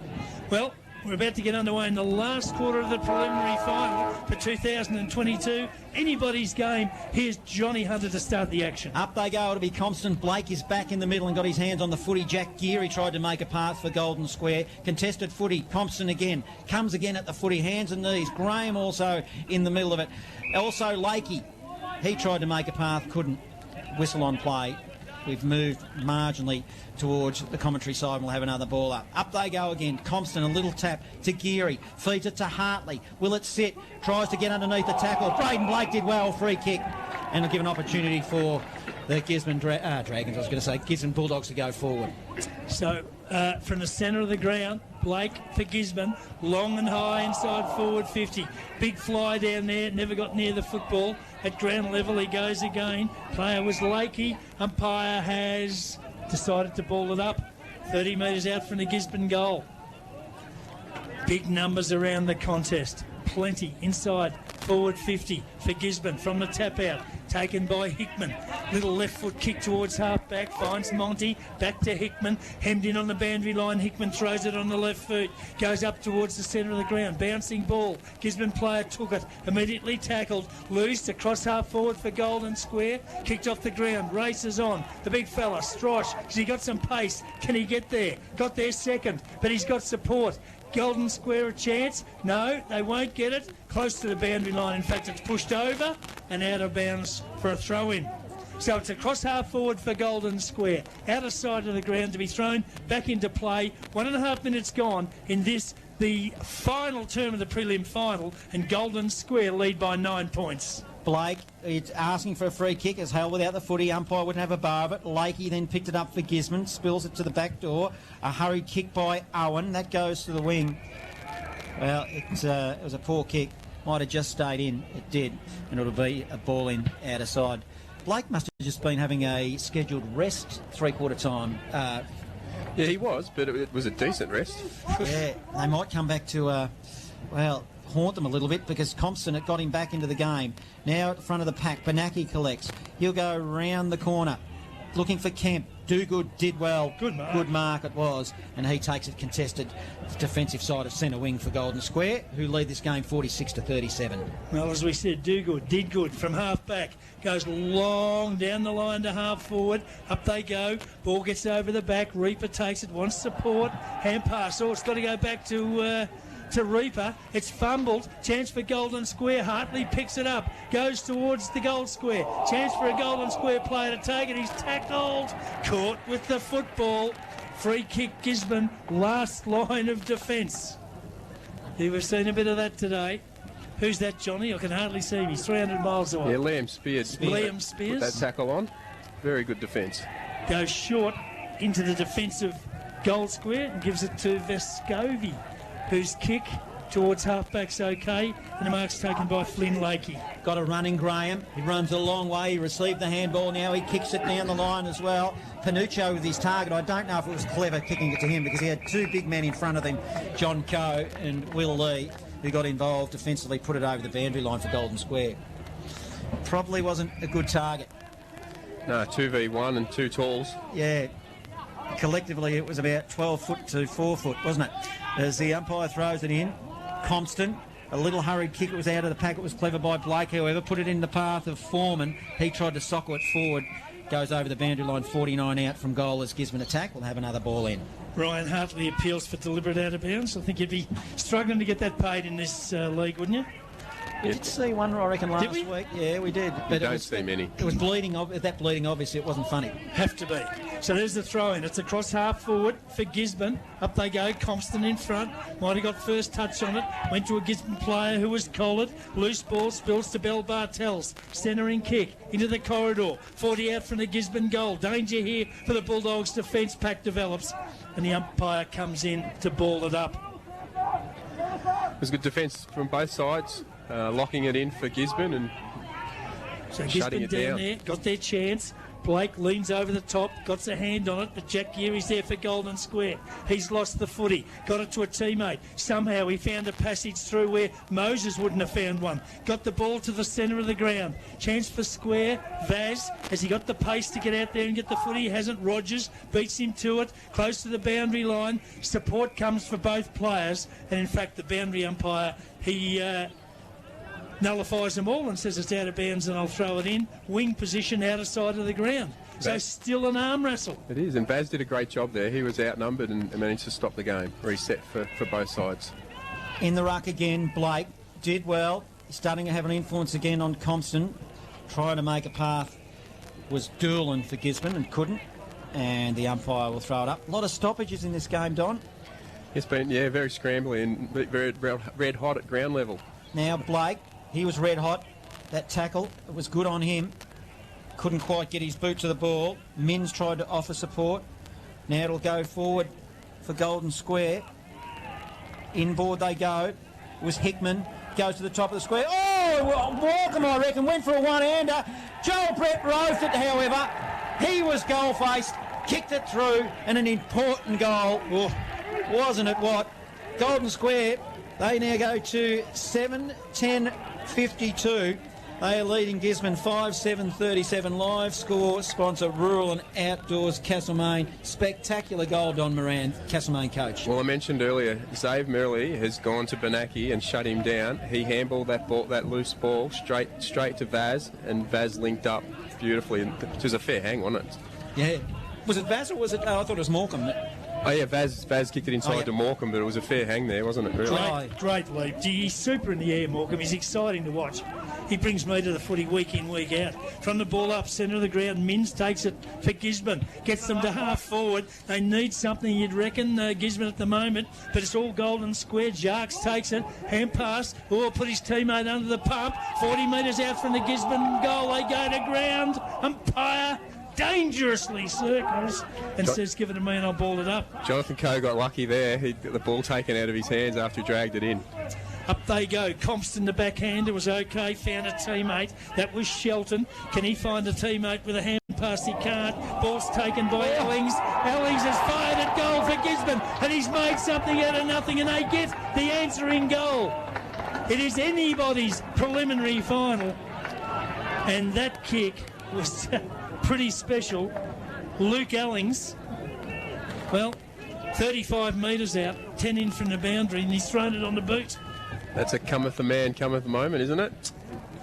Well, we're about to get underway in the last quarter of the preliminary final for 2022. Anybody's game. Here's Johnny Hunter to start the action. Up they go. It'll be Compston. Blake is back in the middle and got his hands on the footy. Jack Geary tried to make a path for Golden Square. Contested footy. Compston again. Comes again at the footy. Hands and knees. Graham also in the middle of it. Also Lakey. He tried to make a path. Couldn't. Whistle on play. We've moved marginally towards the commentary side and we'll have another ball up. Up they go again. Compston, a little tap to Geary. Feeds it to Hartley. Will it sit? Tries to get underneath the tackle. Braden Blake did well. Free kick. And will give an opportunity for the Gisborne Dragons, I was going to say, Gisborne Bulldogs to go forward. So, from the centre of the ground, Blake for Gisborne, long and high inside forward 50. Big fly down there, never got near the football. At ground level he goes again. Player was Lakey. Umpire has decided to ball it up 30 metres out from the Gisborne goal. Big numbers around the contest. Plenty inside forward 50 for Gisborne from the tap out. Taken by Hickman. Little left foot kick towards half back. Finds Monty. Back to Hickman. Hemmed in on the boundary line. Hickman throws it on the left foot. Goes up towards the centre of the ground. Bouncing ball. Gisborne player took it. Immediately tackled. Loose across half forward for Golden Square. Kicked off the ground. Races on. The big fella. Strosh. Has he got some pace? Can he get there? Got there second. But he's got support. Golden Square a chance? No, they won't get it. Close to the boundary line. In fact, it's pushed over and out of bounds for a throw-in. So it's across half forward for Golden Square. Out of sight of the ground to be thrown back into play. 1.5 minutes gone in this, the final term of the prelim final, and Golden Square lead by 9 points. Blake, it's asking for a free kick, is held without the footy. Umpire wouldn't have a bar of it. Lakey then picked it up for Gisborne, spills it to the back door. A hurried kick by Owen. That goes to the wing. Well, it was a poor kick. Might have just stayed in. It did. And it'll be a ball in out of side. Blake must have just been having a scheduled rest three-quarter time. Yeah, he was, but it was a decent rest. Yeah, they might come back to, haunt them a little bit, because Compston had got him back into the game. Now at the front of the pack, Benaki collects. He'll go round the corner, looking for Kemp. Do good, did well. Good mark. Good mark it was. And he takes it contested defensive side of centre wing for Golden Square, who lead this game 46-37. Well, as we said, do good, did good from half back. Goes long down the line to half forward. Up they go. Ball gets over the back. Reaper takes it, wants support. Hand pass. Oh, it's got to go back to Reaper. It's fumbled. Chance for Golden Square. Hartley picks it up. Goes towards the goal square. Chance for a Golden Square player to take it. He's tackled. Caught with the football. Free kick Gisborne. Last line of defence. We've seen a bit of that today. Who's that, Johnny? I can hardly see him. He's 300 miles away. Yeah, Liam Spears. Liam Spears. Put that tackle on. Very good defence. Goes short into the defensive goal square and gives it to Vescovi, whose kick towards halfback's okay, and the mark's taken by Flynn Lakey. Got a running Graham. He runs a long way. He received the handball. Now he kicks it down the line as well. Panuccio with his target. I don't know if it was clever kicking it to him because he had two big men in front of him, John Coe and Will Lee, who got involved defensively, put it over the boundary line for Golden Square. Probably wasn't a good target. No, 2v1 and two talls. Yeah. Collectively, it was about 12 foot to 4 foot, wasn't it? As the umpire throws it in, Compston, a little hurried kick. It was out of the pack. It was clever by Blake, however, put it in the path of Foreman. He tried to sockle it forward. Goes over the boundary line, 49 out from goal as Gisborne attack. We'll have another ball in. Ryan Hartley appeals for deliberate out of bounds. I think you'd be struggling to get that paid in this league, wouldn't you? We did see one, I reckon, last we? week. Yeah, we did. But don't see many. It was bleeding. That bleeding, obviously, it wasn't funny. Have to be. So there's the throw-in. It's across half forward for Gisborne. Up they go. Compston in front. Might have got first touch on it. Went to a Gisborne player who was collared. Loose ball spills to Bell Bartels. Centering kick into the corridor. 40 out from the Gisborne goal. Danger here for the Bulldogs. Defence pack develops. And the umpire comes in to ball it up. It was good defence from both sides. Locking it in for Gisborne and so shutting Gisborne it down down. there, got their chance. Blake leans over the top, got a hand on it, but Jack Geary's there for Golden Square. He's lost the footy, got it to a teammate. Somehow he found a passage through where Moses wouldn't have found one. Got the ball to the centre of the ground. Chance for Square. Vaz, has he got the pace to get out there and get the footy? He hasn't. Rogers beats him to it, close to the boundary line. Support comes for both players, and in fact the boundary umpire, he nullifies them all and says it's out of bounds and I'll throw it in. Wing position out of side of the ground. So still an arm wrestle. It is, and Vaz did a great job there. He was outnumbered and managed to stop the game. Reset for both sides. In the ruck again, Blake did well. He's starting to have an influence again on Compston. Trying to make a path was Doolan for Gisborne and couldn't. And the umpire will throw it up. A lot of stoppages in this game, Don. It's been, very scrambly and very red hot at ground level. Now Blake, he was red hot. That tackle, it was good on him. Couldn't quite get his boot to the ball. Minns tried to offer support. Now it'll go forward for Golden Square. Inboard they go. It was Hickman. Goes to the top of the square. Oh, Walkham, I reckon, went for a one-hander. Joel Brett roasted it, however. He was goal-faced, kicked it through, and an important goal. Oh, wasn't it what? Golden Square, they now go to 7-10-52. They are leading Gisborne 5-7-37. Live score sponsor Rural and Outdoors Castlemaine. Spectacular goal, Don Moran, Castlemaine coach. Well, I mentioned earlier, Zave Merrily has gone to Benaki and shut him down. He handballed that loose ball straight to Vaz, and Vaz linked up beautifully. It was a fair hang, wasn't it? Yeah. Was it Vaz or was it? Oh, I thought it was Morecambe. Oh yeah, Vaz kicked it inside to Morecambe, but it was a fair hang there, wasn't it? Really? Great leap. He's super in the air, Morecambe. He's exciting to watch. He brings me to the footy week in, week out. From the ball up, centre of the ground, Minns takes it for Gisborne. Gets them to half forward. They need something, you'd reckon, Gisborne at the moment. But it's all Golden Square. Jarks takes it. Hand pass. Oh, put his teammate under the pump. 40 metres out from the Gisborne goal. They go to ground. Umpire dangerously circles and says, give it to me and I'll ball it up. Jonathan Coe got lucky there. He got the ball taken out of his hands after he dragged it in. Up they go. Compston, the backhander, was okay. Found a teammate. That was Shelton. Can he find a teammate with a hand pass? He can't. Ball's taken by Ellings. Ellings has fired at goal for Gisborne, and he's made something out of nothing, and they get the answering goal. It is anybody's preliminary final, and that kick was pretty special. Luke Ellings, well, 35 metres out, 10 in from the boundary, and he's thrown it on the boot. That's a cometh the man, cometh the moment, isn't it?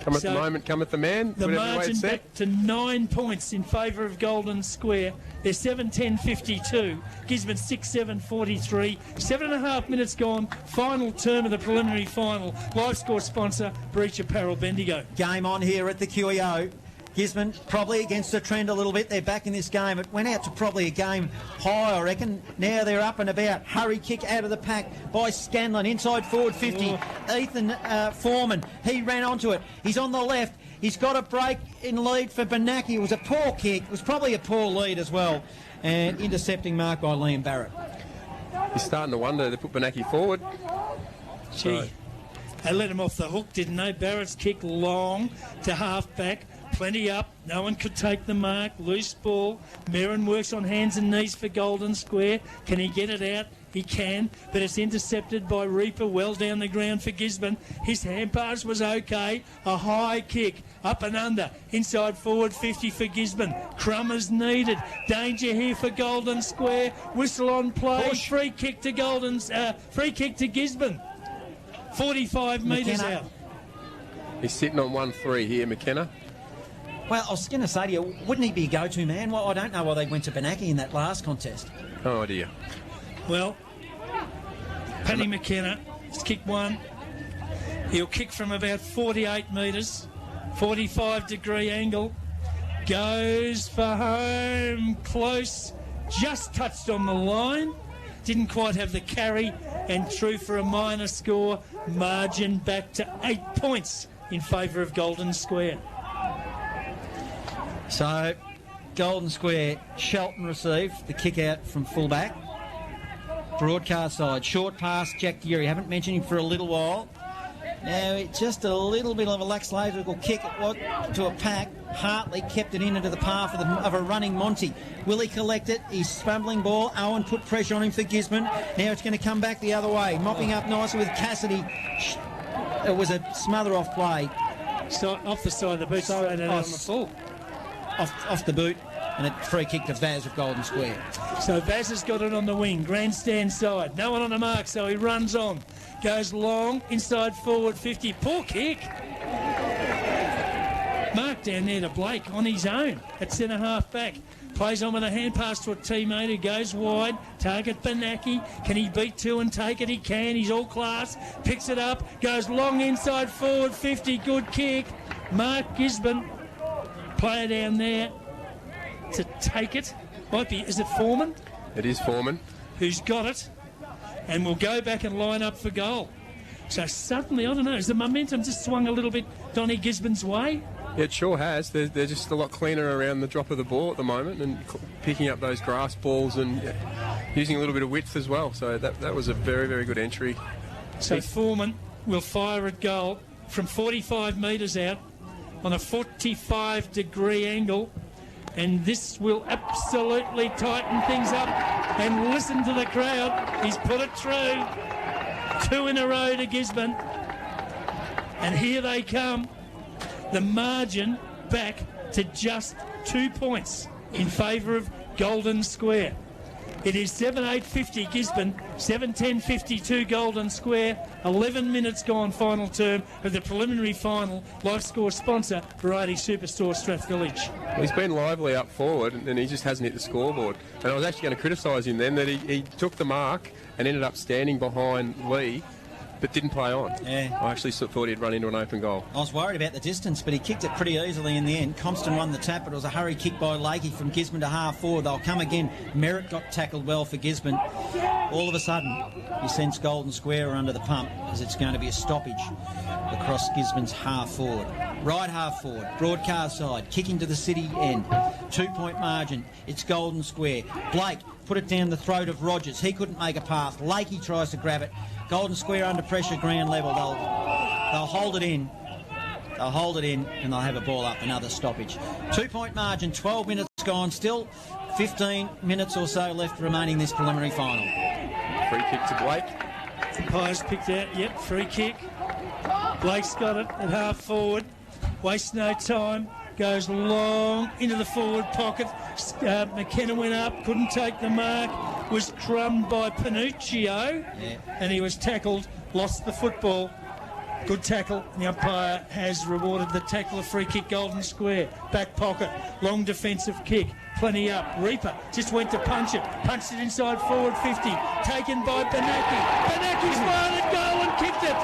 Cometh the moment, cometh the man. The margin back to 9 points in favour of Golden Square. They're 7-10-52. Gisborne 6-7-43. 7.5 minutes gone. Final term of the preliminary final. Live score sponsor, Breach Apparel Bendigo. Game on here at the QEO. Gisborne probably against the trend a little bit. They're back in this game. It went out to probably a game high, I reckon. Now they're up and about. Hurry kick out of the pack by Scanlon. Inside forward 50. Ethan Foreman. He ran onto it. He's on the left. He's got a break in lead for Benaki. It was a poor kick. It was probably a poor lead as well. And intercepting mark by Liam Barrett. You're starting to wonder. They put Benaki forward. Gee, they let him off the hook, didn't they? Barrett's kick long to half-back. Plenty up. No one could take the mark. Loose ball. Merrin works on hands and knees for Golden Square. Can he get it out? He can, but it's intercepted by Reaper well down the ground for Gisborne. His hand pass was okay. A high kick, up and under. Inside forward 50 for Gisborne. Crummer's needed. Danger here for Golden Square. Whistle on play. Push. Free kick to Gisborne. 45 metres McKenna. out. He's sitting on 1-3 here, McKenna. Well, I was going to say to you, wouldn't he be a go-to man? Well, I don't know why they went to Benaki in that last contest. No idea. Well, Paddy McKenna has kicked one. He'll kick from about 48 metres, 45-degree angle. Goes for home, close, just touched on the line. Didn't quite have the carry, and through for a minor score. Margin back to 8 points in favour of Golden Square. So, Golden Square, Shelton received the kick out from fullback. Broadcast side, short pass, Jack Geary. Haven't mentioned him for a little while. Now, it's just a little bit of a lackadaisical kick to a pack. Hartley kept it into the path of a running Monty. Will he collect it? He's fumbling ball. Owen put pressure on him for Gisborne. Now it's going to come back the other way. Mopping up nicely with Cassidy. It was a smother-off play. So off the side of the boot, straight out on the full. Off the boot, and a free kick to Vaz of Golden Square. So Vaz has got it on the wing, grandstand side. No one on the mark, so he runs on. Goes long, inside forward 50. Poor kick. Mark down there to Blake on his own at centre half back. Plays on with a hand pass to a teammate who goes wide. Target Benaki. Can he beat two and take it? He can. He's all class. Picks it up. Goes long inside forward 50. Good kick. Mark Gisborne. Player down there to take it. Might be, is it Foreman? It is Foreman. Who's got it. And will go back and line up for goal. So suddenly, I don't know, has the momentum just swung a little bit Donny Gisborne's way? Yeah, it sure has. They're just a lot cleaner around the drop of the ball at the moment and picking up those grass balls and using a little bit of width as well. So that was a very, very good entry. So Foreman will fire at goal from 45 metres out on a 45-degree angle. And this will absolutely tighten things up. And listen to the crowd. He's put it through. 2 in a row to Gisborne. And here they come. The margin back to just 2 points in favour of Golden Square. It is 7-8-50 Gisborne, 7-10-52 Golden Square. 11 minutes gone, final term of the preliminary final. Life score sponsor, Variety Superstore, Strathvillage. He's been lively up forward and he just hasn't hit the scoreboard. And I was actually going to criticise him then that he took the mark and ended up standing behind Lee, but didn't play on. Yeah. I actually thought he'd run into an open goal. I was worried about the distance, but he kicked it pretty easily in the end. Compston won the tap, but it was a hurry kick by Lakey from Gisborne to half forward. They'll come again. Merritt got tackled well for Gisborne. All of a sudden, you sense Golden Square are under the pump as it's going to be a stoppage across Gisborne's half forward. Right half forward, broadcast side, kicking to the city end. 2 point margin. It's Golden Square. Blake put it down the throat of Rogers. He couldn't make a pass. Lakey tries to grab it. Golden Square under pressure, ground level. They'll hold it in. They'll hold it in and they'll have a ball up. Another stoppage. 2 point margin, 12 minutes gone. Still 15 minutes or so left remaining this preliminary final. Free kick to Blake. Pies picked out, yep, free kick. Blake's got it at half forward. Wastes no time. Goes long into the forward pocket. McKenna went up, couldn't take the mark. Was crumbed by Panuccio, and he was tackled, lost the football. Good tackle. The umpire has rewarded the tackle. A free kick, Golden Square. Back pocket, long defensive kick. Plenty up. Reaper just went to punch it. Punched it inside forward 50. Taken by Benaki. Benaki's fired at goal and kicked it.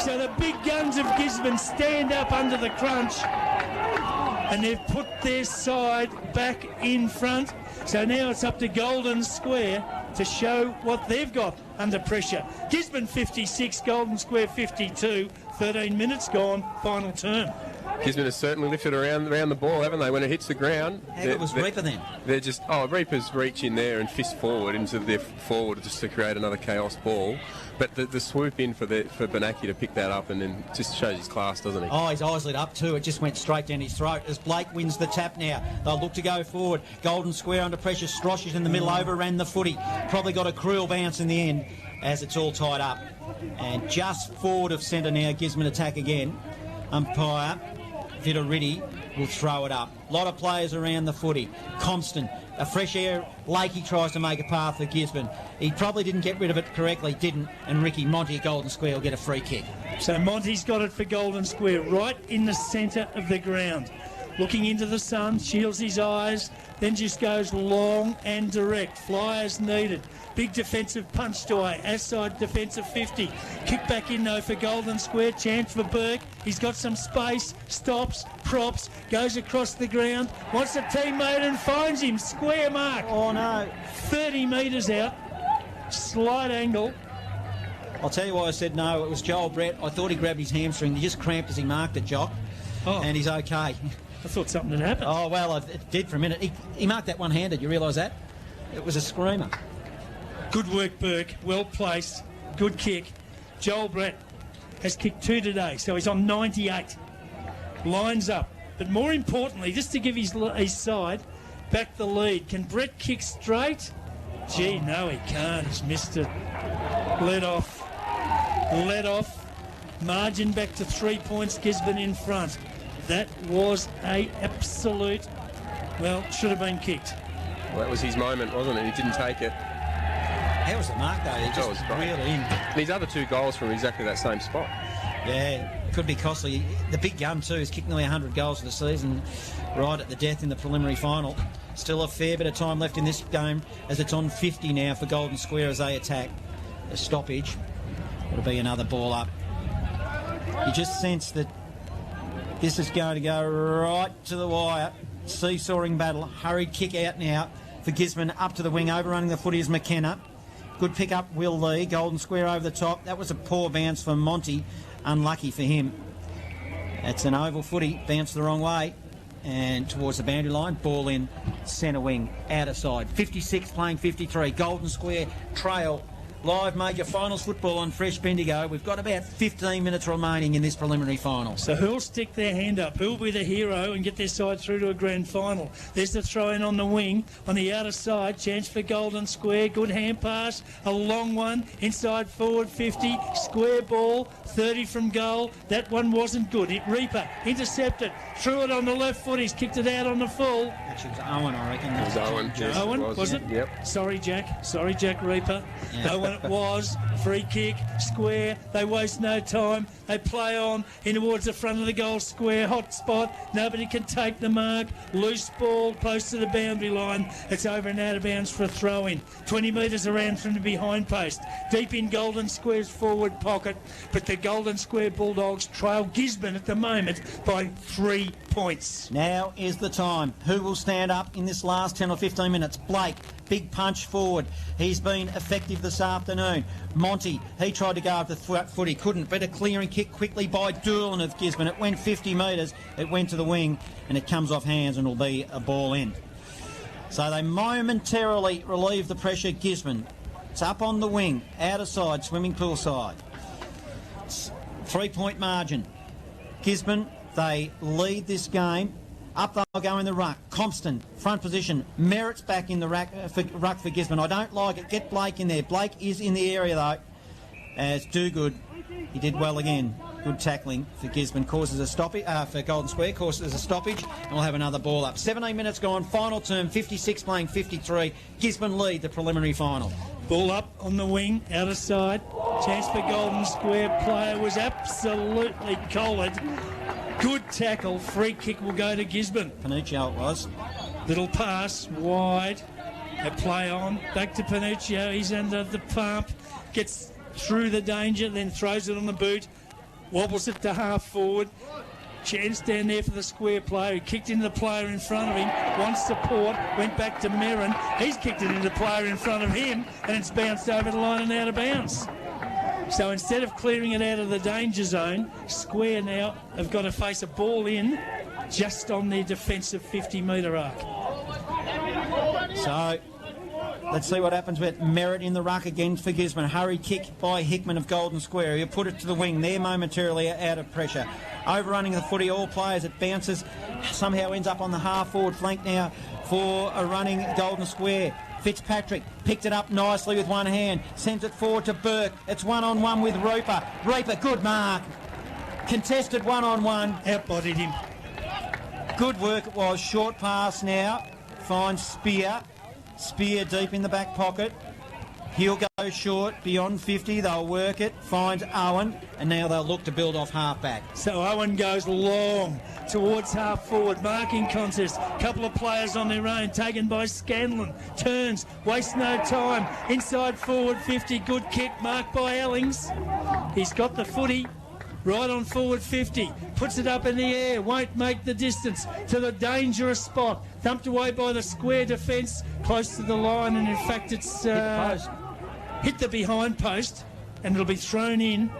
So the big guns of Gisborne stand up under the crunch. And they've put their side back in front. So now it's up to Golden Square to show what they've got under pressure. Gisborne 56, Golden Square 52. 13 minutes gone, final term. Gisborne has certainly lifted around the ball, haven't they? When it hits the ground, How good was Reaper then? They're just Reaper's reach in there and fist forward into their forward just to create another chaos ball. But the swoop in for Benaki to pick that up and then just shows his class, doesn't he? Oh, his eyes lit up too. It just went straight down his throat as Blake wins the tap now. They'll look to go forward. Golden Square under pressure. Strosh is in the middle, overran the footy. Probably got a cruel bounce in the end as it's all tied up. And just forward of centre now, Gisborne attack again. Umpire Vidariddi will throw it up. A lot of players around the footy. Constant. A fresh air. Lakey tries to make a path for Gisborne. He probably didn't get rid of it correctly, didn't. And Ricky Monty at Golden Square will get a free kick. So Monty's got it for Golden Square, right in the centre of the ground. Looking into the sun, shields his eyes, then just goes long and direct. Flyers needed. Big defensive punch to outside defensive 50. Kick back in though for Golden Square. Chance for Burke. He's got some space. Stops. Props. Goes across the ground. Wants a teammate and finds him. Square mark. Oh no. 30 metres out. Slight angle. I'll tell you why I said no. It was Joel Brett. I thought he grabbed his hamstring. He just cramped as he marked it, Jock. Oh. And he's okay. I thought something had happened. Oh, well, it did for a minute. He marked that one-handed. You realise that? It was a screamer. Good work, Burke. Well placed. Good kick. Joel Brett has kicked 2 today, so he's on 98. Lines up. But more importantly, just to give his side back the lead. Can Brett kick straight? Gee, no, he can't. He's missed it. Let off. Margin back to 3 points. Gisborne in front. That was a absolute, should have been kicked. Well, that was his moment, wasn't it? He didn't take it. How was the mark, though? He just reeled in. And his other 2 goals from exactly that same spot. Yeah, could be costly. The big gun, too, has kicked nearly 100 goals for the season, right at the death in the preliminary final. Still a fair bit of time left in this game as it's on 50 now for Golden Square as they attack. A stoppage. It'll be another ball up. You just sense that this is going to go right to the wire. Seesawing battle. Hurried kick out now for Gisborne. Up to the wing. Overrunning the footy is McKenna. Good pick up, Will Lee. Golden Square over the top. That was a poor bounce for Monty. Unlucky for him. That's an oval footy. Bounced the wrong way. And towards the boundary line. Ball in centre wing. Outer side. 56 playing 53. Golden Square trail. Live major finals football on Fresh Bendigo. We've got about 15 minutes remaining in this preliminary final. So who'll stick their hand up? Who'll be the hero and get their side through to a grand final? There's the throw in on the wing. On the outer side, chance for Golden Square. Good hand pass. A long one. Inside forward 50. Square ball. 30 from goal. That one wasn't good. Reaper intercepted. Threw it on the left foot. He's kicked it out on the full. Actually, it was Owen, I reckon. It was Owen. Yes, Owen, was it? Yep. Sorry, Jack Reaper. Yeah. Owen it was. Free kick, square. They waste no time. They play on in towards the front of the goal square. Hot spot. Nobody can take the mark. Loose ball close to the boundary line. It's over and out of bounds for a throw in. 20 metres around from the behind post. Deep in Golden Square's forward pocket. But the Golden Square Bulldogs trail Gisborne at the moment by 3 points. Now is the time. Who will stand up in this last 10 or 15 minutes? Blake. Big punch forward. He's been effective this afternoon. Monty, he tried to go up the foot, he couldn't. But a clearing kick quickly by Doolan of Gisborne. It went 50 metres, it went to the wing, and it comes off hands and will be a ball in. So they momentarily relieve the pressure, Gisborne. It's up on the wing, outer side, swimming pool side. 3 point margin. Gisborne, they lead this game. Up they'll go in the ruck. Compston, front position. Merritt's back in the ruck for Gisborne. I don't like it. Get Blake in there. Blake is in the area though. As Dogood, he did well again. Good tackling for Gisborne. Causes a stoppage for Golden Square. Causes a stoppage. And we'll have another ball up. 17 minutes gone. Final term. 56 playing 53. Gisborne lead the preliminary final. Ball up on the wing, outer side. Chance for Golden Square. Player was absolutely collared. Good tackle. Free kick will go to Gisborne. Panuccio it was. Little pass wide. They play on. Back to Panuccio. He's under the pump. Gets through the danger, then throws it on the boot. Wobbles it to half forward. Chance down there for the square player. He kicked into the player in front of him. Wants support. Went back to Merrin. He's kicked it into the player in front of him, and it's bounced over the line and out of bounds. So instead of clearing it out of the danger zone, Square now have got to face a ball in just on their defensive 50-metre arc. So let's see what happens with Merritt in the ruck again for Gisborne. Hurry kick by Hickman of Golden Square. He'll put it to the wing. They're momentarily out of pressure. Overrunning the footy, all players. It bounces. Somehow ends up on the half-forward flank now for a running Golden Square. Fitzpatrick picked it up nicely with one hand. Sends it forward to Burke. It's one-on-one with Reaper. Reaper, good mark. Contested one-on-one. Outbodied him. Good work it was. Short pass now. Finds Spear. Spear deep in the back pocket. He'll go short, beyond 50. They'll work it. Finds Owen. And now they'll look to build off half-back. So Owen goes long towards half-forward. Marking contest. Couple of players on their own. Taken by Scanlon. Turns. Wastes no time. Inside forward 50. Good kick. Marked by Ellings. He's got the footy. Right on forward 50, puts it up in the air, won't make the distance to the dangerous spot. Thumped away by the Square defence, close to the line, and in fact it's hit the behind post, and it'll be thrown in.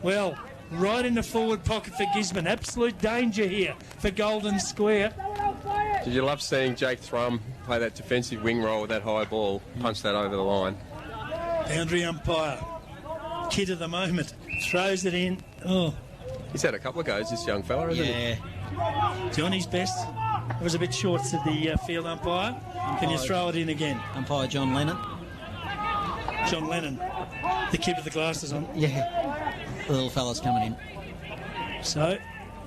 Well, right in the forward pocket for Gisborne. Absolute danger here for Golden Square. Did you love seeing Jake Thrum play that defensive wing role with that high ball, punch that over the line? Boundary umpire, kid of the moment, throws it in. Oh, He's had a couple of goes, this young fella, hasn't he? Yeah. Johnny's best. It was a bit short, said the field umpire. Can you throw it in again? Umpire John Lennon. John Lennon, the kid with the glasses on. Yeah. The little fella's coming in. So,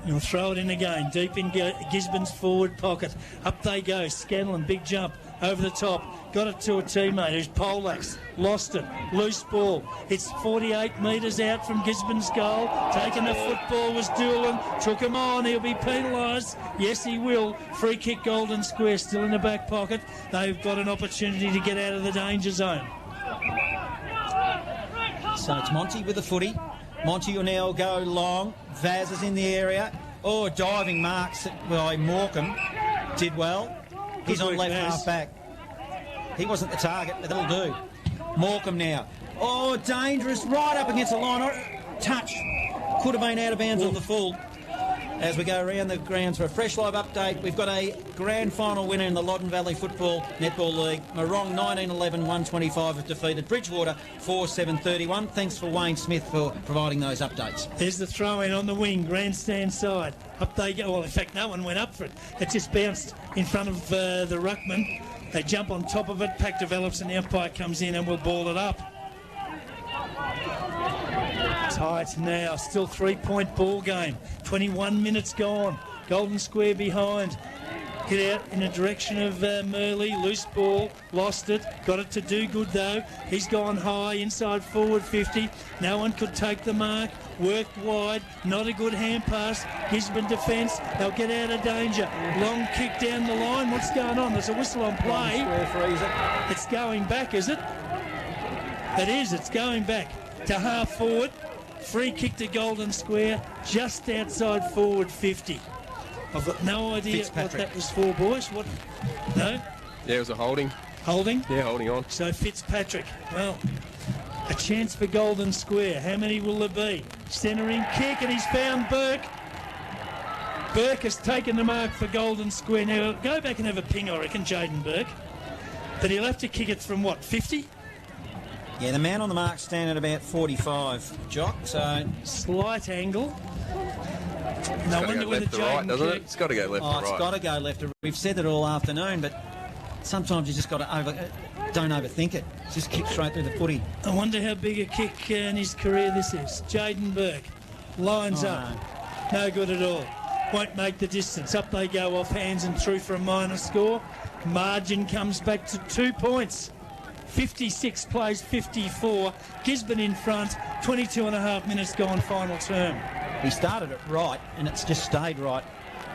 he'll throw it in again, deep in Gisborne's forward pocket. Up they go. Scanlon, big jump over the top. Got it to a teammate who's Polax. Lost it. Loose ball. It's 48 metres out from Gisborne's goal. Taking the football was Doolan. Took him on. He'll be penalised. Yes, he will. Free kick Golden Square still in the back pocket. They've got an opportunity to get out of the danger zone. So it's Monty with the footy. Monty will now go long. Vaz is in the area. Oh, diving marks by Morecambe. Did well. He's on left half back. He wasn't the target, but that'll do. Morecambe now. Oh, dangerous. Right up against the line. Touch. Could have been out of bounds on the full. As we go around the grounds for a fresh live update, we've got a grand final winner in the Loddon Valley Football Netball League. Morong 19-11-125 have defeated Bridgewater 4-7-31. Thanks for Wayne Smith for providing those updates. There's the throw-in on the wing, grandstand side. Up they go. Well, in fact, no one went up for it. It just bounced in front of the ruckman. They jump on top of it. Pack develops and the umpire comes in and will ball it up. Tight now, still 3-point ball game. 21 minutes gone. Golden Square behind. Hit out in the direction of Murley. Loose ball, lost it. Got it to do good though. He's gone high, inside forward 50. No one could take the mark. Worked wide, not a good hand pass. Gisborne defence, they'll get out of danger. Long kick down the line. What's going on? There's a whistle on play. It's going back, is it? It is, it's going back to half forward. Free kick to Golden Square, just outside forward 50. I've got no idea what that was for, boys. What? No? Yeah, it was a holding. Holding? Yeah, holding on. So Fitzpatrick, well, a chance for Golden Square. How many will there be? Centering kick, and he's found Burke. Burke has taken the mark for Golden Square. Now, go back and have a ping, I reckon, Jaden Burke. But he'll have to kick it from, what, 50? Yeah, the man on the mark standing at about 45, Jock, so... Slight angle. No wonder whether Jaden... doesn't it? It's got to go left to right. It's got to go left to right. We've said that all afternoon, but sometimes you just got to don't overthink it. Just kick straight through the footy. I wonder how big a kick in his career this is. Jaden Burke lines up. No good at all. Won't make the distance. Up they go off hands and through for a minor score. Margin comes back to 2 points. 56 plays 54. Gisborne in front. 22 and a half minutes gone, final term. He started it right, and it's just stayed right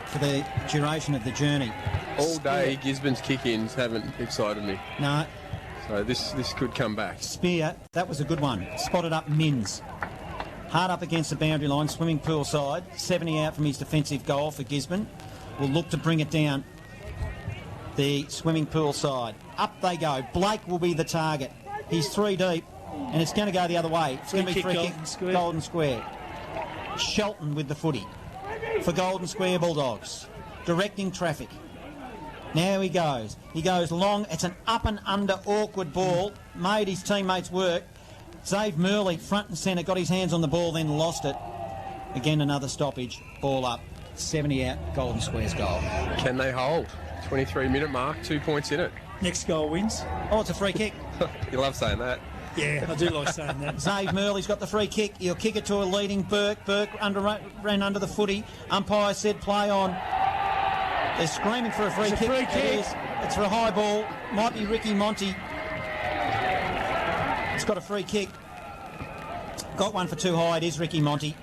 for the duration of the journey. All day, Gisborne's kick-ins haven't excited me. No. So this could come back. Spear, that was a good one. Spotted up Mins. Hard up against the boundary line, swimming pool side. 70 out from his defensive goal for Gisborne. Will look to bring it down the swimming pool side. Up they go. Blake will be the target. He's 3 deep. and it's going to go the other way. It's going to be free kick, Golden Square. Shelton with the footy for Golden Square Bulldogs, directing traffic. Now he goes. He goes long. It's an up and under awkward ball. Made his teammates work. Dave Murley, front and centre, got his hands on the ball, then lost it. Again, another stoppage. Ball up. 70 out. Golden Square's goal. Can they hold? 23-minute mark, 2 points in it. Next goal wins. Oh, it's a free kick. You love saying that. Yeah, I do like saying that. Dave Murley's got the free kick. He'll kick it to a leading Burke. Burke ran under the footy. Umpire said play on. They're screaming for a free kick. It is. It's for a high ball. Might be Ricky Monty. It's got a free kick. Got one for too high. It is Ricky Monty.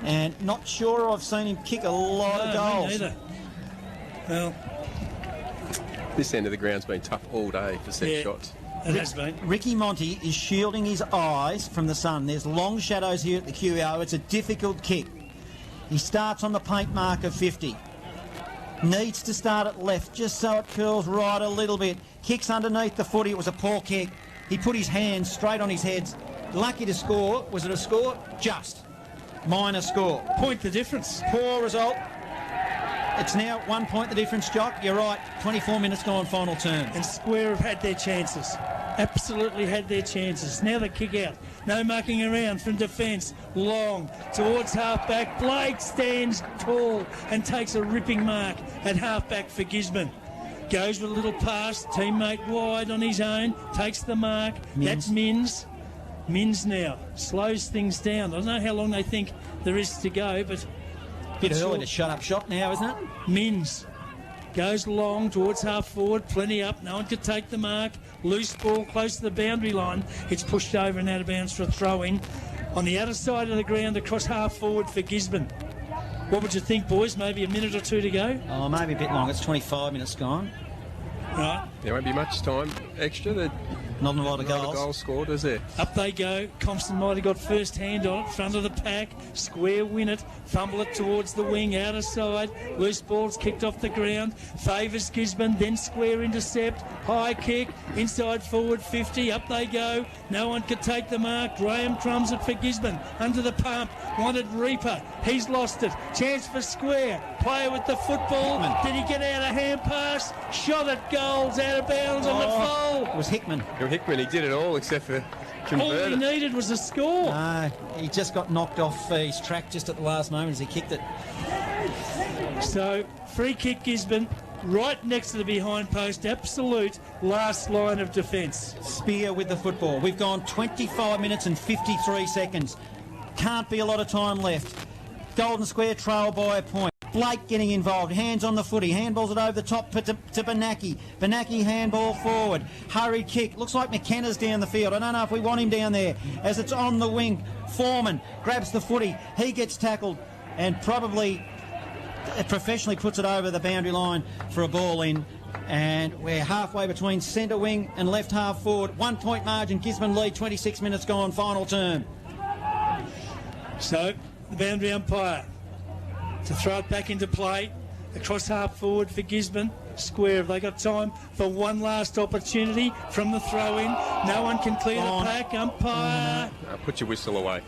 And not sure I've seen him kick a lot of goals. Me neither. Well, this end of the ground's been tough all day for set shots. It has been. Ricky Monty is shielding his eyes from the sun. There's long shadows here at the QO. It's a difficult kick. He starts on the paint mark of 50. Needs to start at left just so it curls right a little bit. Kicks underneath the footy. It was a poor kick. He put his hands straight on his head. Lucky to score. Was it a score? Just. Minor score. Point the difference. Poor result. It's now 1 point the difference, Jock. You're right. 24 minutes gone, final term. And Square have had their chances. Absolutely had their chances. Now the kick out. No mucking around from defence. Long towards half-back. Blake stands tall and takes a ripping mark at half-back for Gisborne. Goes with a little pass. Teammate wide on his own. Takes the mark. That's Mins. Mins now slows things down. I don't know how long they think there is to go, but bit early to shut up shop now, isn't it? Mins goes long towards half forward, plenty up. No one could take the mark. Loose ball close to the boundary line. It's pushed over and out of bounds for a throw in on the outer side of the ground across half forward for Gisborne. What would you think, boys? Maybe a minute or two to go? Oh, maybe a bit long. It's 25 minutes gone. Right. There won't be much time extra. Not a lot of goals. Not a goal scored, is there? Up they go. Compton might have got first hand on it. Front of the pack. Square win it. Fumble it towards the wing. Outer side. Loose ball's kicked off the ground. Favours Gisborne. Then Square intercept. High kick. Inside forward 50. Up they go. No one could take the mark. Graham crumbs it for Gisborne. Under the pump. Wanted Reaper. He's lost it. Chance for Square. Player with the football. Hickman. Did he get out a hand pass? Shot at goals. Out of bounds on the foul. It was Hickman. Hickman, he did it all except for convert. All he needed was a score. No, he just got knocked off his track just at the last moment as he kicked it. So, free kick Gisborne, right next to the behind post, absolute last line of defence. Spear with the football. We've gone 25 minutes and 53 seconds. Can't be a lot of time left. Golden Square trail by a point. Blake getting involved. Hands on the footy. Handballs it over the top to Benaki. Benaki handball forward. Hurried kick. Looks like McKenna's down the field. I don't know if we want him down there as it's on the wing. Foreman grabs the footy. He gets tackled and probably professionally puts it over the boundary line for a ball in. And we're halfway between centre wing and left half forward. 1 point margin. Gisborne lead. 26 minutes gone. Final term. So, the boundary umpire to throw it back into play across half forward for Gisborne. Square, have they got time for one last opportunity from the throw in? No one can clear the pack. Umpire Put your whistle away.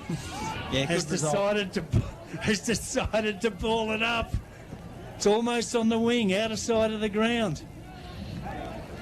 Yeah, has decided to ball it up. It's almost on the wing, outer side of the ground.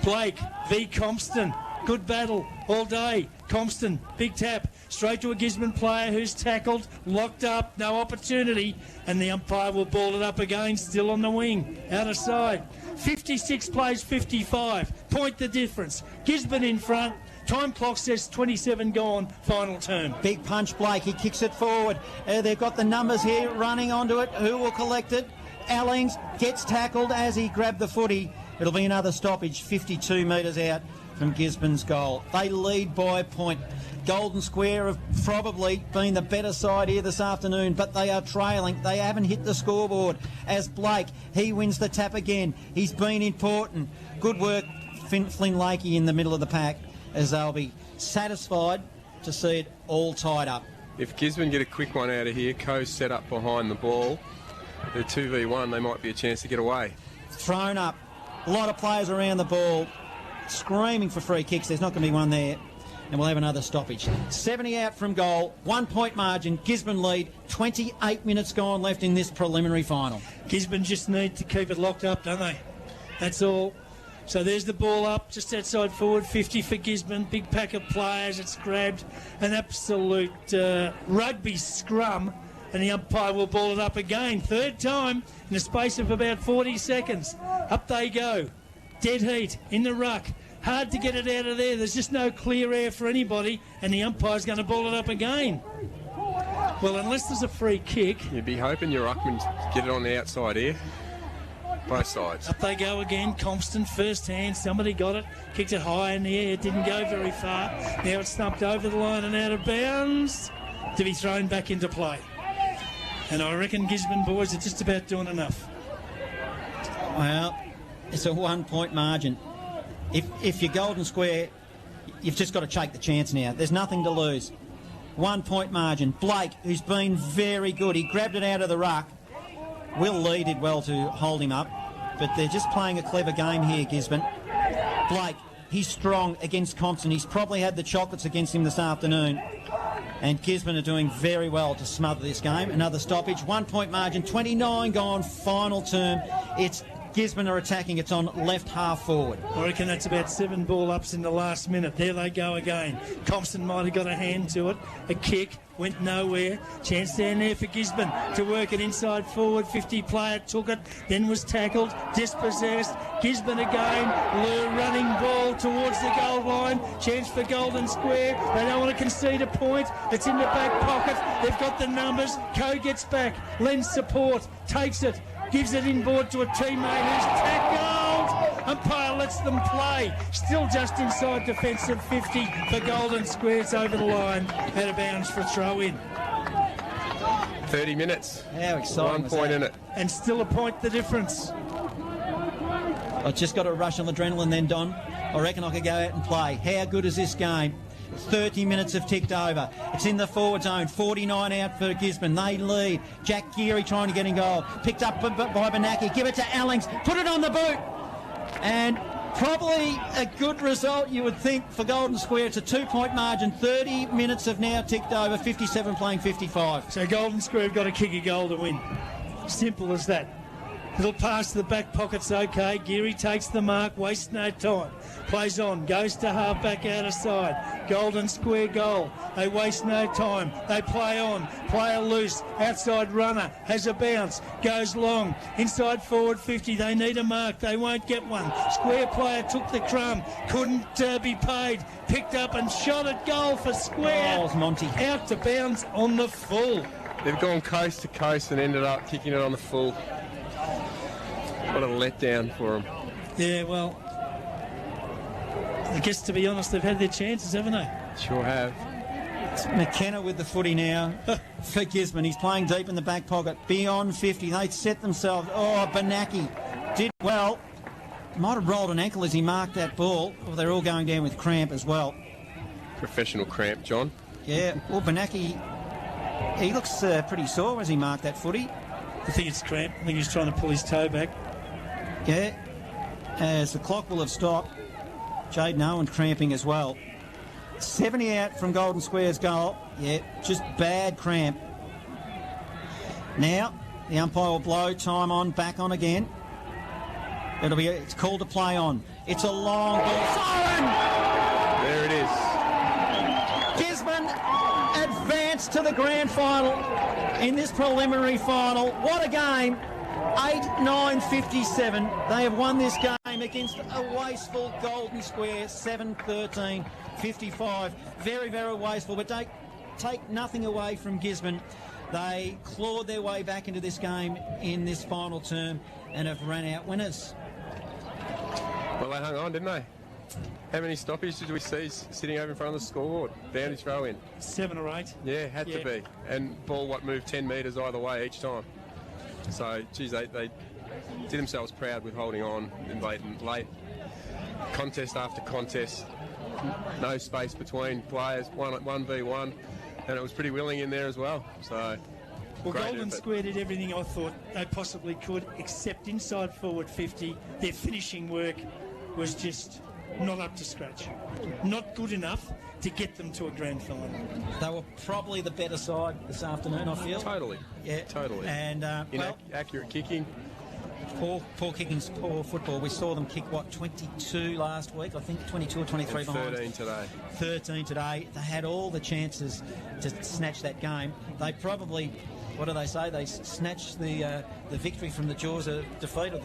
Blake v Compton. Good battle all day. Compton, big tap, straight to a Gisborne player who's tackled, locked up, no opportunity, and the umpire will ball it up again, still on the wing, outer side. 56 plays 55, point the difference. Gisborne in front, time clock says 27 gone, final term. Big punch Blake, he kicks it forward. They've got the numbers here running onto it. Who will collect it? Allings gets tackled as he grabbed the footy. It'll be another stoppage, 52 metres out from Gisborne's goal. They lead by a point. Golden Square have probably been the better side here this afternoon, but they are trailing. They haven't hit the scoreboard. As Blake, he wins the tap again. He's been important. Good work, Flynn Lakey in the middle of the pack, as they'll be satisfied to see it all tied up. If Gisborne get a quick one out of here, Coe's set up behind the ball. They're 2v1, they might be a chance to get away. Thrown up. A lot of players around the ball screaming for free kicks. There's not going to be one there. and we'll have another stoppage. 70 out from goal, 1 point margin, Gisborne lead, 28 minutes gone left in this preliminary final. Gisborne just need to keep it locked up, don't they? That's all. So there's the ball up, just outside forward, 50 for Gisborne. Big pack of players. It's grabbed an absolute rugby scrum, and the umpire will ball it up again. Third time in the space of about 40 seconds. Up they go. Dead heat in the ruck. Hard to get it out of there. There's just no clear air for anybody, and the umpire's going to ball it up again. Well, unless there's a free kick. You'd be hoping your ruckman get it on the outside here. Both sides. Up they go again. Compston, first hand. Somebody got it. Kicked it high in the air. It didn't go very far. Now it's thumped over the line and out of bounds to be thrown back into play. And I reckon Gisborne boys are just about doing enough. Well, it's a 1 point margin. If you're Golden Square, you've just got to take the chance now. There's nothing to lose. 1 point margin. Blake, who's been very good, he grabbed it out of the ruck. Will Lee did well to hold him up, but they're just playing a clever game here, Gisborne. Blake, he's strong against Compton. He's probably had the chocolates against him this afternoon. And Gisborne are doing very well to smother this game. Another stoppage, 1 point margin, 29 gone, final term. It's Gisborne are attacking. It's on left half forward. I reckon that's about 7 ball ups in the last minute. There they go again. Compton might have got a hand to it. A kick went nowhere. Chance down there for Gisborne to work it inside forward. 50 player took it, then was tackled, dispossessed. Gisborne again. Lure running ball towards the goal line. Chance for Golden Square. They don't want to concede a point. It's in the back pocket. They've got the numbers. Coe gets back, lends support, takes it. Gives it inboard to a teammate who's tackled. Umpire lets them play. Still just inside defensive 50 for Golden Square. It's over the line. Out of bounds for a throw in. 30 minutes. How exciting. 1 point in it. And still a point the difference. I've just got a rush of adrenaline then, Don. I reckon I could go out and play. How good is this game? 30 minutes have ticked over. It's in the forward zone. 49 out for Gisborne. They lead. Jack Geary trying to get in goal. Picked up by Benaki. Give it to Allings. Put it on the boot. And probably a good result, you would think, for Golden Square. It's a 2 point margin. 30 minutes have now ticked over. 57 playing 55. So Golden Square have got to kick a goal to win. Simple as that. Little pass to the back pocket's okay. Geary takes the mark, wastes no time. Plays on, goes to half back out of side. Golden Square goal. They waste no time. They play on. Player loose. Outside runner has a bounce. Goes long. Inside forward 50. They need a mark. They won't get one. Square player took the crumb. Couldn't be paid. Picked up and shot at goal for Square. Goals, Monty. Out to bounds on the full. They've gone coast to coast and ended up kicking it on the full. What a letdown for them. Yeah, well, I guess to be honest, they've had their chances, haven't they? Sure have. It's McKenna with the footy now for Gisborne. He's playing deep in the back pocket. Beyond 50. They set themselves. Oh, Benaki did well. Might have rolled an ankle as he marked that ball. Well, they're all going down with cramp as well. Professional cramp, John. Yeah, well, Benaki, he looks pretty sore as he marked that footy. I think it's cramp. I think he's trying to pull his toe back. Yeah, as the clock will have stopped. Jaden Owen cramping as well. 70 out from Golden Square's goal. Yeah, just bad cramp. Now, the umpire will blow time on, back on again. It's called to play on. It's a long ball. Siren! There it is. Gisborne advanced to the grand final in this preliminary final. What a game. 8-9-57. They have won this game against a wasteful Golden Square. 7-13-55. Very, very wasteful, but take nothing away from Gisborne. They clawed their way back into this game in this final term and have run out winners. Well, they hung on, didn't they? How many stoppages did we see sitting over in front of the scoreboard? Boundary throw in. 7 or 8. Yeah, had to be. And ball, moved 10 metres either way each time. So, geez, they did themselves proud with holding on in late contest after contest. No space between players, 1v1, and it was pretty willing in there as well. So, well, Golden Square did everything I thought they possibly could, except inside forward 50. Their finishing work was just not up to scratch. Not good enough to get them to a grand final. They were probably the better side this afternoon, I feel. Totally. Yeah. Totally. And, accurate kicking. Poor kicking, poor football. We saw them kick, 22 last week, I think, 22 or 23 behind. 13 today. 13 today. They had all the chances to snatch that game. They probably, what do they say? They snatched the victory from the jaws of defeat. Or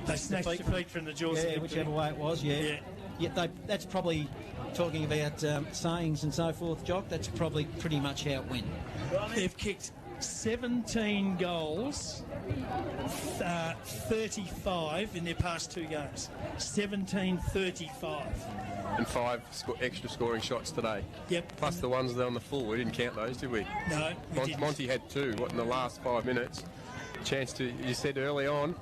they snatched defeat from the jaws of victory. Whichever way it was, yeah. That's probably, talking about sayings and so forth, Jock, that's probably pretty much how it went. They've kicked 17 goals, 35 in their past 2 games. 17-35. And 5 extra scoring shots today. Yep. Plus the ones that are on the full. We didn't count those, did we? No, we didn't. Monty had 2, in the last 5 minutes. Chance to, you said early on,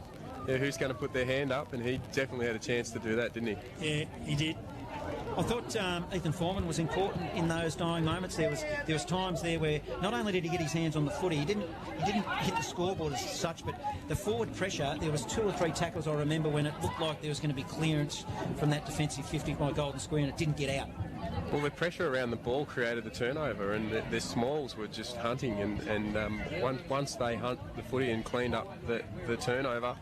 who's going to put their hand up, and he definitely had a chance to do that, didn't he? Yeah, he did. I thought Ethan Foreman was important in those dying moments. There was times there where not only did he get his hands on the footy, he didn't hit the scoreboard as such, but the forward pressure, there was 2 or 3 tackles I remember when it looked like there was going to be clearance from that defensive 50 by Golden Square and it didn't get out. Well, the pressure around the ball created the turnover, and their smalls were just hunting. And once they hunt the footy and cleaned up the turnover,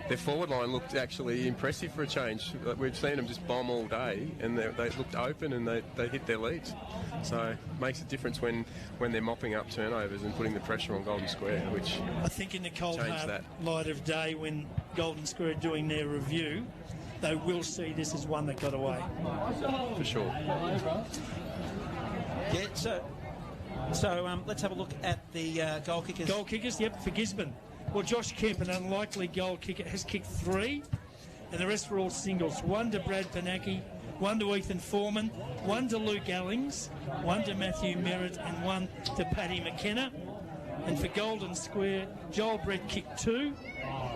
their forward line looked actually impressive for a change. We've seen them just bomb all day, and they looked open and they hit their leads. So it makes a difference when they're mopping up turnovers and putting the pressure on Golden Square, which I think in the cold hard light of day when Golden Square are doing their review, they will see this as one that got away. For sure. Yeah, so let's have a look at the goal kickers. Goal kickers, yep, for Gisborne. Well, Josh Kemp, an unlikely goal kicker, has kicked 3, and the rest were all singles. 1 to Brad Panaki, 1 to Ethan Foreman, 1 to Luke Allings, 1 to Matthew Merritt, and 1 to Paddy McKenna. And for Golden Square, Joel Brett kicked 2,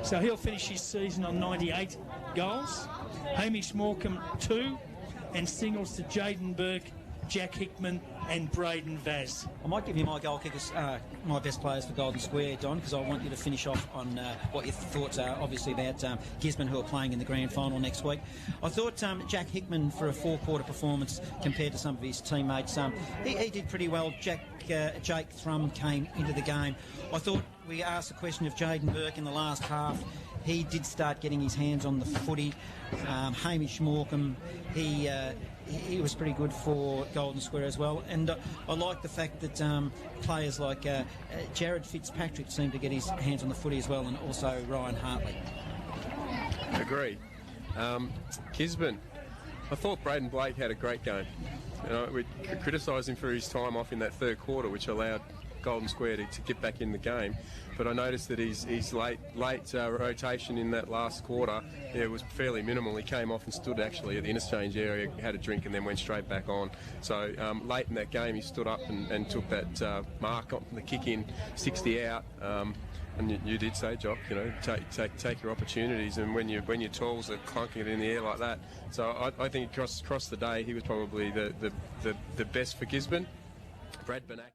so he'll finish his season on 98 goals. Hamish Morecambe 2, and singles to Jaden Burke, Jack Hickman and Braden Vaz. I might give you my goal kickers, my best players for Golden Square, Don, because I want you to finish off on what your thoughts are, obviously, about Gisborne, who are playing in the grand final next week. I thought Jack Hickman, for a 4-quarter performance compared to some of his teammates, he did pretty well. Jake Thrum came into the game. I thought we asked the question of Jaden Burke in the last half. He did start getting his hands on the footy. Hamish Morecambe, he was pretty good for Golden Square as well. And I like the fact that players like Jared Fitzpatrick seem to get his hands on the footy as well, and also Ryan Hartley. Agree. Gisborne, I thought Braden Blake had a great game. We criticised him for his time off in that 3rd quarter, which allowed Golden Square to get back in the game. But I noticed that his late rotation in that last quarter was fairly minimal. He came off and stood actually at the interchange area, had a drink, and then went straight back on. So late in that game, he stood up and took that mark on the kick in, 60 out. And you did say, Jock, take your opportunities, and when your tools are clunking it in the air like that. So I think across the day, he was probably the best for Gisborne. Brad Banac.